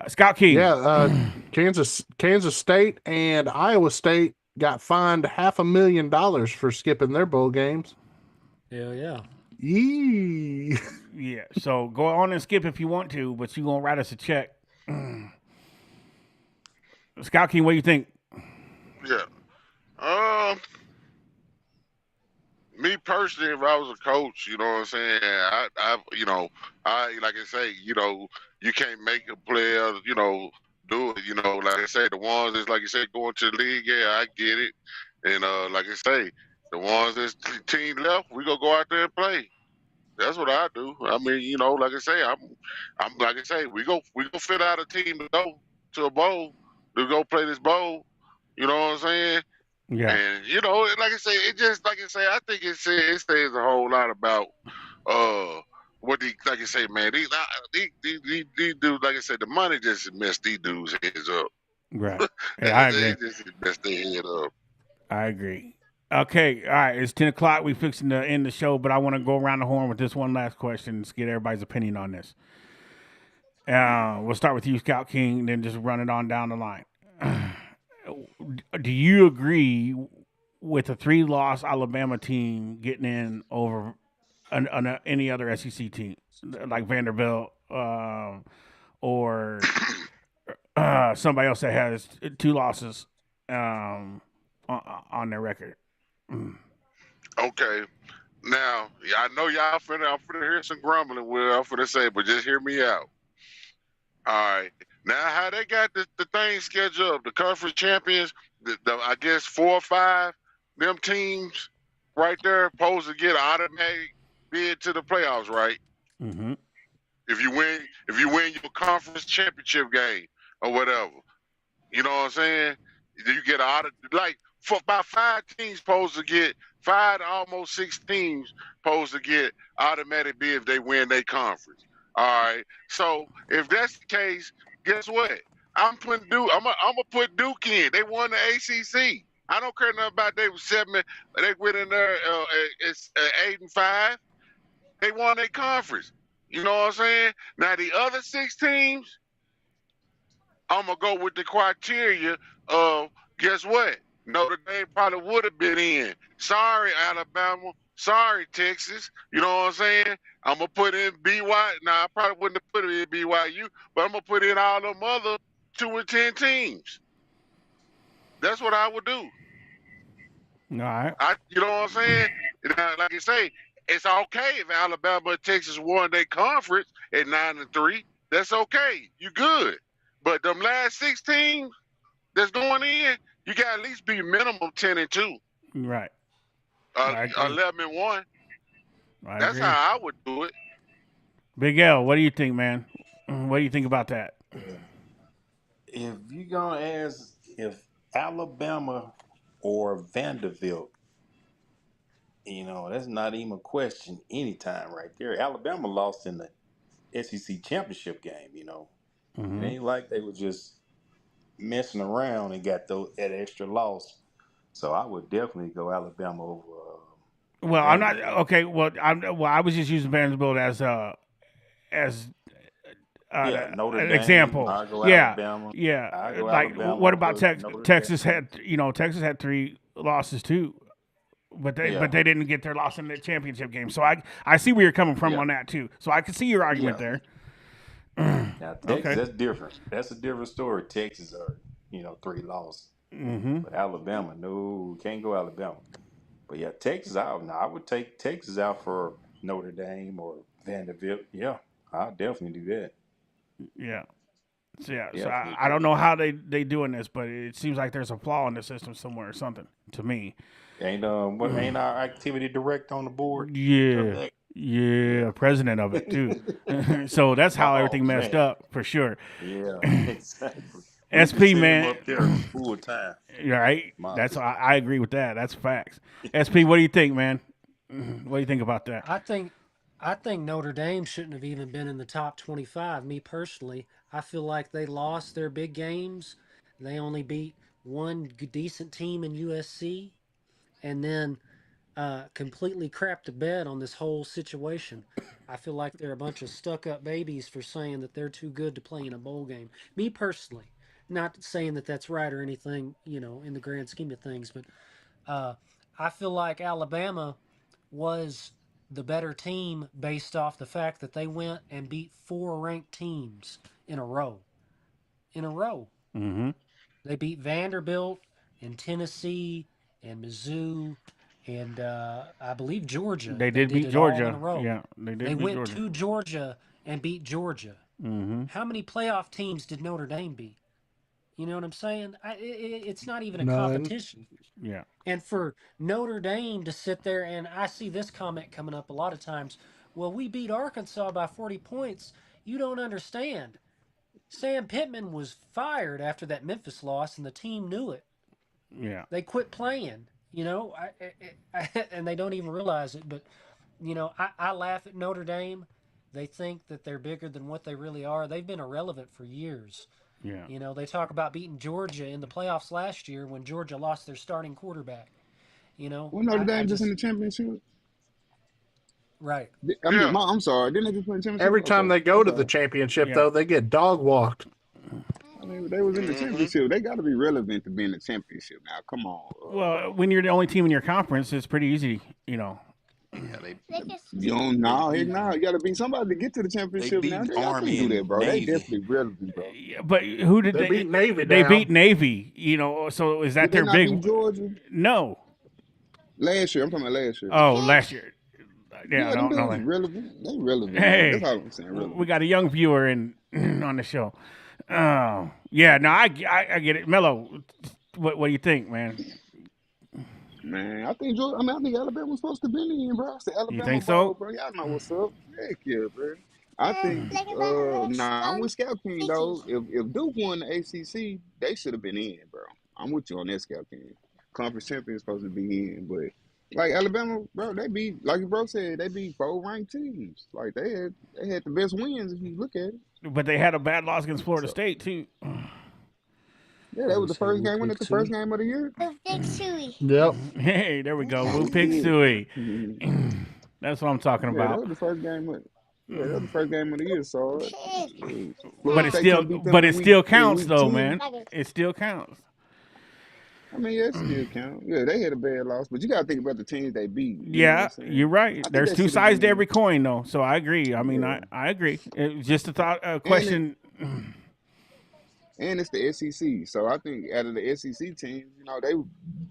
Scout Key, Yeah, Kansas State and Iowa State got fined $500,000 for skipping their bowl games. Hell yeah. Yee. yeah. So go on and skip if you want to, but you gonna write us a check. Scout King, what do you think? Yeah. Me personally, if I was a coach, you know what I'm saying, I like I say, you can't make a player, do it, like I say, the ones that's, like you say, going to the league, yeah, I get it. And like I say, the ones that's team left, we gonna go out there and play. That's what I do. I mean, like I say, I'm like I say, we go fit out a team to go to a bowl, to go play this bowl. You know what I'm saying? Yeah. And like I say, I think it says a whole lot about what like I say, man, these dudes, like I said, the money just messed these dudes' heads up. Right. Yeah, I agree. They just messed their head up. I agree. Okay, all right. It's 10 o'clock. We're fixing to end the show, but I want to go around the horn with this one last question to get everybody's opinion on this. We'll start with you, Scout King, and then just run it on down the line. Do you agree with the 3-loss Alabama team getting in over any other SEC team, like Vanderbilt or somebody else that has 2 losses on their record? Okay. Now, I know I'm finna hear some grumbling, I'm finna say, but just hear me out. All right. Now, how they got the thing scheduled up, the conference champions, I guess 4 or 5, them teams right there supposed to get an automatic bid to the playoffs, right? Mm-hmm. If you win your conference championship game or whatever, you know what I'm saying? You get about 5 teams supposed to get 5 to almost 6 teams supposed to get automatic bid if they win their conference. All right. So if that's the case, guess what? I'm putting Duke. I'm gonna put Duke in. They won the ACC. I don't care nothing about they was 7. They went in there. It's 8-5. They won their conference. You know what I'm saying? Now the other 6 teams, I'm gonna go with the criteria of guess what? Notre Dame probably would have been in. Sorry, Alabama. Sorry, Texas. You know what I'm saying? I'm gonna put in BYU. Now I probably wouldn't have put it in BYU, but I'm gonna put in all them other 2 and 10 teams. That's what I would do. All right. You know what I'm saying? Like you say, it's okay if Alabama and Texas won their conference at 9-3. That's okay. You good. But them last 6 teams that's going in, you got to at least be minimum 10-2. Right. 11-1. That's how I would do it. Big L, what do you think, man? What do you think about that? If you're gonna ask if Alabama or Vanderbilt, that's not even a question anytime right there. Alabama lost in the SEC championship game, Mm-hmm. It ain't like they were just messing around and got that extra loss. So I would definitely go Alabama over. Well, I'm not Vanderbilt. okay. Well, I was just using Vanderbilt as Notre an Dame. example. I go Yeah, Alabama. yeah. I go Like, Alabama what about over Notre Texas? Dame. Texas had 3 losses too, but they Yeah. didn't get their loss in the championship game. So I see where you're coming from Yeah. on that too. So I can see your argument there. Now Texas, Okay. that's different. That's a different story. Texas are 3 losses, Mm-hmm. but Alabama, no, can't go Alabama. But yeah, Texas out. Now I would take Texas out for Notre Dame or Vanderbilt. Yeah, I'll definitely do that. Yeah. So yeah. So Definitely I don't do know that. how they doing this, but it seems like there's a flaw in the system somewhere or something to me. Ain't our activity direct on the board? Yeah. Yeah, president of it too. So that's how everything messed man. up for sure. Yeah, exactly. We SP can send him man, up there full time. right? My I agree with that. That's facts. SP, what do you think, man? What do you think about that? I think Notre Dame shouldn't have even been in the top 25. Me personally, I feel like they lost their big games. They only beat one decent team in USC, and then completely crapped the bed on this whole situation. I feel like they're a bunch of stuck-up babies for saying that they're too good to play in a bowl game. Me personally, not saying that that's right or anything, in the grand scheme of things, but I feel like Alabama was the better team based off the fact that they went and beat 4 ranked teams in a row. Mm-hmm. They beat Vanderbilt and Tennessee and Mizzou and I believe Georgia. They did beat it all in a Georgia. row. Yeah, they did They beat went Georgia. to Georgia and beat Georgia. Mm-hmm. How many playoff teams did Notre Dame beat? You know what I'm saying? It's not even a None. competition. Yeah. And for Notre Dame to sit there, and I see this comment coming up a lot of times, well, we beat Arkansas by 40 points. You don't understand. Sam Pittman was fired after that Memphis loss, and the team knew it. Yeah. They quit playing, and they don't even realize it. But, I laugh at Notre Dame. They think that they're bigger than what they really are. They've been irrelevant for years. Yeah. They talk about beating Georgia in the playoffs last year when Georgia lost their starting quarterback. Well, Notre Dame just in the championship. Right. I'm sorry. Didn't they just play the championship? Every time they go to the championship, though, they get dog walked. I mean, they was in the championship. They got to be relevant to be in the championship now. Come on. Well, when you're the only team in your conference, it's pretty easy, Yeah, You don't know. You got to be somebody to get to the championship beat now. They Army can't do that, and bro. Navy. They definitely relevant, bro. But who did They beat Navy They down. beat Navy. So is that Did they their not big? beat Georgia No. last year? I'm talking about last year. Oh, last year. Yeah, them no. dudes relevant. They relevant. Hey, That's all I'm saying. Relevant. we got a young viewer on the show. Oh, yeah. No, I get it. Mello, what do you think, man? Man, I think Alabama was supposed to be in, bro. It's the Alabama You think ball, so? bro. Y'all know what's up. Heck yeah, bro. I think I'm with Scout King though. If Duke won the ACC, they should have been in, bro. I'm with you on that, Scout King. Conference champion supposed to be in, but like Alabama, bro, they beat, like bro said, they beat 4 ranked teams. Like they had the best wins if you look at it. But they had a bad loss against Florida So, State too. Yeah, that was the first game. Wasn't it the first game of the year? Yep. Hey, there we go. Woo Yeah. Pig Suey. That's what I'm talking Yeah, that about. was the first game. Yeah, that was the first game of the year. So, But Florida State couldn't beat them it in still counts week though, 10. man. It still counts. I mean, yeah, it still count. Yeah, they had a bad loss, but you got to think about the teams they beat. You know what Yeah, I'm saying? you're right. I think There's that two should have sides to been. every coin, though. So I agree. I mean, Yeah. I agree. It was just a And question. it's the SEC. So I think out of the SEC teams, you know, they were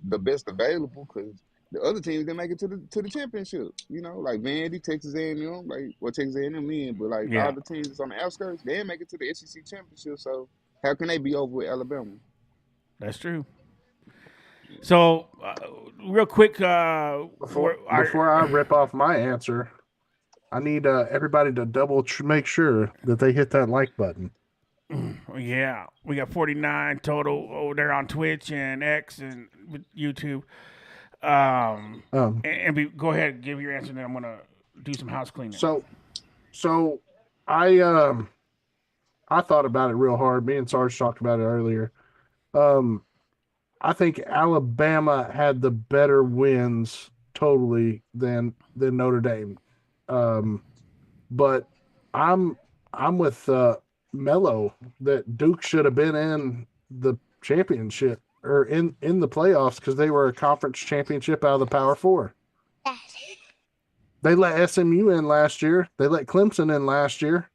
the best available because the other teams didn't make it to the championship. You know, like Vandy, Texas A&M, Texas A&M in, but like Yeah. all the teams that's on the outskirts, they didn't make it to the SEC championship. So how can they be over with Alabama? That's true. So, real quick, Before I rip off my answer, I need everybody to make sure that they hit that like button. yeah, we got 49 total over there on Twitch and X and YouTube. Go ahead and give your answer, and then I'm gonna do some house cleaning. So I thought about it real hard. Me and Sarge talked about it earlier. I think Alabama had the better wins totally than Notre Dame. But I'm with Mello that Duke should have been in the championship or in the playoffs because they were a conference championship out of the Power Four. They let SMU in last year. They let Clemson in last year.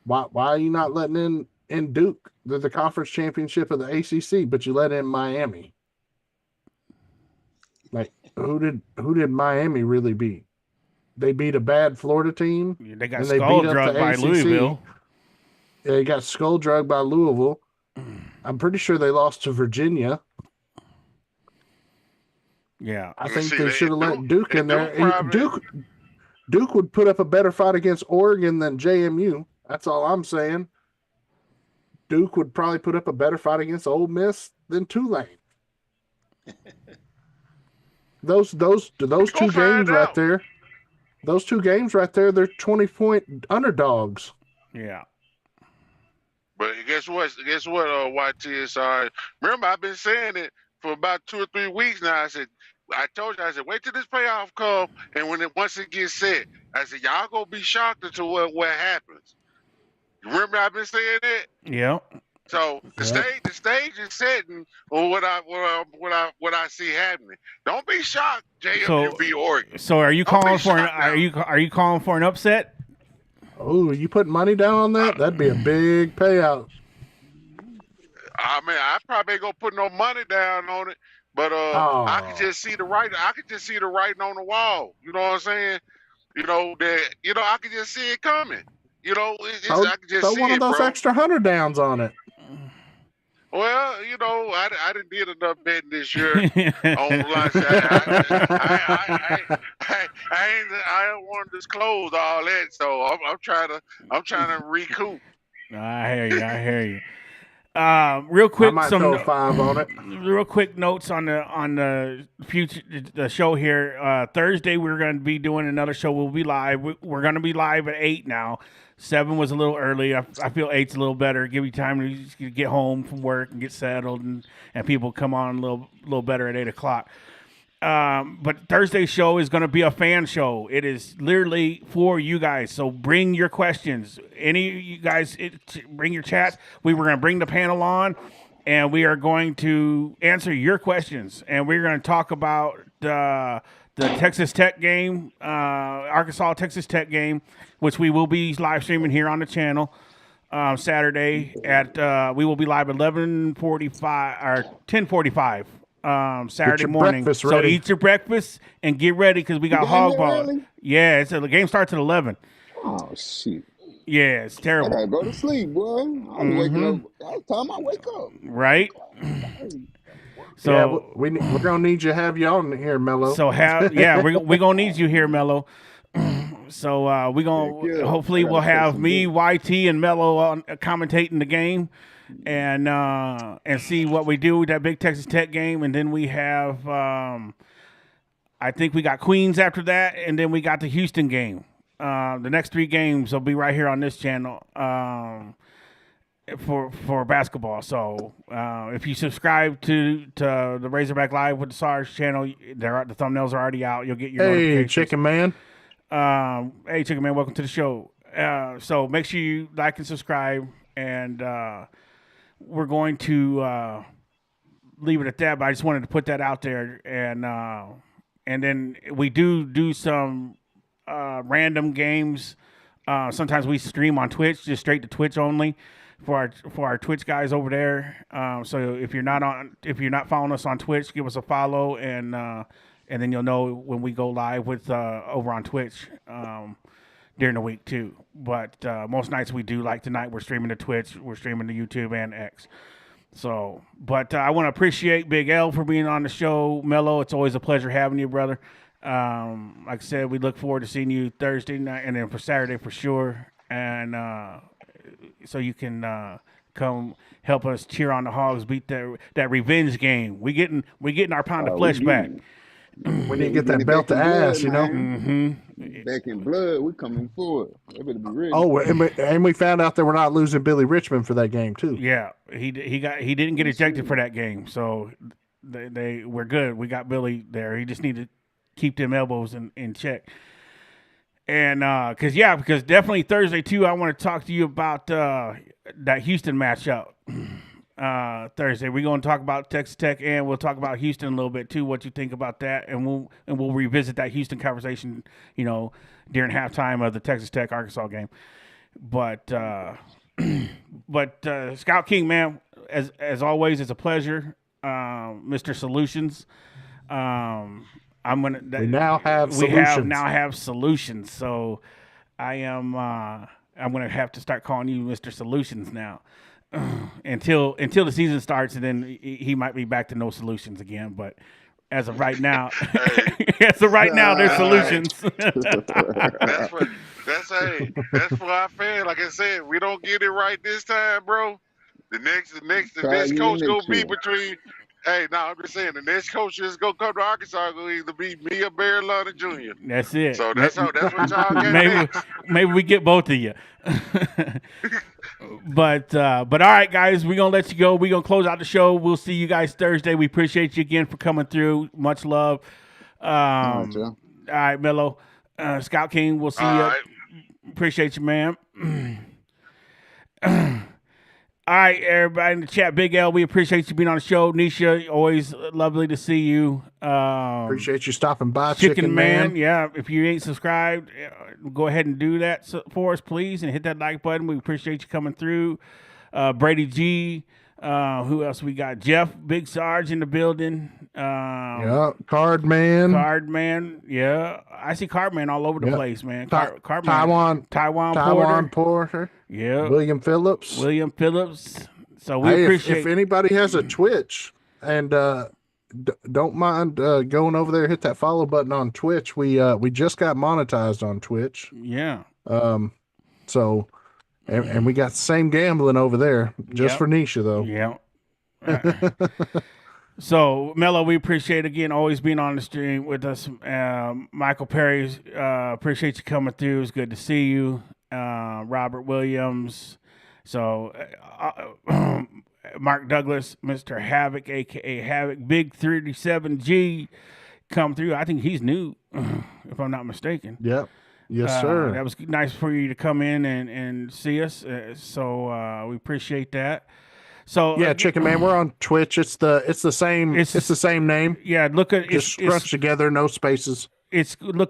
Why are you not letting in Duke? They're the conference championship of the ACC, but you let in Miami. Like, who did Miami really beat? They beat a bad Florida team. They got skull drugged by Louisville. They got skull drugged by Louisville. I'm pretty sure they lost to Virginia. Yeah, I think they should have let Duke in there. Duke would put up a better fight against Oregon than JMU. That's all I'm saying. Duke would probably put up a better fight against Ole Miss than Tulane. Those two games right there. Those two games right there, they're 20-point underdogs. Yeah. But guess what? YTSR. Remember, I've been saying it for about 2 or 3 weeks now. I told you, wait till this playoff come, and once it gets set, I said, y'all gonna be shocked into what happens. Remember, I've been saying that. Yeah. So the stage is setting on what I see happening. Don't be shocked, JMU beat Oregon. So are you calling for an upset? Oh, you put money down on that? That'd be a big payout. I mean, I probably ain't gonna put no money down on it, but I could just see the writing. I could just see the writing on the wall. You know what I'm saying? I could just see it coming. I could just see one of those bro. extra 100 downs on it. Well, I didn't did enough betting this year on lunch. I don't want to disclose all that, so I'm trying to recoup. I hear you. Real quick, I might throw 5 on it. Real quick notes on the future the show here. Thursday we're going to be doing another show. We'll be live. We're going to be live at 8 now. 7 was a little early. I feel 8's a little better. Give you time to get home from work and get settled, and people come on a little better at 8 o'clock. But Thursday's show is going to be a fan show. It is literally for you guys. So bring your questions. Any of you guys, bring your chats. We were going to bring the panel on, and we are going to answer your questions. And we're going to talk about the Texas Tech game, Arkansas-Texas Tech game, which we will be live streaming here on the channel Saturday at we will be live at 11:45 or 10:45 Saturday morning. So eat your breakfast and get ready because we got hog ball. Yeah, the game starts at 11. Oh shit. Yeah, it's terrible. I gotta go to sleep, boy. I'm waking up. That's the time I wake up. Right. So yeah, we're gonna need you to have you on here, Mello. So we're gonna need you here, Mello. So we're gonna hopefully we'll have me, YT, and Mello on commentating the game, and see what we do with that big Texas Tech game, and then we have I think we got Queens after that, and then we got the Houston game. The next 3 games will be right here on this channel. for basketball. So if you subscribe to the Razorback Live with the SARS channel, the thumbnails are already out. You'll get your notifications. Chicken Man. Hey, Chicken Man, welcome to the show. So make sure you like and subscribe, and we're going to leave it at that. But I just wanted to put that out there, and then we do some random games. Sometimes we stream on Twitch, just straight to Twitch only for our Twitch guys over there. So if you're not following us on Twitch, give us a follow, and then you'll know when we go live with over on Twitch during the week too. But most nights we do, like tonight, we're streaming to Twitch, we're streaming to YouTube and X. So, but I want to appreciate Big L for being on the show. Mello, it's always a pleasure having you, brother. Like I said, we look forward to seeing you Thursday night and then for Saturday for sure. And so you can come help us cheer on the Hogs, beat that revenge game. We getting our pound of flesh back. We need to get that belt to ass, you know. Mm-hmm. Back in blood, we coming forward. They better be ready. Oh, and we found out that we're not losing Billy Richmond for that game too. Yeah, he didn't get ejected for that game, so we're good. We got Billy there. He just needed to keep them elbows in check. And because definitely Thursday too, I want to talk to you about that Houston matchup. Thursday, we're going to talk about Texas Tech, and we'll talk about Houston a little bit too. What you think about that, and we'll revisit that Houston conversation, during halftime of the Texas Tech Arkansas game. But Scout King, man, as always, it's a pleasure. Mr. Solutions. We now have solutions. So I'm gonna have to start calling you Mr. Solutions now. Until the season starts, and then he might be back to no solutions again. But as of right now, there's solutions. That's for our fans. Like I said, we don't get it right this time, bro. The next coach gonna be between. Hey, I'm just saying the next coach is gonna come to Arkansas. Gonna either be me or Barry London Jr. That's it. So that's what y'all get. Maybe we get both of you. But all right, guys, we're gonna let you go. We're gonna close out the show. We'll see you guys Thursday. We appreciate you again for coming through. Much love. All right, Mello. Scout King, we'll see you. Right. Appreciate you, man. All right, everybody in the chat. Big L, we appreciate you being on the show. Nisha, always lovely to see you. Appreciate you stopping by, Chicken Man. Yeah, if you ain't subscribed, go ahead and do that for us, please, and hit that like button. We appreciate you coming through. Brady G. Who else we got? Jeff, Big Sarge in the building. Card Man. Yeah, I see Card Man all over the place, man. Card Man. Taiwan Porter. Yeah. William Phillips. So we appreciate. If anybody has a Twitch and don't mind going over there, hit that follow button on Twitch. We just got monetized on Twitch. Yeah. So. And we got the same gambling over there, just for Nisha, though. Yeah. So, Mello, we appreciate, again, always being on the stream with us. Michael Perry, appreciate you coming through. It's good to see you. Robert Williams. So, Mark Douglas, Mr. Havoc, a.k.a. Havoc. Big 37G come through. I think he's new, if I'm not mistaken. Yep. Yes, sir. That was nice for you to come in and see us. So we appreciate that. So yeah, Chicken Man, we're on Twitch. It's the same. It's the same name. Yeah, look at just scrunched together, no spaces. It's going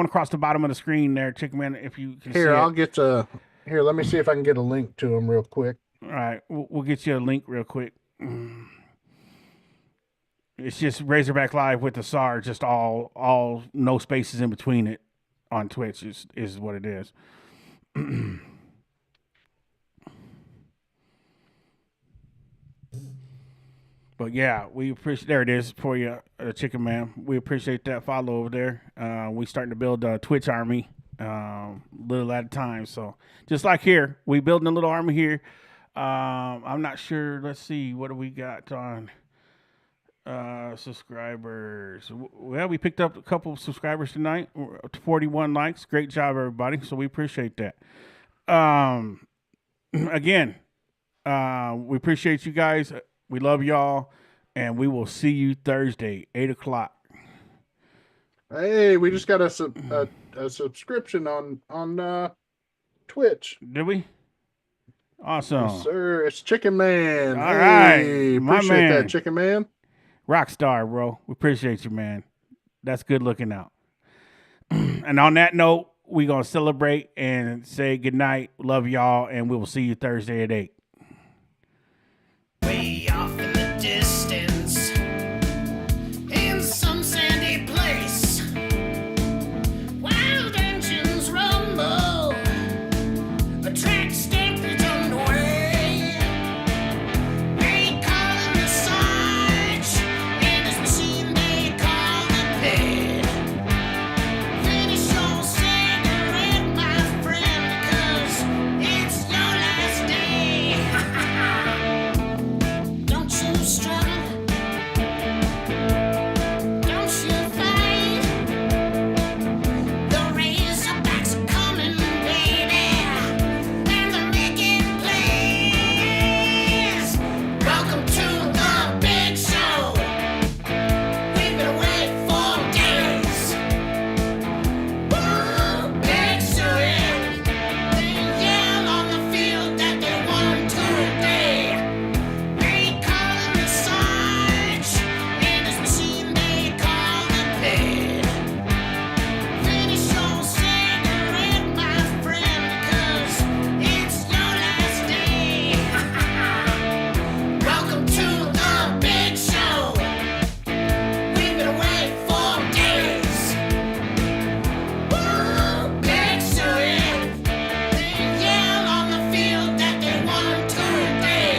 across the bottom of the screen there, Chicken Man. If you can here, I'll get to here. Let me see if I can get a link to him real quick. All right, we'll get you a link real quick. It's just Razorback Live with the SAR, just all no spaces in between it. On Twitch is what it is. But yeah, we appreciate. There it is for you, Chicken Man. We appreciate that follow over there. We starting to build a Twitch army, little at a time. So just like here, we building a little army here. I'm not sure. Let's see, what do we got on? Subscribers. Well, we picked up a couple of subscribers tonight. 41 likes. Great job, everybody. So we appreciate that. again, we appreciate you guys. We love y'all, and we will see you Thursday, 8:00. Hey, we just got a subscription on Twitch. Did we? Awesome. Yes, sir. It's Chicken Man. All right, Hey, my appreciate man. that, Chicken Man. Rockstar, bro. We appreciate you, man. That's good looking out. And on that note, we're going to celebrate and say goodnight. Love y'all, and we will see you Thursday at 8. Way off in the distance, in some sandy place, wild engines rumble, a track stampede underway. They call him the Sarge, and his machine they call the pit. Finish your cigarette, my friend, 'cause it's your last day. Don't you struggle? Don't you fight? The Razorbacks are coming, baby, and they're making plays. Welcome to the big show. We've been waiting for days. Woo, big show, yeah. They yell on the field that they won today. They call him the Sarge, and his machine they call the pit. Finish your cigarette, my friend, 'cause it's your last day. Welcome to the big show. We've been waiting for days. Woo, big show, yeah. They yell on the field that they won today.